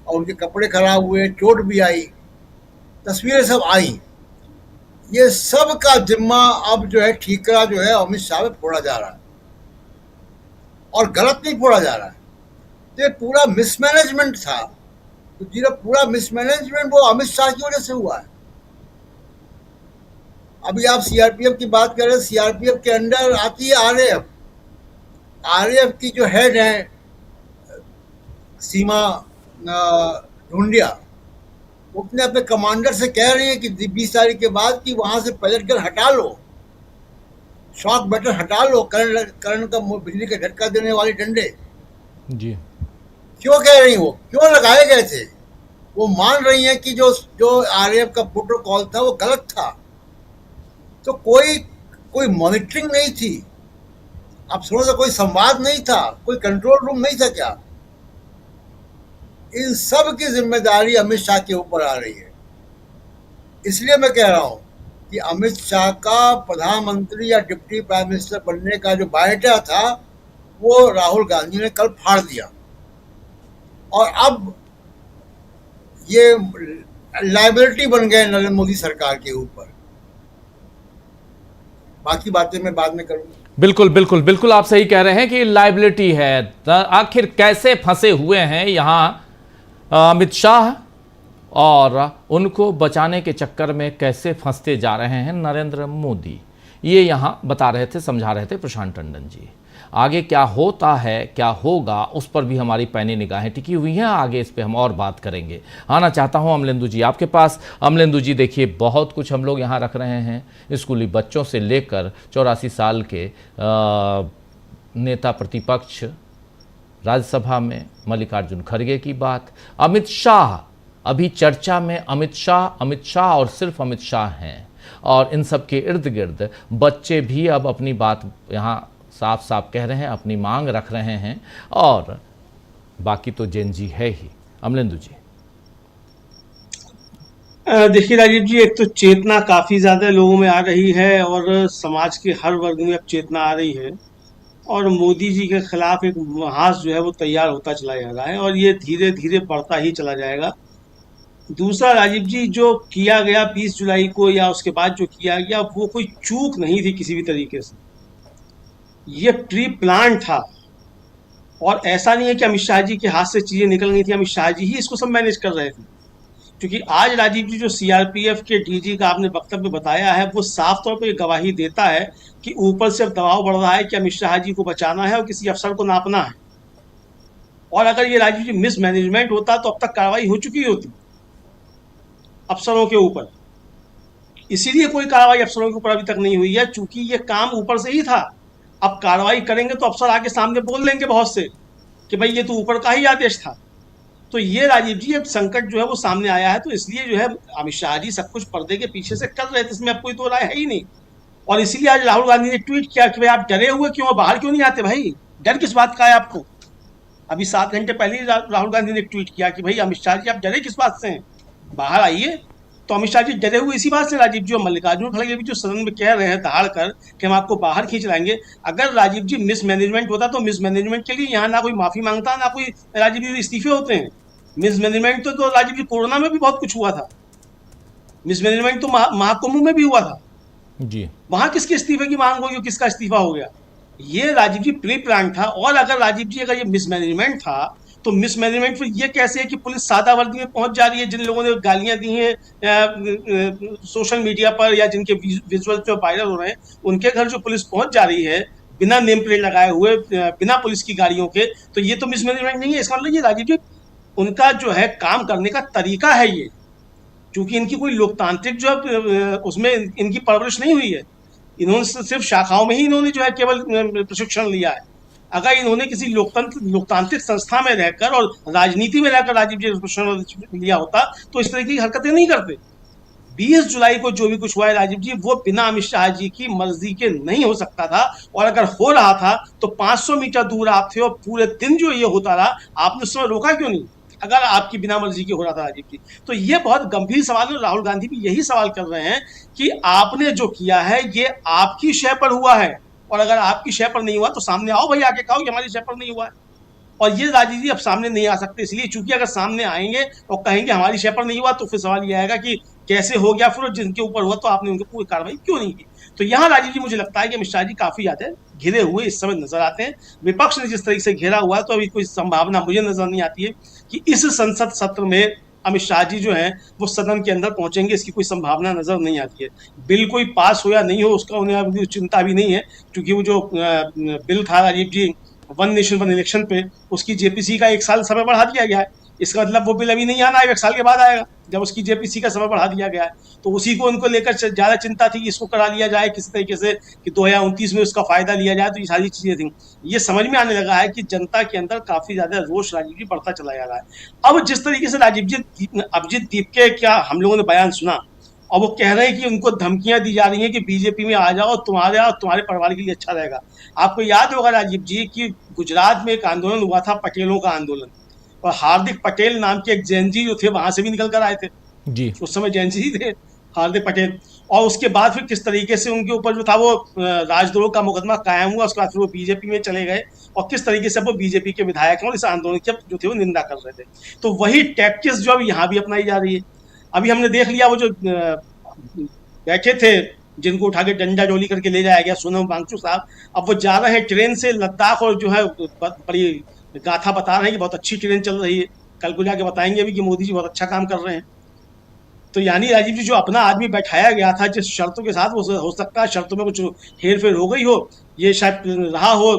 और उनके कपड़े खराब हुए, चोट भी आई, तस्वीरें सब आई। ये सब का जिम्मा अब जो है, ठीकरा जो है अमित शाह में फोड़ा जा रहा है, और गलत नहीं फोड़ा जा रहा है। तो ये पूरा मिसमैनेजमेंट था, तो जीरा पूरा मिसमैनेजमेंट वो अमित शाह की वजह से हुआ है। अभी आप सीआरपीएफ की बात कर रहे हैं, सीआरपीएफ के अंडर आती है आरएएफ। आरएएफ की जो हेड है सीमा ढूंढिया, वो अपने कमांडर से कह रही है कि 20 तारीख के बाद कि वहां से पैलेट गन हटा लो, शॉक बैटर हटा लो, करंट का बिजली का झटका देने वाले डंडे। जी, क्यों कह रही वो? क्यों लगाए गए थे? वो मान रही हैं कि जो आरएएफ का प्रोटोकॉल था वो गलत था। तो कोई मॉनिटरिंग नहीं थी, अफसरों से कोई संवाद नहीं था, कोई कंट्रोल रूम नहीं था क्या? इन सब की जिम्मेदारी अमित शाह के ऊपर आ रही है। इसलिए मैं कह रहा हूं कि अमित शाह का प्रधानमंत्री या डिप्टी प्राइम मिनिस्टर बनने का जो बायोडाटा था वो राहुल गांधी ने कल फाड़ दिया, और अब ये लायबिलिटी बन गए नरेंद्र मोदी सरकार के ऊपर। बाकी बातें मैं बाद में करूंगा। बिल्कुल बिल्कुल बिल्कुल, आप सही कह रहे हैं कि लायबिलिटी है। आखिर कैसे फंसे हुए हैं यहां अमित शाह, और उनको बचाने के चक्कर में कैसे फंसते जा रहे हैं नरेंद्र मोदी, ये यहां बता रहे थे, समझा रहे थे प्रशांत टंडन जी। आगे क्या होता है, क्या होगा, उस पर भी हमारी पैनी निगाहें टिकी हुई हैं। आगे इस पे हम और बात करेंगे। आना चाहता हूं अमलेंदु जी आपके पास। अमलेंदु जी, देखिए बहुत कुछ हम लोग यहाँ रख रहे हैं, स्कूली बच्चों से लेकर 84 साल के नेता प्रतिपक्ष राज्यसभा में मल्लिकार्जुन खड़गे की बात, अमित शाह अभी चर्चा में, अमित शाह और सिर्फ अमित शाह हैं, और इन सब के इर्द गिर्द बच्चे भी अब अपनी बात यहाँ साफ साफ कह रहे हैं, अपनी मांग रख रहे हैं, और बाकी तो जेन जी है ही। अमलेंदु जी, देखिए राजीव जी, एक तो चेतना काफी ज्यादा लोगों में आ रही है और समाज के हर वर्ग में अब चेतना आ रही है, और मोदी जी के खिलाफ एक महास जो है वो तैयार होता चला जा रहा है, और ये धीरे धीरे बढ़ता ही चला जाएगा। दूसरा राजीव जी, जो किया गया 20 जुलाई को या उसके बाद जो किया गया वो कोई चूक नहीं थी किसी भी तरीके से, ये प्री प्लान था। और ऐसा नहीं है कि अमित शाह जी के हाथ से चीजें निकल गई थी, अमित शाह जी ही इसको सब मैनेज कर रहे थे। क्योंकि आज राजीव जी जो सीआरपीएफ के डीजी का आपने वक्तव्य बताया है वो साफ तौर पर गवाही देता है कि ऊपर से अब दबाव बढ़ रहा है कि अमित शाह जी को बचाना है और किसी अफसर को नापना है। और अगर ये राजीव जी मिसमैनेजमेंट होता तो अब तक कार्रवाई हो चुकी होती अफसरों के ऊपर, इसीलिए कोई कार्रवाई अफसरों के ऊपर अभी तक नहीं हुई है, चूंकि ये काम ऊपर से ही था। अब कार्रवाई करेंगे तो अफसर आके सामने बोल देंगे बहुत से कि भाई ये तो ऊपर का ही आदेश था। तो ये राजीव जी अब संकट जो है वो सामने आया है, तो इसलिए जो है अमित शाह जी सब कुछ पर्दे के पीछे से कर रहे थे, इसमें अब कोई तो राय है ही नहीं। और इसीलिए आज राहुल गांधी ने ट्वीट किया कि भाई आप डरे हुए क्यों, बाहर क्यों नहीं आते भाई, डर किस बात का है आपको। अभी 7 घंटे पहले ही राहुल गांधी ने ट्वीट किया कि भाई अमित शाह जी आप डरे किस बात से हैं, बाहर आइए। तो अमित शाह जी डरे हुए इसी बात से राजीव जी, और मल्लिकार्जुन खड़गे भी जो सदन में कह रहे हैं दहाड़ कर कि हम आपको बाहर खींच लाएंगे। अगर राजीव जी मिसमैनेजमेंट होता तो मिसमैनेजमेंट के लिए यहाँ ना कोई माफी मांगता, ना कोई राजीव जी इस्तीफे होते हैं। मिसमैनेजमेंट तो राजीव जी कोरोना में भी बहुत कुछ हुआ था, मिसमैनेजमेंट तो महाकुंभ में भी हुआ था जी, वहां किसके इस्तीफे की मांग होगी, किसका इस्तीफा हो गया। ये राजीव जी प्री प्लान था। और अगर राजीव जी अगर ये मिसमैनेजमेंट था तो मिसमैनेजमेंट फिर ये कैसे है कि पुलिस सादा वर्दी में पहुंच जा रही है, जिन लोगों ने गालियां दी हैं सोशल मीडिया पर या जिनके विजुअल जो वायरल हो रहे हैं उनके घर जो पुलिस पहुंच जा रही है बिना नेम प्लेट लगाए हुए, बिना पुलिस की गाड़ियों के, तो ये तो मिसमैनेजमेंट नहीं है। इसका मतलब ये राजीव जी उनका जो है काम करने का तरीका है ये, क्योंकि इनकी कोई लोकतांत्रिक जो उसमें इनकी परवरिश नहीं हुई है, इन्होंने सिर्फ शाखाओं में ही इन्होंने जो है केवल प्रशिक्षण लिया है। अगर इन्होंने किसी लोकतांत्रिक संस्था में रहकर और राजनीति में रहकर राजीव जी प्रशिक्षण लिया होता तो इस तरह की हरकतें नहीं करते। 20 जुलाई को जो भी कुछ हुआ है राजीव जी वो बिना अमित शाह जी की मर्जी के नहीं हो सकता था, और अगर हो रहा था तो 500 मीटर दूर आप थे और पूरे दिन जो ये होता रहा आपने उस समय रोका क्यों नहीं, अगर आपकी बिना मर्जी के हो रहा था राजीव जी। तो ये बहुत गंभीर सवाल है। राहुल गांधी भी यही सवाल कर रहे हैं कि आपने जो किया है ये आपकी शय पर हुआ है, और अगर आपकी शय पर नहीं हुआ तो सामने आओ भाई, आके कहो कि हमारी शय पर नहीं हुआ है। और ये राजीव जी अब सामने नहीं आ सकते, इसलिए चूंकि अगर सामने आएंगे और कहेंगे हमारी शय पर नहीं हुआ तो फिर सवाल ये आएगा कि कैसे हो गया, फिर जिनके ऊपर हुआ तो आपने उनके पूरी कार्रवाई क्यों नहीं की। तो यहाँ राजीव जी मुझे लगता है कि अमित शाह जी काफी ज्यादा घिरे हुए इस समय नजर आते हैं। विपक्ष ने जिस तरीके से घेरा हुआ है तो अभी कोई संभावना मुझे नजर नहीं आती है कि इस संसद सत्र में अमित शाह जी जो हैं वो सदन के अंदर पहुंचेंगे, इसकी कोई संभावना नजर नहीं आती है। बिल कोई पास हो या नहीं हो उसका उन्हें अभी चिंता भी नहीं है, क्योंकि वो जो बिल था राजीव जी वन नेशन वन इलेक्शन पे, उसकी जेपीसी का 1 साल समय बढ़ा दिया गया है। इसका मतलब वो बिल अभी नहीं आना है, 1 साल के बाद आएगा जब उसकी जेपीसी का समय बढ़ा दिया गया है। तो उसी को उनको लेकर ज्यादा चिंता थी कि इसको करा लिया जाए किसी तरीके से कि 2029 में उसका फायदा लिया जाए। तो ये सारी चीजें थी। ये समझ में आने लगा है कि जनता के अंदर काफी ज्यादा रोष राजीव जी बढ़ता चला जा रहा है। अब जिस तरीके से राजीव जी अभिजीत दीपके क्या हम लोगों ने बयान सुना और वो कह रहे हैं कि उनको धमकियां दी जा रही हैं कि बीजेपी में आ जाओ, तुम्हारे परिवार के लिए अच्छा रहेगा। आपको याद होगा राजीव जी कि गुजरात में एक आंदोलन हुआ था, पटेलों का आंदोलन, और हार्दिक पटेल नाम के एक जैन जी जो थे वहां से भी निकल कर आए थे जी, उस समय जैन जी थे हार्दिक पटेल। और उसके बाद फिर किस तरीके से उनके ऊपर जो था वो राजद्रोह का मुकदमा कायम हुआ। उसके बाद फिर वो बीजेपी में चले गए और किस तरीके से वो बीजेपी के विधायक हैं और इस आंदोलन की जो थे वो निंदा कर रहे थे। तो वही टैक्टिक्स जो अब यहाँ भी अपनाई जा रही है। अभी हमने देख लिया वो जो बैठे थे जिनको उठा के डंडा डोली करके ले जाया गया, सोनम वांगचुक साहब, अब वो जा रहे हैं ट्रेन से लद्दाख और जो है बड़ी गाथा बता रहे हैं कि बहुत अच्छी ट्रेन चल रही है। कल को जाके बताएंगे भी कि मोदी जी बहुत अच्छा काम कर रहे हैं। तो यानी राजीव जी जो अपना आदमी बैठाया गया था जिस शर्तों के साथ, वो हो सकता है शर्तों में कुछ हेर फेर हो गई हो, ये शायद रहा हो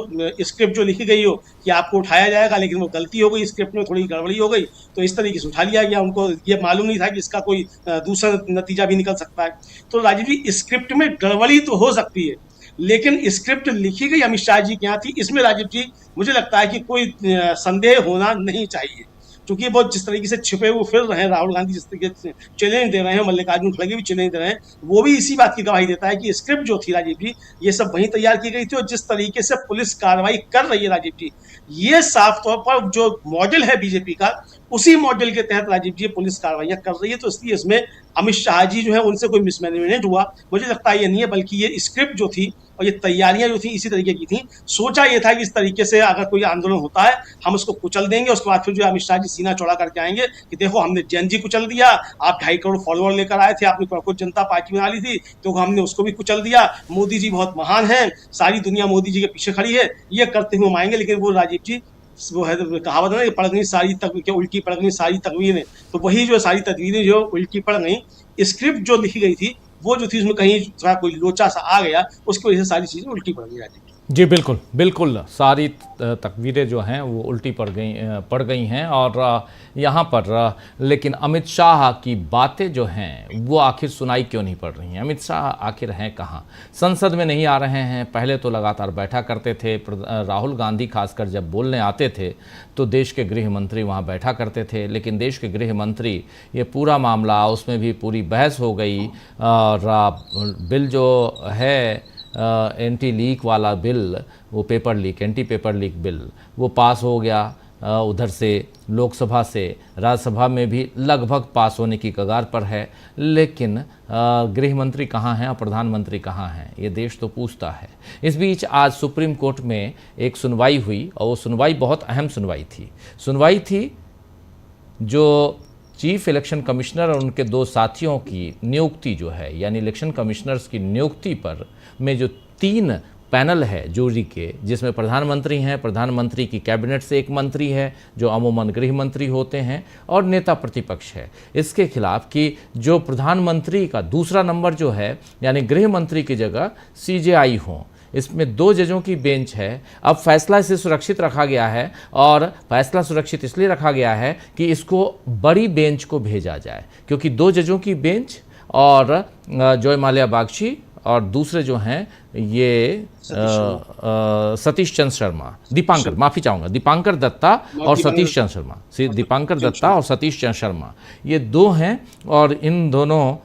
स्क्रिप्ट जो लिखी गई हो कि आपको उठाया जाएगा, लेकिन वो गलती हो गई, स्क्रिप्ट में थोड़ी गड़बड़ी हो गई तो इस तरीके से उठा लिया गया। उनको ये मालूम नहीं था कि इसका कोई दूसरा नतीजा भी निकल सकता है। तो राजीव जी स्क्रिप्ट में गड़बड़ी तो हो सकती है, लेकिन स्क्रिप्ट लिखी गई अमित शाह जी के यहाँ थी, इसमें राजीव जी मुझे लगता है कि कोई संदेह होना नहीं चाहिए। क्योंकि वो जिस तरीके से छिपे हुए फिर रहे हैं, राहुल गांधी जिस तरीके से चैलेंज दे रहे हैं, मल्लिकार्जुन खड़गे भी चैलेंज दे रहे हैं, वो भी इसी बात की गवाही देता है कि स्क्रिप्ट जो थी राजीव जी ये सब वहीं तैयार की गई थी। और जिस तरीके से पुलिस कार्रवाई कर रही है राजीव जी, ये साफ तौर पर जो मॉडल है बीजेपी का, उसी मॉडल के तहत राजीव जी पुलिस कार्रवाइयां कर रही है। तो इसलिए इसमें अमित शाह जी जो है उनसे कोई मिसमैनेजमेंट हुआ मुझे लगता है ये नहीं है, बल्कि ये स्क्रिप्ट जो थी और ये तैयारियां जो थी इसी तरीके की थी। सोचा ये था कि इस तरीके से अगर कोई आंदोलन होता है हम उसको कुचल देंगे, उसके बाद फिर जो अमित शाह जी सीना चौड़ा करके आएंगे कि देखो हमने जैन जी कुचल दिया, आप 2.5 करोड़ फॉलोअर लेकर आए थे, आपने कुछ जनता पार्टी बना ली थी तो हमने उसको भी कुचल दिया, मोदी जी बहुत महान है, सारी दुनिया मोदी जी के पीछे खड़ी है, ये करते हुए आएंगे। लेकिन वो राजीव जी वो है कहावत है ना, पड़ गई सारी तकवीरें, उल्टी पड़ गई सारी तकवीरें, तो वही जो सारी तकवीरें जो उल्टी पड़ गई, स्क्रिप्ट जो लिखी गई थी वो जो थी उसमें कहीं थोड़ा कोई लोचा सा आ गया, उसकी वजह से सारी चीजें उल्टी पड़ गई राजीव जी। बिल्कुल बिल्कुल, सारी तकवीरें जो हैं वो उल्टी पड़ गई हैं। और यहाँ पर लेकिन अमित शाह की बातें जो हैं वो आखिर सुनाई क्यों नहीं पड़ रही हैं? अमित शाह आखिर हैं कहाँ? संसद में नहीं आ रहे हैं। पहले तो लगातार बैठा करते थे, राहुल गांधी खासकर जब बोलने आते थे तो देश के गृह मंत्री वहाँ बैठा करते थे, लेकिन देश के गृह मंत्री ये पूरा मामला, उसमें भी पूरी बहस हो गई। बिल जो है एंटी लीक वाला बिल, वो paper leak, anti paper leak bill, वो पास हो गया उधर से लोकसभा से, राज्यसभा में भी लगभग पास होने की कगार पर है। लेकिन गृह मंत्री कहाँ हैं और प्रधानमंत्री कहाँ हैं, ये देश तो पूछता है। इस बीच आज सुप्रीम कोर्ट में एक सुनवाई हुई और वो सुनवाई बहुत अहम सुनवाई थी जो चीफ इलेक्शन कमिश्नर और उनके 2 साथियों की नियुक्ति जो है, यानी इलेक्शन कमिश्नर्स की नियुक्ति पर में जो 3 पैनल है जूरी के, जिसमें प्रधानमंत्री हैं, प्रधानमंत्री की कैबिनेट से एक मंत्री है जो अमूमन गृह मंत्री होते हैं, और नेता प्रतिपक्ष है, इसके खिलाफ कि जो प्रधानमंत्री का दूसरा नंबर जो है यानी गृह मंत्री की जगह सीजेआई हों। इसमें 2 जजों की बेंच है। अब फैसला इसे सुरक्षित रखा गया है, और फैसला सुरक्षित इसलिए रखा गया है कि इसको बड़ी बेंच को भेजा जाए, क्योंकि 2 जजों की बेंच और जॉय माल्या बागची और दूसरे जो हैं ये सतीश चंद्र शर्मा, दीपांकर दत्ता और सतीश चंद्र शर्मा, दीपांकर दत्ता और सतीश चंद्र शर्मा, ये 2 हैं। और इन दोनों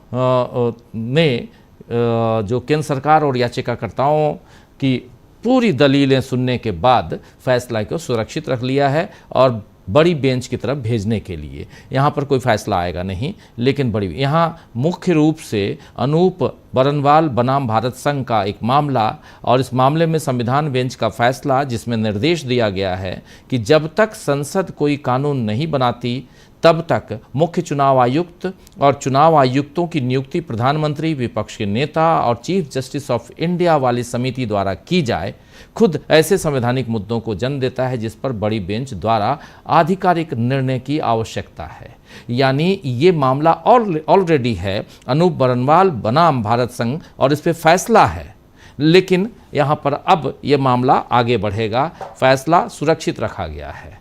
ने जो केंद्र सरकार और याचिकाकर्ताओं की पूरी दलीलें सुनने के बाद फैसला को सुरक्षित रख लिया है और बड़ी बेंच की तरफ भेजने के लिए। यहाँ पर कोई फैसला आएगा नहीं, लेकिन यहाँ मुख्य रूप से अनूप बरनवाल बनाम भारत संघ का एक मामला, और इस मामले में संविधान बेंच का फैसला जिसमें निर्देश दिया गया है कि जब तक संसद कोई कानून नहीं बनाती तब तक मुख्य चुनाव आयुक्त और चुनाव आयुक्तों की नियुक्ति प्रधानमंत्री, विपक्ष के नेता और चीफ जस्टिस ऑफ इंडिया वाली समिति द्वारा की जाए, खुद ऐसे संवैधानिक मुद्दों को जन्म देता है जिस पर बड़ी बेंच द्वारा आधिकारिक निर्णय की आवश्यकता है। यानी ये मामला ऑलरेडी है अनूप बरनवाल बनाम भारत संघ और इस पर फैसला है, लेकिन यहाँ पर अब ये मामला आगे बढ़ेगा, फैसला सुरक्षित रखा गया है।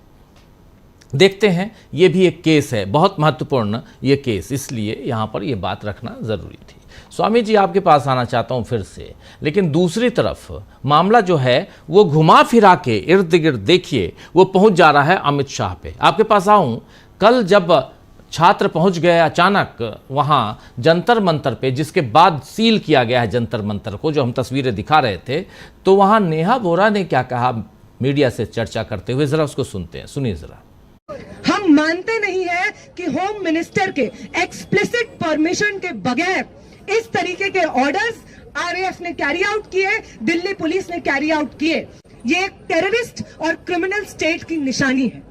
देखते हैं, ये भी एक केस है, बहुत महत्वपूर्ण ये केस, इसलिए यहाँ पर ये बात रखना ज़रूरी थी। स्वामी जी, आपके पास आना चाहता हूँ फिर से, लेकिन दूसरी तरफ मामला जो है वो घुमा फिरा के इर्द गिर्द देखिए वो पहुँच जा रहा है अमित शाह पे। आपके पास आऊँ, कल जब छात्र पहुंच गए अचानक वहां जंतर मंतर पे, जिसके बाद सील किया गया है जंतर मंतर को, जो हम तस्वीरें दिखा रहे थे, तो वहां नेहा बोरा ने क्या कहा मीडिया से चर्चा करते हुए, जरा उसको सुनते हैं, सुनिए जरा। हम मानते नहीं है कि होम मिनिस्टर के एक्सप्लिसिट परमिशन के बगैर इस तरीके के ऑर्डर्स आरएएफ ने कैरी आउट किए, दिल्ली पुलिस ने कैरी आउट किए। ये एक टेररिस्ट और क्रिमिनल स्टेट की निशानी है।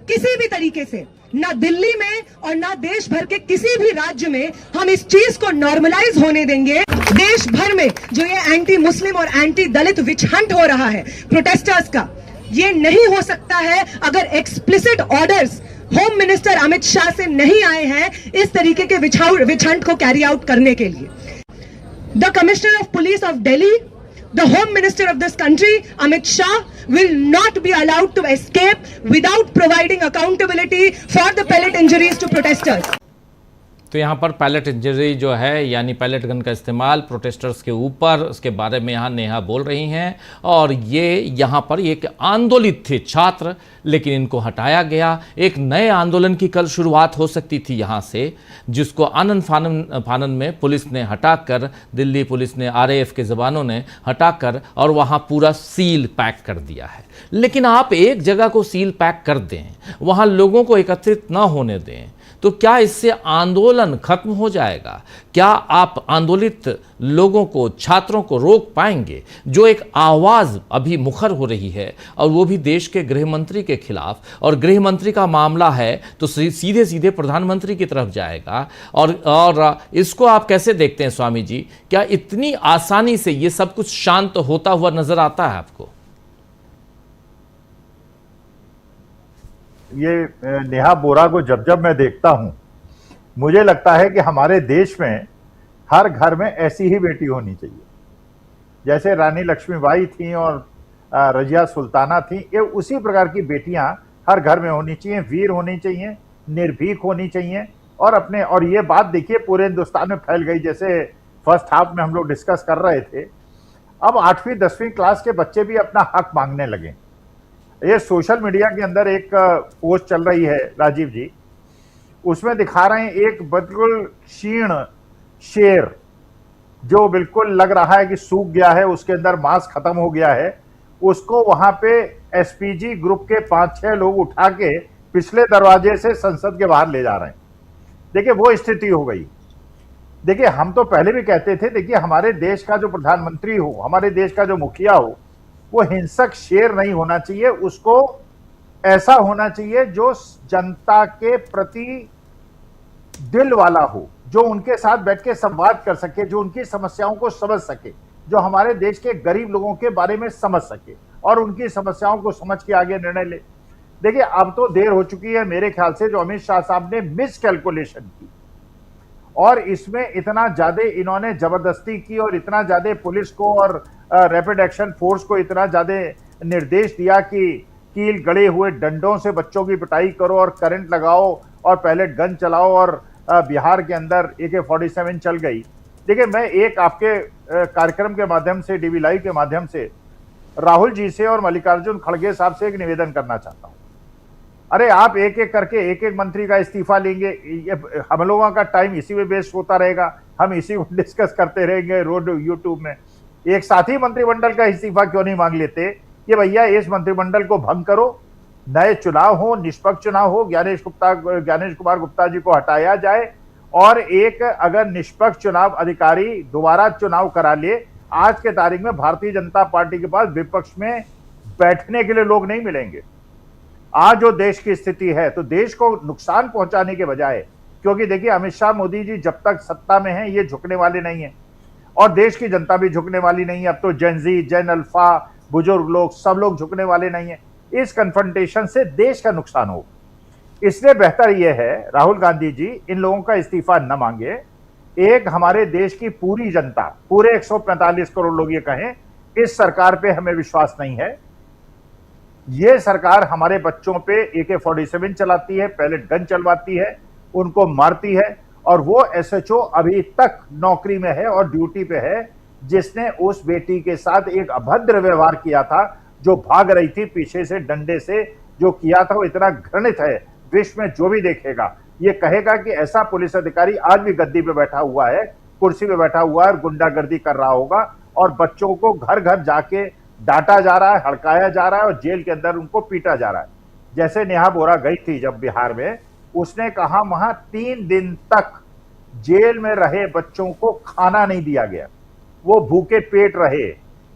किसी भी तरीके से ना दिल्ली में और ना देश भर के किसी भी राज्य में हम इस चीज को नॉर्मलाइज होने देंगे। देश भर में जो ये एंटी मुस्लिम और एंटी दलित विच हंट हो रहा है प्रोटेस्टर्स का, ये नहीं हो सकता है अगर explicit orders home minister Amit Shah से नहीं आए हैं इस तरीके के विच हंट को कैरी आउट करने के लिए। The commissioner of police of Delhi, the Home Minister of this country, Amit Shah, will not be allowed to escape without providing accountability for the pellet injuries to protesters. तो यहाँ पर palette injury जो है, यानी pellet gun का इस्तेमाल protesters के ऊपर, उसके बारे में यहाँ नेहा बोल रही हैं। और ये यहाँ पर एक आंदोलित थे छात्र, लेकिन इनको हटाया गया। एक नए आंदोलन की कल शुरुआत हो सकती थी यहाँ से, जिसको आनन फानन में पुलिस ने हटाकर, दिल्ली पुलिस ने, आरएएफ के जवानों ने हटाकर और वहाँ पूरा सील पैक कर दिया है। लेकिन आप एक जगह को सील पैक कर दें, वहाँ लोगों को एकत्रित न होने दें, तो क्या इससे आंदोलन खत्म हो जाएगा? क्या आप आंदोलित लोगों को, छात्रों को रोक पाएंगे? जो एक आवाज़ अभी मुखर हो रही है, और वो भी देश के गृह मंत्री के खिलाफ, और गृह मंत्री का मामला है तो सीधे सीधे प्रधानमंत्री की तरफ जाएगा। और इसको आप कैसे देखते हैं स्वामी जी? क्या इतनी आसानी से ये सब कुछ शांत होता हुआ नजर आता है आपको? ये नेहा बोरा को जब जब मैं देखता हूं, मुझे लगता है कि हमारे देश में हर घर में ऐसी ही बेटी होनी चाहिए। जैसे रानी लक्ष्मीबाई थी और रजिया सुल्ताना थी, ये उसी प्रकार की बेटियां हर घर में होनी चाहिए। वीर होनी चाहिए, निर्भीक होनी चाहिए। और ये बात देखिए पूरे हिंदुस्तान में फैल गई। जैसे फर्स्ट हाफ में हम लोग डिस्कस कर रहे थे, अब 8वीं 10वीं क्लास के बच्चे भी अपना हक मांगने लगे। ये सोशल मीडिया के अंदर एक पोस्ट चल रही है राजीव जी, उसमें दिखा रहे हैं एक बिल्कुल क्षीण शेर जो बिल्कुल लग रहा है कि सूख गया है, उसके अंदर मांस खत्म हो गया है। उसको वहां पे एसपीजी ग्रुप के 5-6 लोग उठा के पिछले दरवाजे से संसद के बाहर ले जा रहे हैं। देखिए वो स्थिति हो गई। देखिए हम तो पहले भी कहते थे, देखिए हमारे देश का जो प्रधानमंत्री हो, हमारे देश का जो मुखिया हो, वो हिंसक शेर नहीं होना चाहिए। उसको ऐसा होना चाहिए जो जनता के प्रति दिल वाला हो, जो उनके साथ बैठ के संवाद कर सके, जो उनकी समस्याओं को समझ सके, जो हमारे देश के गरीब लोगों के बारे में समझ सके और उनकी समस्याओं को समझ के आगे निर्णय ले। देखिए अब तो देर हो चुकी है मेरे ख्याल से, जो अमित शाह साहब ने मिस कैलकुलेशन की और इसमें इतना ज्यादा इन्होंने जबरदस्ती की और इतना ज्यादा पुलिस को और रैपिड एक्शन फोर्स को इतना ज्यादा निर्देश दिया कि कील गड़े हुए डंडों से बच्चों की पिटाई करो और करंट लगाओ और पैलेट गन चलाओ, और बिहार के अंदर AK-47 चल गई। देखिए मैं एक आपके कार्यक्रम के माध्यम से, डीवी लाइव के माध्यम से राहुल जी से और मल्लिकार्जुन खड़गे साहब से एक निवेदन करना चाहता हूं। अरे आप एक एक करके एक एक मंत्री का इस्तीफा लेंगे, हम लोगों का टाइम इसी में वेस्ट होता रहेगा, हम इसी को डिस्कस करते रहेंगे रोड यूट्यूब में। एक साथी मंत्रिमंडल का इस्तीफा क्यों नहीं मांग लेते कि भैया इस मंत्रिमंडल को भंग करो, नए चुनाव हो, निष्पक्ष चुनाव हो, ज्ञानेश कुमार गुप्ता जी को हटाया जाए और एक अगर निष्पक्ष चुनाव अधिकारी दोबारा चुनाव करा ले। आज के तारीख में भारतीय जनता पार्टी के पास विपक्ष में बैठने के लिए लोग नहीं मिलेंगे। आज जो देश की स्थिति है, तो देश को नुकसान पहुंचाने के बजाय, क्योंकि देखिए अमित शाह मोदी जी जब तक सत्ता में हैं ये झुकने वाले नहीं है और देश की जनता भी झुकने वाली नहीं है। अब तो जेनजी, जेन अल्फा, बुजुर्ग लोग, सब लोग झुकने वाले नहीं है। इस कन्फ्रंटेशन से देश का नुकसान हो, इसलिए बेहतर यह है राहुल गांधी जी इन लोगों का इस्तीफा न मांगे। एक हमारे देश की पूरी जनता, पूरे 145 करोड़ लोग ये कहें इस सरकार पे हमें विश्वास नहीं है, ये सरकार हमारे बच्चों पे AK-47 चलाती है, पैलेट गन चलवाती है, उनको मारती है। और वो SHO अभी तक नौकरी में है और ड्यूटी पे है, जिसने उस बेटी के साथ एक अभद्र व्यवहार किया था, जो भाग रही थी पीछे से डंडे से, जो किया था वो इतना घृणित है। विश्व में जो भी देखेगा ये कहेगा कि ऐसा पुलिस अधिकारी आज भी गद्दी पे बैठा हुआ है, कुर्सी पे बैठा हुआ है और गुंडागर्दी कर रहा होगा, और बच्चों को घर घर जाके डांटा जा रहा है, हड़काया जा रहा है और जेल के अंदर उनको पीटा जा रहा है। जैसे नेहा बोरा गई थी जब बिहार में, उसने कहा वहां 3 दिन तक जेल में रहे बच्चों को खाना नहीं दिया गया, वो भूखे पेट रहे,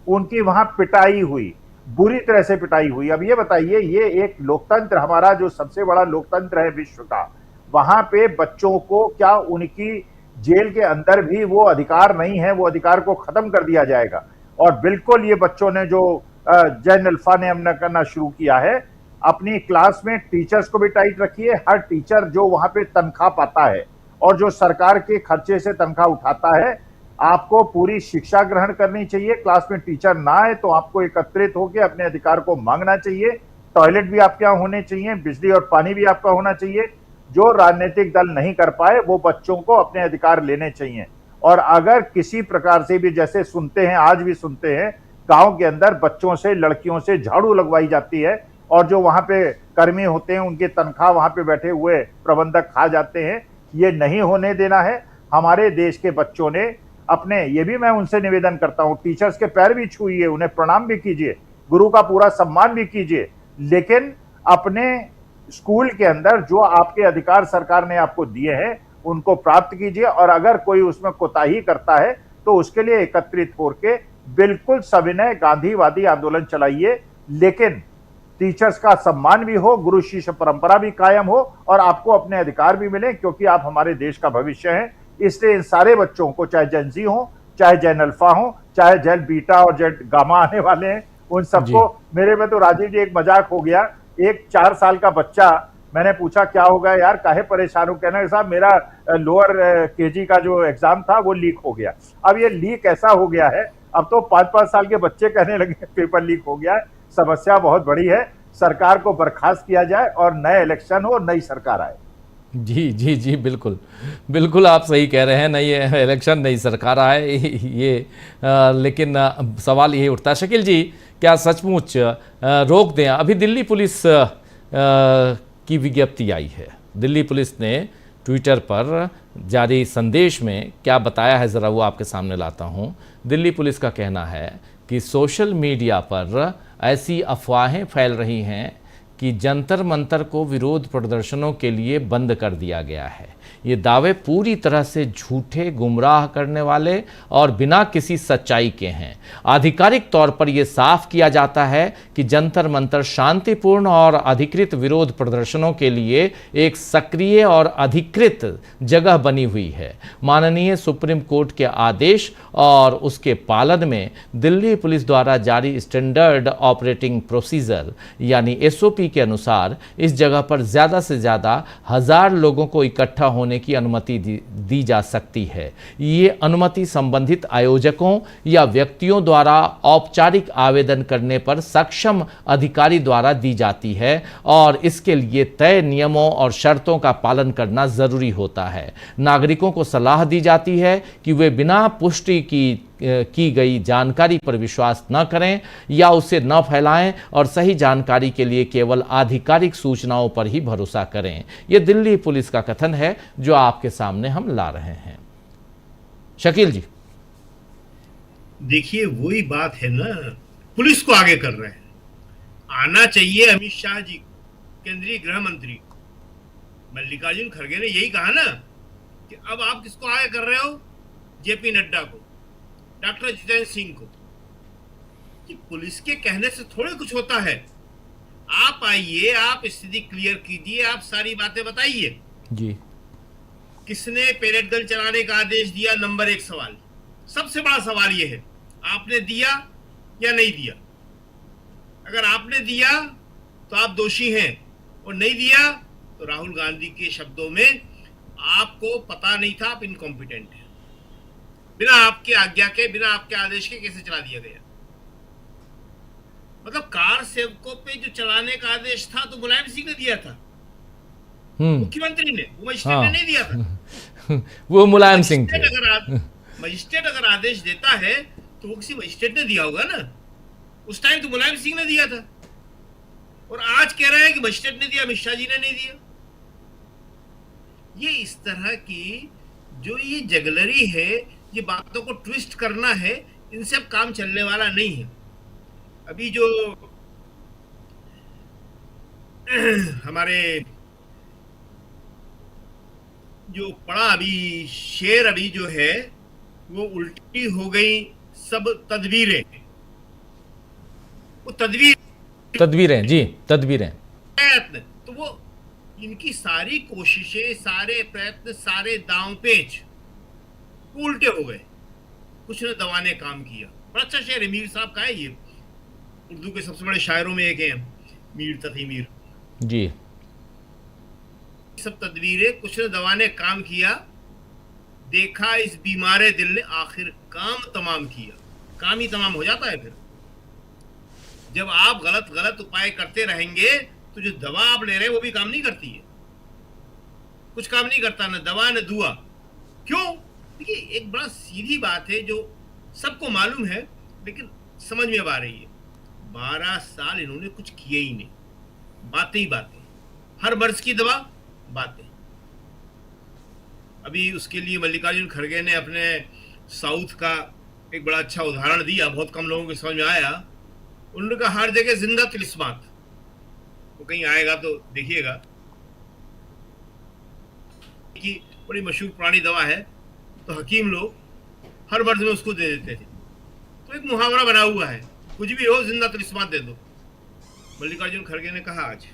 उनकी वहां पिटाई हुई, बुरी तरह से पिटाई हुई। अब ये बताइए, ये एक लोकतंत्र, हमारा जो सबसे बड़ा लोकतंत्र है विश्व का, वहां पे बच्चों को क्या उनकी जेल के अंदर भी वो अधिकार नहीं है, वो अधिकार को खत्म कर दिया जाएगा। और बिल्कुल ये बच्चों ने जो जैन अल्फा ने हमने करना शुरू किया है, अपनी क्लास में टीचर्स को भी टाइट रखिए। हर टीचर जो वहां पे तनख्वाह पाता है और जो सरकार के खर्चे से तनख्वाह उठाता है, आपको पूरी शिक्षा ग्रहण करनी चाहिए। क्लास में टीचर ना आए तो आपको एकत्रित होकर अपने अधिकार को मांगना चाहिए। टॉयलेट भी आपके यहाँ होने चाहिए, बिजली और पानी भी आपका होना चाहिए। जो राजनीतिक दल नहीं कर पाए वो बच्चों को अपने अधिकार लेने चाहिए। और अगर किसी प्रकार से भी, जैसे सुनते हैं, आज भी सुनते हैं, गांव के अंदर बच्चों से, लड़कियों से झाड़ू लगवाई जाती है और जो वहां पे कर्मी होते हैं उनके तनख्वाह वहां पे बैठे हुए प्रबंधक खा जाते हैं, ये नहीं होने देना है। हमारे देश के बच्चों ने अपने, ये भी मैं उनसे निवेदन करता हूं, टीचर्स के पैर भी छूइए, उन्हें प्रणाम भी कीजिए, गुरु का पूरा सम्मान भी कीजिए, लेकिन अपने स्कूल के अंदर जो आपके अधिकार सरकार ने आपको दिए हैं उनको प्राप्त कीजिए। और अगर कोई उसमें कोताही करता है तो उसके लिए एकत्रित होकर बिल्कुल सविनय गांधीवादी आंदोलन चलाइए, लेकिन टीचर्स का सम्मान भी हो, गुरु शिष्य परंपरा भी कायम हो और आपको अपने अधिकार भी मिले, क्योंकि आप हमारे देश का भविष्य हैं। इसलिए इन सारे बच्चों को, चाहे जेनजी हो, चाहे जैन अल्फा हो, चाहे जैन बीटा और जैन गामा आने वाले हैं, उन सबको, मेरे में तो राजीव जी एक मजाक हो गया, एक 4 साल का बच्चा, मैंने पूछा क्या हो गया यार, काहे परेशान हो, कहना साहब मेरा लोअर केजी का जो एग्जाम था वो लीक हो गया। अब ये लीक ऐसा हो गया है, अब तो 5-5 साल के बच्चे कहने लगे पेपर लीक हो गया है। समस्या बहुत बड़ी है, सरकार को बर्खास्त किया जाए और नए इलेक्शन हो, नई सरकार आए। जी जी जी, बिल्कुल बिल्कुल आप सही कह रहे हैं, नई इलेक्शन नई सरकार आए ये लेकिन सवाल ये उठता है, शकील जी, क्या सचमुच रोक दें? अभी दिल्ली पुलिस की विज्ञप्ति आई है, दिल्ली पुलिस ने ट्विटर पर जारी संदेश में क्या बताया है, ज़रा वो आपके सामने लाता हूँ। दिल्ली पुलिस का कहना है कि सोशल मीडिया पर ऐसी अफवाहें फैल रही हैं कि जंतर मंतर को विरोध प्रदर्शनों के लिए बंद कर दिया गया है। ये दावे पूरी तरह से झूठे, गुमराह करने वाले और बिना किसी सच्चाई के हैं। आधिकारिक तौर पर यह साफ किया जाता है कि जंतर मंतर शांतिपूर्ण और अधिकृत विरोध प्रदर्शनों के लिए एक सक्रिय और अधिकृत जगह बनी हुई है। माननीय सुप्रीम कोर्ट के आदेश और उसके पालन में दिल्ली पुलिस द्वारा जारी स्टैंडर्ड ऑपरेटिंग प्रोसीजर यानी SOP के अनुसार इस जगह पर ज़्यादा से ज़्यादा 1000 लोगों को इकट्ठा होने की अनुमति दी जा सकती है। ये अनुमति संबंधित आयोजकों या व्यक्तियों द्वारा औपचारिक आवेदन करने पर सक्षम अधिकारी द्वारा दी जाती है और इसके लिए तय नियमों और शर्तों का पालन करना जरूरी होता है। नागरिकों को सलाह दी जाती है कि वे बिना पुष्टि की गई जानकारी पर विश्वास न करें या उसे न फैलाएं और सही जानकारी के लिए केवल आधिकारिक सूचनाओं पर ही भरोसा करें। यह दिल्ली पुलिस का कथन है जो आपके सामने हम ला रहे हैं। शकील जी, देखिए वही बात है ना, पुलिस को आगे कर रहे हैं। आना चाहिए अमित शाह जी, केंद्रीय गृह मंत्री मल्लिकार्जुन खड़गे ने यही कहा ना कि अब आप किसको आगे कर रहे हो, JP नड्डा को, डॉक्टर जितेंद्र सिंह को, कि पुलिस के कहने से थोड़े कुछ होता है। आप आइए, आप स्थिति क्लियर कीजिए, आप सारी बातें बताइए जी। किसने पेलेट गन चलाने का आदेश दिया? नंबर 1 सवाल, सबसे बड़ा सवाल यह है, आपने दिया या नहीं दिया? अगर आपने दिया तो आप दोषी हैं और नहीं दिया तो राहुल गांधी के शब्दों में आपको पता नहीं था, आप इनकॉम्पिटेंट हैं। बिना आपके आज्ञा के, बिना आपके आदेश के कैसे चला दिया गया? मतलब कार सेवकों पे जो चलाने का आदेश था तो मुलायम सिंह ने दिया था, मुख्यमंत्री ने, वो मजिस्ट्रेट ने नहीं दिया था। वो मुलायम सिंह थे। मजिस्ट्रेट अगर आदेश देता है तो वो किसी मजिस्ट्रेट ने दिया होगा ना। उस टाइम तो मुलायम सिंह ने दिया था, और आज कह रहे हैं कि मजिस्ट्रेट ने दिया, अमित शाह जी ने नहीं दिया। ये इस तरह की जो ये जगलरी है, ये बातों को ट्विस्ट करना है, इनसे अब काम चलने वाला नहीं है। अभी जो हमारे जो पड़ा अभी शेर अभी जो है वो उल्टी हो गई सब तदबीरें, वो तदबीरें जी, तदबीरें, प्रयत्न, तो वो इनकी सारी कोशिशें, सारे प्रयत्न, सारे दांव पेच उल्टे हो गए। कुछ ने दवाने काम किया। बड़ा अच्छा शेर है, मीर साहब का है, ये उर्दू के सबसे बड़े शायरों में एक है, मीर तकी मीर जी। सब तदबीरें कुछ ने दवाने काम किया, देखा इस बीमारे दिल ने आखिर काम तमाम किया। काम ही तमाम हो जाता है फिर जब आप गलत गलत उपाय करते रहेंगे, तो जो दवा आप ले रहे हैं वो भी काम नहीं करती है, कुछ काम नहीं करता, न दवा न दुआ। क्यों? देखिए, एक बड़ा सीधी बात है जो सबको मालूम है लेकिन समझ में अब आ रही है। 12 साल इन्होंने कुछ किए ही नहीं, बातें ही बातें, हर मर्ज की दवा बातें। अभी उसके लिए मल्लिकार्जुन खड़गे ने अपने साउथ का एक बड़ा अच्छा उदाहरण दिया, बहुत कम लोगों को समझ में आया। उन्होंने कहा हर जगह जिंदा तिलिस्मात, वो कहीं आएगा तो देखिएगा कि बड़ी मशहूर पुरानी दवा है, तो हकीम लोग हर मर्ज में उसको दे देते थे। तो एक मुहावरा बना हुआ है, कुछ भी हो जिंदा तिलिस्मात दे दो। मल्लिकार्जुन खड़गे ने कहा आज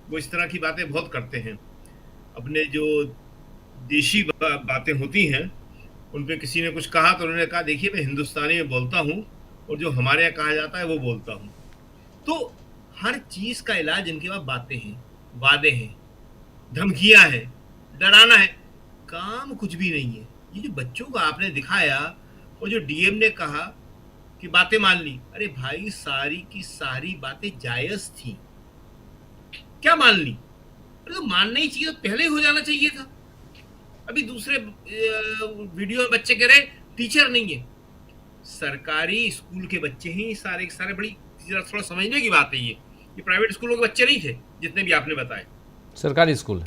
वो इस तरह की बातें बहुत करते हैं, अपने जो देशी बातें होती हैं उन पे किसी ने कुछ कहा तो उन्होंने कहा देखिए मैं हिंदुस्तानी में बोलता हूँ और जो हमारे यहाँ कहा जाता है वो बोलता हूँ। तो हर चीज का इलाज इनके पास बातें हैं, वादे हैं, धमकियां हैं, डराना है, काम कुछ भी नहीं है। ये जो बच्चों को आपने दिखाया और जो डीएम ने कहा कि बातें मान ली, अरे भाई सारी की सारी बातें जायज थी, क्या मान ली? अरे तो मानना ही चाहिए, तो पहले ही हो जाना चाहिए था। अभी दूसरे वीडियो में बच्चे कह रहे टीचर नहीं है, सरकारी स्कूल के बच्चे ही सारे के सारे। बड़ी थोड़ा समझने की बात है, ये प्राइवेट स्कूलों के बच्चे नहीं थे जितने भी आपने बताए, सरकारी स्कूल।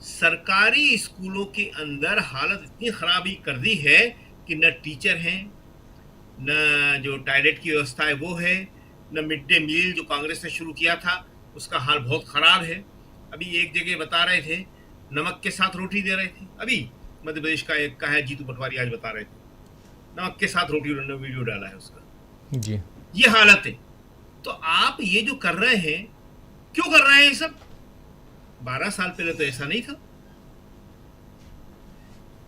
सरकारी स्कूलों के अंदर हालत इतनी खराबी कर दी है कि न टीचर हैं, न जो टॉयलेट की व्यवस्था है वो है, न मिड डे मील जो कांग्रेस ने शुरू किया था उसका हाल बहुत खराब है। अभी एक जगह बता रहे थे नमक के साथ रोटी दे रहे थे, अभी मध्य प्रदेश का एक का है जीतू पटवारी आज बता रहे थे नमक के साथ रोटी, उन्होंने वीडियो डाला है उसका जी। ये हालत है। तो आप ये जो कर रहे हैं, क्यों कर रहे हैं ये सब? 12 साल पहले तो ऐसा नहीं था।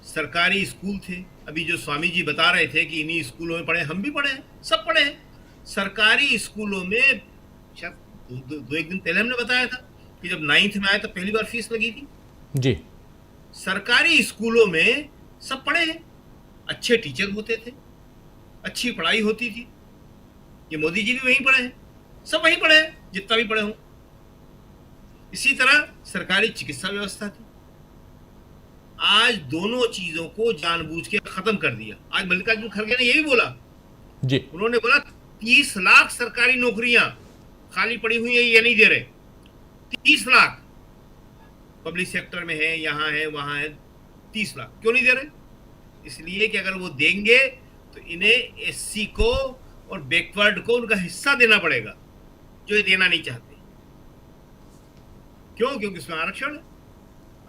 सरकारी स्कूल थे, अभी जो स्वामी जी बता रहे थे कि इन्हीं स्कूलों में पढ़े, हम भी पढ़े हैं, सब पढ़े हैं। सरकारी स्कूलों में शायद दो एक दिन पहले हमने बताया था कि जब 9th में आए तो पहली बार फीस लगी थी जी। सरकारी स्कूलों में सब पढ़े हैं, अच्छे टीचर होते थे, अच्छी पढ़ाई होती थी। ये मोदी जी भी वहीं पढ़े हैं, सब वहीं पढ़े हैं जितना भी पढ़े हों। इसी तरह सरकारी चिकित्सा व्यवस्था थी। आज दोनों चीजों को जानबूझ के खत्म कर दिया। आज मल्लिकार्जुन खड़गे ने ये भी बोला जी, उन्होंने बोला 30 लाख सरकारी नौकरियां खाली पड़ी हुई है, ये नहीं दे रहे। 30 लाख पब्लिक सेक्टर में है, यहाँ है, वहां है, 30 लाख क्यों नहीं दे रहे? इसलिए कि अगर वो देंगे तो इन्हें एससी को और बैकवर्ड को उनका हिस्सा देना पड़ेगा, जो ये देना नहीं चाहते। क्यों? क्योंकि उसमें आरक्षण है,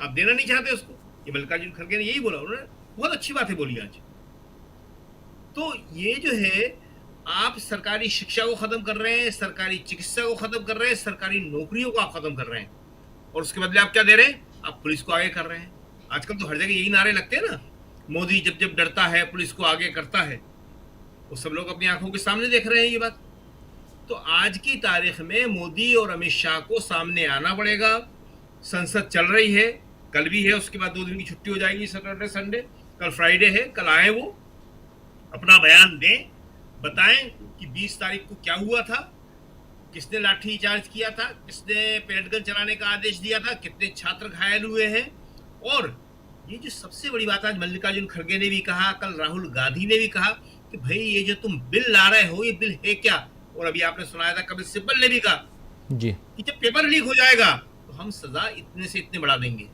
आप देना नहीं चाहते उसको। ये मल्लिकार्जुन खड़गे ने यही बोला, उन्होंने बहुत अच्छी बातें बोली आज। तो ये जो है, आप सरकारी शिक्षा को खत्म कर रहे हैं, सरकारी चिकित्सा को खत्म कर रहे हैं, सरकारी नौकरियों को आप खत्म कर रहे हैं, और उसके बदले आप क्या दे रहे हैं? आप पुलिस को आगे कर रहे हैं। आजकल तो हर जगह यही नारे लगते हैं ना, मोदी जब जब डरता है पुलिस को आगे करता है। वो सब लोग अपनी आंखों के सामने देख रहे हैं ये बात। तो आज की तारीख में मोदी और अमित शाह को सामने आना पड़ेगा। संसद चल रही है, कल भी है, उसके बाद 2 दिन की छुट्टी हो जाएगी, सैटरडे संडे, कल फ्राइडे है। कल आए वो अपना बयान दें, बताएं कि 20 तारीख को क्या हुआ था, किसने लाठी चार्ज किया था, किसने पेलेट गन चलाने का आदेश दिया था, कितने छात्र घायल हुए हैं। और ये जो सबसे बड़ी बात आज मल्लिकार्जुन खड़गे ने भी कहा, कल राहुल गांधी ने भी कहा कि भाई ये जो तुम बिल ला रहे हो ये बिल है क्या। और अभी आपने सुनाया था कपिल सिब्बल ने भी कहा जी कि जब पेपर लीक हो जाएगा तो हम सजा इतने से इतने बढ़ा देंगे।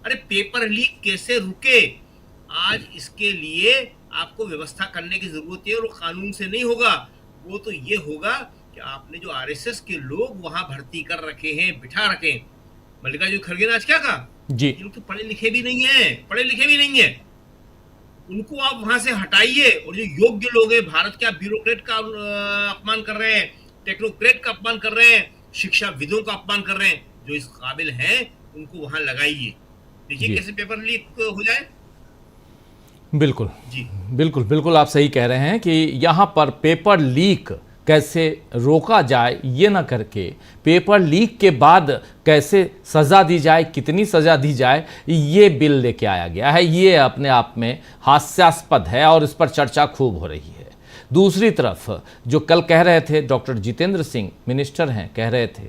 अरे पेपर लीक कैसे रुके, आज इसके लिए आपको व्यवस्था करने की जरूरत है और वो कानून से नहीं होगा, वो तो ये होगा कि आपने जो आरएसएस के लोग वहां भर्ती कर रखे हैं, बिठा रखे हैं। मल्लिकार्जुन खड़गे ने आज क्या कहा जी, ये लोग तो पढ़े लिखे भी नहीं है, उनको आप वहां से हटाइए। और जो योग्य लोग हैं, भारत के ब्यूरोक्रेट का अपमान कर रहे हैं, टेक्नोक्रेट का अपमान कर रहे हैं, शिक्षाविदों का अपमान कर रहे हैं, जो इस काबिल हैं उनको वहां लगाइए। देखिए कैसे पेपर लीक हो जाए। बिल्कुल जी बिल्कुल बिल्कुल आप सही कह रहे हैं कि यहाँ पर पेपर लीक कैसे रोका जाए, ये ना करके पेपर लीक के बाद कैसे सज़ा दी जाए, कितनी सज़ा दी जाए, ये बिल लेके आया गया है। ये अपने आप में हास्यास्पद है और इस पर चर्चा खूब हो रही है। दूसरी तरफ जो कल कह रहे थे डॉक्टर जितेंद्र सिंह मिनिस्टर हैं, कह रहे थे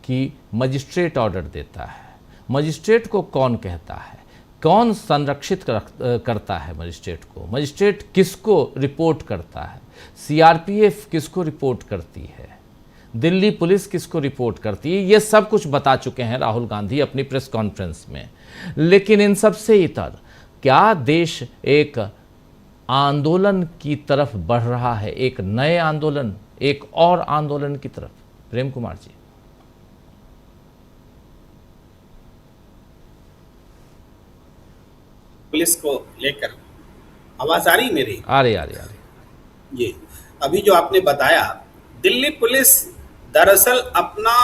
कि मजिस्ट्रेट ऑर्डर देता है। मजिस्ट्रेट को कौन कहता है, कौन संरक्षित करता है मजिस्ट्रेट को, मजिस्ट्रेट किसको रिपोर्ट करता है, सीआरपीएफ किसको रिपोर्ट करती है, दिल्ली पुलिस किसको रिपोर्ट करती है, ये सब कुछ बता चुके हैं राहुल गांधी अपनी प्रेस कॉन्फ्रेंस में। लेकिन इन सब से इतर क्या देश एक आंदोलन की तरफ बढ़ रहा है, एक नए आंदोलन, एक और आंदोलन की तरफ? प्रेम कुमार जी। पुलिस को लेकर आवाज आ रही मेरी? आ रही। ये अभी जो आपने बताया, दिल्ली पुलिस दरअसल अपना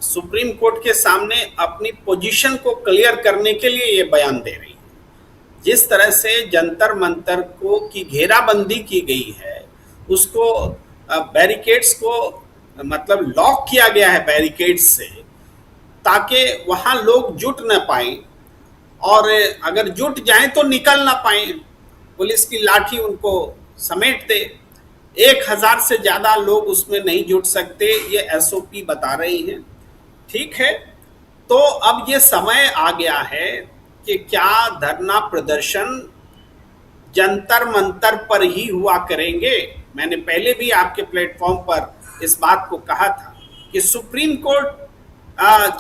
सुप्रीम कोर्ट के सामने अपनी पोजीशन को क्लियर करने के लिए ये बयान दे रही है। जिस तरह से जंतर मंतर को की घेराबंदी की गई है, उसको बैरिकेड्स को मतलब लॉक किया गया है बैरिकेड्स से, ताकि वहां लोग जुट न पाए, और अगर जुट जाएं तो निकल ना पाए, पुलिस की लाठी उनको समेट दे। 1000 से ज्यादा लोग उसमें नहीं जुट सकते, ये एसओपी बता रही है। ठीक है, तो अब ये समय आ गया है कि क्या धरना प्रदर्शन जंतर मंतर पर ही हुआ करेंगे। मैंने पहले भी आपके प्लेटफॉर्म पर इस बात को कहा था कि सुप्रीम कोर्ट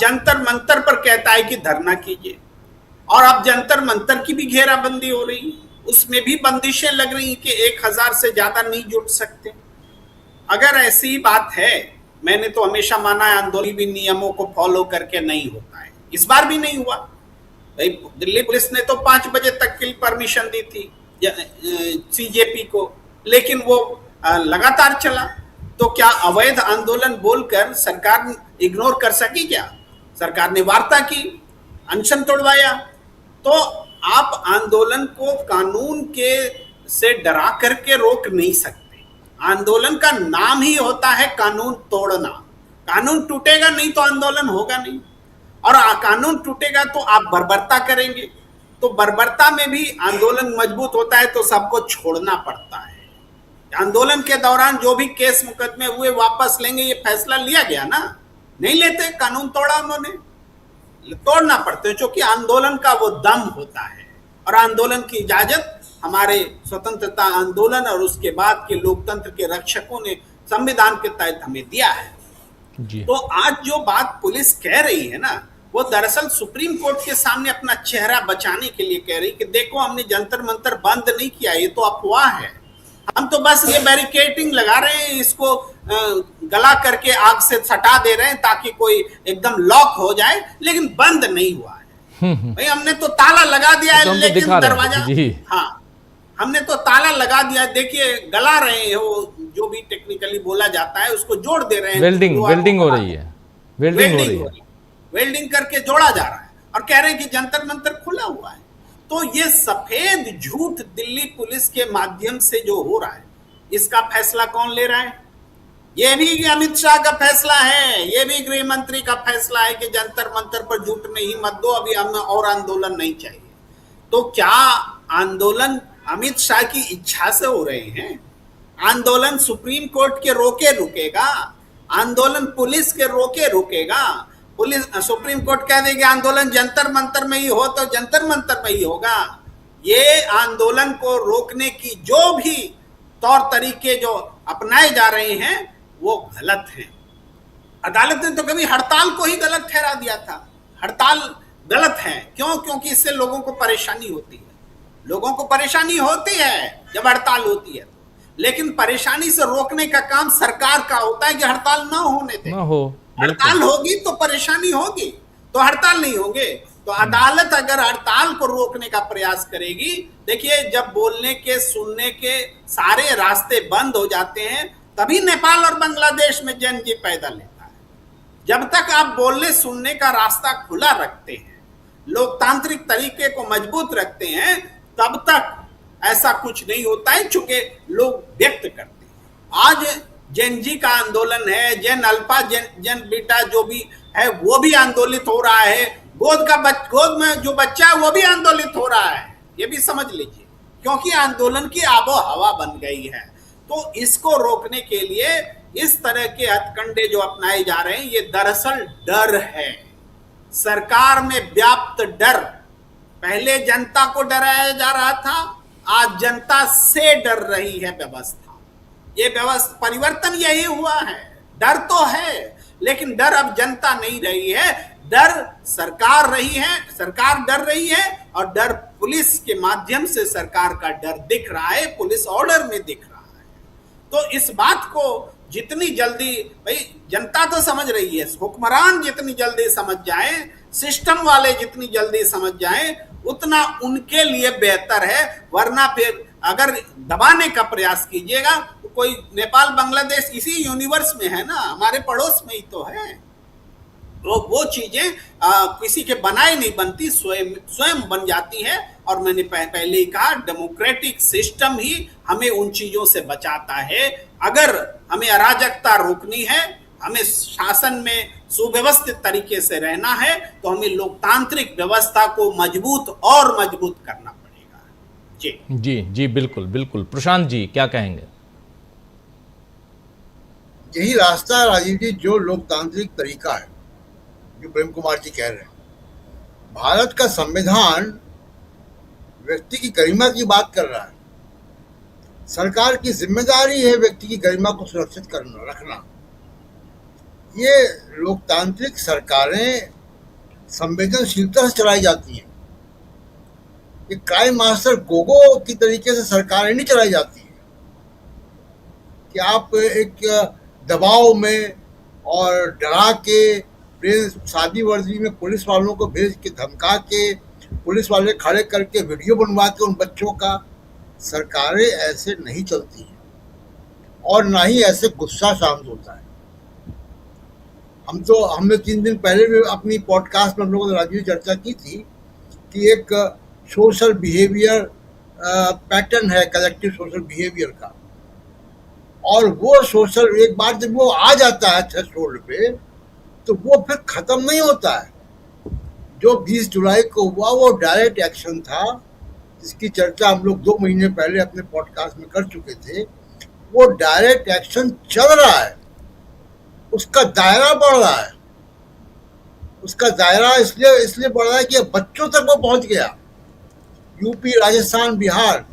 जंतर मंतर पर कहता है कि धरना कीजिए, और अब जंतर मंतर की भी घेराबंदी हो रही है, उसमें भी बंदिशें लग रही कि 1000 से ज्यादा नहीं जुट सकते। अगर ऐसी बात है, मैंने तो हमेशा माना है आंदोलन भी नियमों को फॉलो करके नहीं होता है, इस बार भी नहीं हुआ। भाई दिल्ली पुलिस ने तो 5 बजे तक की परमिशन दी थी सीजेपी को, लेकिन वो लगातार चला। तो क्या अवैध आंदोलन बोलकर सरकार इग्नोर कर सकी क्या? सरकार ने वार्ता की, अनशन तोड़वाया। तो आप आंदोलन को कानून के से डरा करके रोक नहीं सकते। आंदोलन का नाम ही होता है कानून तोड़ना। कानून टूटेगा नहीं तो आंदोलन होगा नहीं, और कानून टूटेगा तो आप बर्बरता करेंगे, तो बर्बरता में भी आंदोलन मजबूत होता है, तो सबको छोड़ना पड़ता है। आंदोलन के दौरान जो भी केस मुकदमे हुए वापस लेंगे, ये फैसला लिया गया ना, नहीं लेते, कानून तोड़ा उन्होंने, तोड़ना पड़ते, क्योंकि आंदोलन का वो दम होता है, और आंदोलन की इजाजत हमारे स्वतंत्रता आंदोलन और उसके बाद के लोकतंत्र के रक्षकों ने संविधान के तहत हमें दिया है जी। तो आज जो बात पुलिस कह रही है ना, वो दरअसल सुप्रीम कोर्ट के सामने अपना चेहरा बचाने के लिए कह रही कि देखो हमने जंतर मंतर बंद नहीं किया, ये तो अफवाह है, हम तो बस ये बैरिकेडिंग लगा रहे हैं, इसको गला करके आग से सटा दे रहे हैं ताकि कोई एकदम लॉक हो जाए, लेकिन बंद नहीं हुआ है। भाई हमने तो ताला लगा दिया है, लेकिन दरवाजा, हाँ हमने तो ताला लगा दिया, देखिए गला रहे हैं, वो जो भी टेक्निकली बोला जाता है उसको जोड़ दे रहे हैं, वेल्डिंग हो रही है, वेल्डिंग करके जोड़ा जा रहा है, और कह रहे हैं कि जंतर मंतर खुला हुआ है। तो ये सफेद झूठ दिल्ली पुलिस के माध्यम से जो हो रहा है, इसका फैसला कौन ले रहा है? ये भी अमित शाह का फैसला है, ये भी गृह मंत्री का फैसला है कि जंतर मंतर पर जुटने ही मत दो, अभी हमें और आंदोलन नहीं चाहिए। तो क्या आंदोलन अमित शाह की इच्छा से हो रहे हैं? आंदोलन सुप्रीम कोर्ट के रोके रुकेगा? आंदोलन पुलिस के रोके रुकेगा? पुलिस सुप्रीम कोर्ट कह देगी आंदोलन जंतर मंतर में ही हो तो जंतर मंतर में ही होगा। ये आंदोलन को रोकने की जो भी तौर तरीके जो अपनाए जा रहे हैं वो गलत हैं। अदालत ने तो कभी हड़ताल को ही गलत ठहरा दिया था। हड़ताल गलत है क्यों? क्योंकि इससे लोगों को परेशानी होती है। लोगों को परेशानी होती है जब हड़ताल होती है, लेकिन परेशानी से रोकने का काम सरकार का होता है कि हड़ताल ना होने दें। हड़ताल होगी तो परेशानी होगी, तो हड़ताल नहीं होंगे। तो अदालत अगर हड़ताल को रोकने का प्रयास करेगी, देखिए जब बोलने के सुनने के सारे रास्ते बंद हो जाते हैं तभी नेपाल और बांग्लादेश में जनजी पैदा लेता है। जब तक आप बोलने सुनने का रास्ता खुला रखते हैं, लोकतांत्रिक तरीके को मजबूत रखते हैं, तब तक ऐसा कुछ नहीं होता है चूंकि लोग व्यक्त करते हैं। आज जेन जी का आंदोलन है, जेन अल्फा जेन बीटा जो भी है वो भी आंदोलित हो रहा है, गोद में जो बच्चा है वो भी आंदोलित हो रहा है, ये भी समझ लीजिए, क्योंकि आंदोलन की आबो हवा बन गई है। तो इसको रोकने के लिए इस तरह के हथकंडे जो अपनाए जा रहे हैं ये दरअसल डर है, सरकार में व्याप्त डर। पहले जनता को डराया जा रहा था, आज जनता से डर रही है व्यवस्था। ये व्यवस्था परिवर्तन यही हुआ है। डर तो है लेकिन डर अब जनता नहीं रही है, डर सरकार रही है, सरकार डर रही है और डर पुलिस के माध्यम से सरकार का डर दिख रहा है, पुलिस ऑर्डर में दिख रहा है। तो इस बात को जितनी जल्दी, भाई जनता तो समझ रही है, हुक्मरान जितनी जल्दी समझ जाए, सिस्टम वाले जितनी जल्दी समझ जाए उतना उनके लिए बेहतर है। वरना फिर अगर दबाने का प्रयास कीजिएगा तो कोई नेपाल बांग्लादेश इसी यूनिवर्स में है ना, हमारे पड़ोस में ही तो है। तो वो चीजें किसी के बनाए नहीं बनती, स्वयं बन जाती है। और मैंने पहले ही कहा डेमोक्रेटिक सिस्टम ही हमें उन चीजों से बचाता है। अगर हमें अराजकता रोकनी है, हमें शासन में सुव्यवस्थित तरीके से रहना है, तो हमें लोकतांत्रिक व्यवस्था को मजबूत और मजबूत करना पड़ेगा। जी जी जी बिल्कुल बिल्कुल। प्रशांत जी क्या कहेंगे? यही रास्ता है राजीव जी, जो लोकतांत्रिक तरीका है जो प्रेम कुमार जी कह रहे हैं। भारत का संविधान व्यक्ति की गरिमा की बात कर रहा है। सरकार की जिम्मेदारी है व्यक्ति की गरिमा को सुरक्षित करना, रखना। ये लोकतांत्रिक सरकारें संवेदनशीलता से चलाई जाती हैं। ये क्राइम मास्टर गोगो की तरीके से सरकारें नहीं चलाई जाती हैं कि आप एक दबाव में और डरा के, सादी वर्दी में पुलिस वालों को भेज के, धमका के, पुलिस वाले खड़े करके वीडियो बनवा के उन बच्चों का। सरकारें ऐसे नहीं चलती हैं और ना ही ऐसे गुस्सा शांत होता है। हमने 3 दिन पहले भी अपनी पॉडकास्ट में हम लोगों ने राजीव चर्चा की थी कि एक सोशल बिहेवियर पैटर्न है, कलेक्टिव सोशल बिहेवियर का। और वो सोशल, एक बार जब वो आ जाता है थ्रेशोल्ड पे, तो वो फिर खत्म नहीं होता है। जो 20 जुलाई को हुआ वो डायरेक्ट एक्शन था, जिसकी चर्चा हम लोग 2 महीने पहले अपने पॉडकास्ट में कर चुके थे। वो डायरेक्ट एक्शन चल रहा है, उसका दायरा बढ़ रहा है। उसका दायरा इसलिए बढ़ रहा है कि बच्चों तक वो पहुंच गया, यूपी, राजस्थान, बिहार।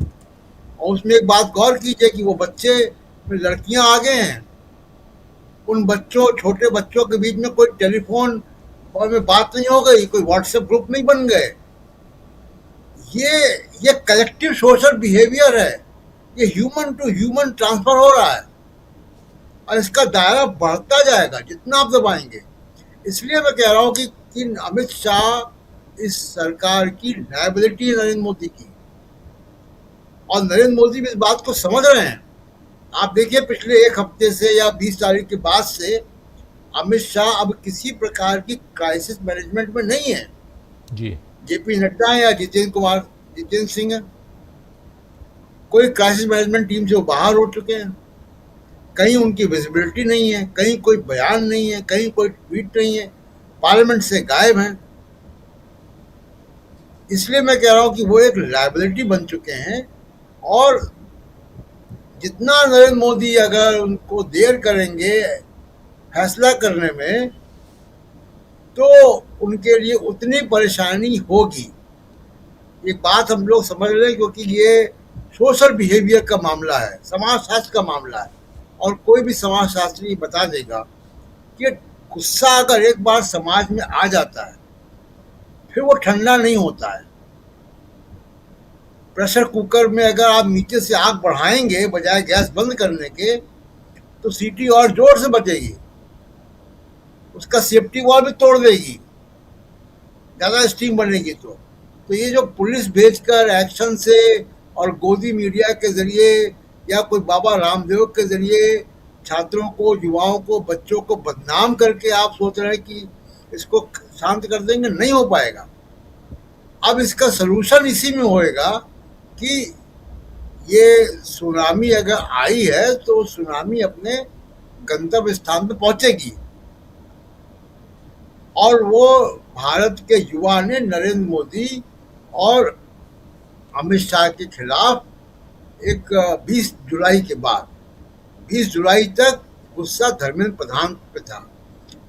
और उसमें एक बात गौर कीजिए कि वो बच्चे में लड़कियां आ गए हैं। उन बच्चों, छोटे बच्चों के बीच में कोई टेलीफोन में बात नहीं हो गई, कोई व्हाट्सएप ग्रुप नहीं बन गए। ये कलेक्टिव सोशल बिहेवियर है, ये ह्यूमन टू ह्यूमन ट्रांसफर हो रहा है और इसका दायरा बढ़ता जाएगा जितना आप दबाएंगे। इसलिए मैं कह रहा हूं कि अमित शाह इस सरकार की लायबिलिटी है नरेंद्र मोदी की, और नरेंद्र मोदी भी इस बात को समझ रहे हैं। आप देखिए पिछले 1 हफ्ते से या 20 तारीख के बाद से अमित शाह अब किसी प्रकार की क्राइसिस मैनेजमेंट में नहीं है। जी जेपी नड्डा है या जितेंद्र सिंह है, कोई क्राइसिस मैनेजमेंट टीम से वो बाहर हो चुके हैं। कहीं उनकी विजिबिलिटी नहीं है, कहीं कोई बयान नहीं है, कहीं कोई ट्वीट नहीं है, पार्लियामेंट से गायब हैं। इसलिए मैं कह रहा हूं कि वो एक लायबिलिटी बन चुके हैं। और जितना नरेंद्र मोदी अगर उनको देर करेंगे फैसला करने में तो उनके लिए उतनी परेशानी होगी। एक बात हम लोग समझ रहे हैं, क्योंकि ये सोशल बिहेवियर का मामला है, समाजशास्त्र का मामला है, और कोई भी समाजशास्त्री बता देगा कि गुस्सा अगर एक बार समाज में आ जाता है फिर वो ठंडा नहीं होता है। प्रेशर कुकर में अगर आप नीचे से आग बढ़ाएंगे बजाय गैस बंद करने के, तो सीटी और जोर से बजेगी, उसका सेफ्टी वॉल्व भी तोड़ देगी, ज़्यादा स्टीम बनेगी। तो ये जो पुलिस भेजकर एक्शन से और गोदी मीडिया के जरिए या कोई बाबा रामदेव के जरिए छात्रों को, युवाओं को, बच्चों को बदनाम करके आप सोच रहे हैं कि इसको शांत कर देंगे, नहीं हो पाएगा। अब इसका सलूशन इसी में होएगा कि ये सुनामी अगर आई है तो सुनामी अपने गंतव्य स्थान पर पहुंचेगी, और वो भारत के युवा ने नरेंद्र मोदी और अमित शाह के खिलाफ एक 20 जुलाई के बाद, 20 जुलाई तक गुस्सा धर्मेंद्र प्रधान पे था,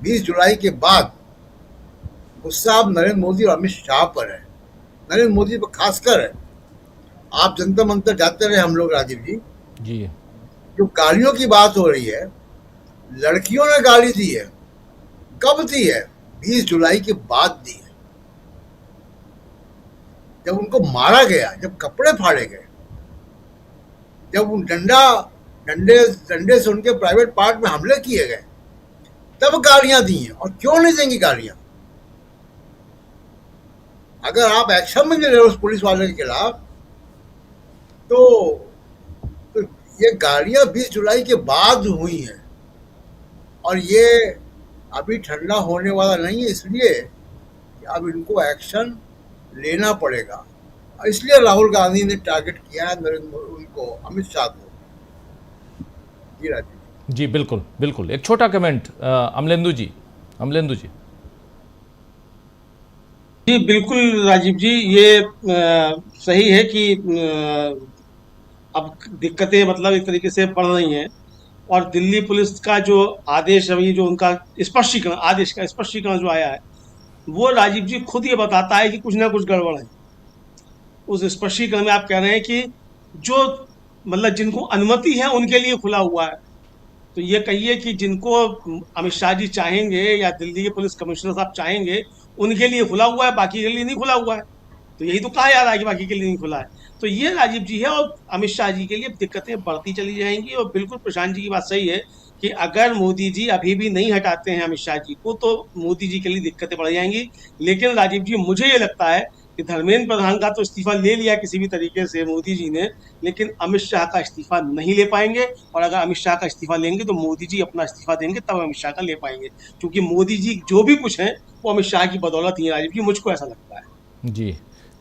20 जुलाई के बाद गुस्सा अब नरेंद्र मोदी और अमित शाह पर है, नरेंद्र मोदी पर खासकर है। आप जंतर मंतर जाते रहे हम लोग, राजीव जी, जो गालियों की बात हो रही है, लड़कियों ने गाली दी है, कब दी है? 20 जुलाई के बाद दी है, जब उनको मारा गया, जब कपड़े फाड़े गए, जब उन डंडे से उनके प्राइवेट पार्ट में हमले किए गए, तब गालियां दी हैं। और क्यों नहीं देंगी गालियां? अगर आप एक्शन में नहीं रहे उस पुलिस वाले के खिलाफ, तो ये गालियां 20 जुलाई के बाद हुई हैं, और ये अभी ठंडा होने वाला नहीं है, इसलिए कि अब इनको एक्शन लेना पड़ेगा। इसलिए राहुल गांधी ने टारगेट किया है उनको, अमित शाह को। जी राजीव जी, बिल्कुल बिल्कुल। एक छोटा कमेंट अमलेंदु जी। जी बिल्कुल राजीव जी, ये सही है कि अब दिक्कतें मतलब एक तरीके से बढ़ रही हैं, और दिल्ली पुलिस का जो आदेश अभी जो उनका स्पष्टीकरण, आदेश का स्पष्टीकरण जो आया है, वो राजीव जी खुद ये बताता है कि कुछ ना कुछ गड़बड़ है। उस स्पष्टीकरण में आप कह रहे हैं कि जो मतलब जिनको अनुमति है उनके लिए खुला हुआ है, तो ये कहिए कि जिनको अमित शाह जी चाहेंगे या दिल्ली के पुलिस कमिश्नर साहब चाहेंगे उनके लिए खुला हुआ है, बाकी के लिए नहीं खुला हुआ है। तो यही तो कहा जा रहा है कि बाकी के लिए नहीं खुला है। तो ये राजीव जी है, और अमित शाह जी के लिए दिक्कतें बढ़ती चली जाएंगी। और बिल्कुल प्रशांत जी की बात सही है कि अगर मोदी जी अभी भी नहीं हटाते हैं अमित शाह जी को, तो मोदी जी के लिए दिक्कतें बढ़ जाएंगी। लेकिन राजीव जी, मुझे ये लगता है कि धर्मेंद्र प्रधान का तो इस्तीफा ले लिया किसी भी तरीके से मोदी जी ने, लेकिन अमित शाह का इस्तीफा नहीं ले पाएंगे। और अगर अमित शाह का इस्तीफा लेंगे तो मोदी जी अपना इस्तीफा देंगे, तब अमित शाह का ले पाएंगे, क्योंकि मोदी जी जो भी कुछ है वो अमित शाह की बदौलत ही है राजीव जी, मुझको ऐसा लगता है। जी,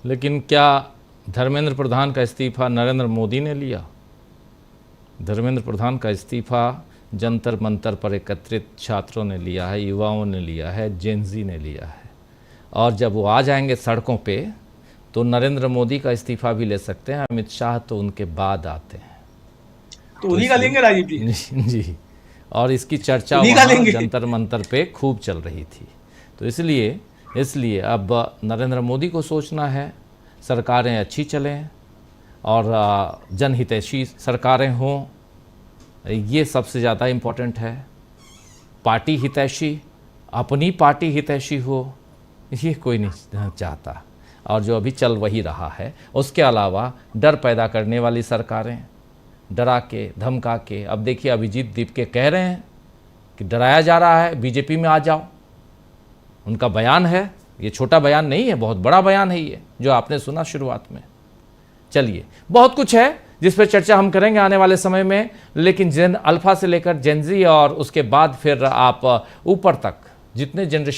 लेकिन क्या धर्मेंद्र प्रधान का इस्तीफा नरेंद्र मोदी ने लिया? धर्मेंद्र प्रधान का इस्तीफा जंतर मंतर पर एकत्रित छात्रों ने लिया है, युवाओं ने लिया है, जेनजी ने लिया है। और जब वो आ जाएंगे सड़कों पे तो नरेंद्र मोदी का इस्तीफा भी ले सकते हैं। अमित शाह तो उनके बाद आते हैं, तो उन्हीं का लेंगे राजीव जी। जी, और इसकी चर्चा वहाँ जंतर मंतर पे खूब चल रही थी। तो इसलिए अब नरेंद्र मोदी को सोचना है, सरकारें अच्छी चलें और जनहितैषी सरकारें हों, ये सबसे ज़्यादा इम्पोर्टेंट है। पार्टी हितैषी, अपनी पार्टी हितैषी हो, ये कोई नहीं चाहता। और जो अभी चल वही रहा है, उसके अलावा डर पैदा करने वाली सरकारें, डरा के धमका के, अब देखिए अभिजीत दीपके कह रहे हैं कि डराया जा रहा है, बीजेपी में आ जाओ। उनका बयान है, ये छोटा बयान नहीं है, बहुत बड़ा बयान है ये जो आपने सुना शुरुआत में। चलिए, बहुत कुछ है जिस पर चर्चा हम करेंगे आने वाले समय में, लेकिन जेन अल्फा से लेकर जेनजी और उसके बाद फिर आप ऊपर तक जितने जनरेशन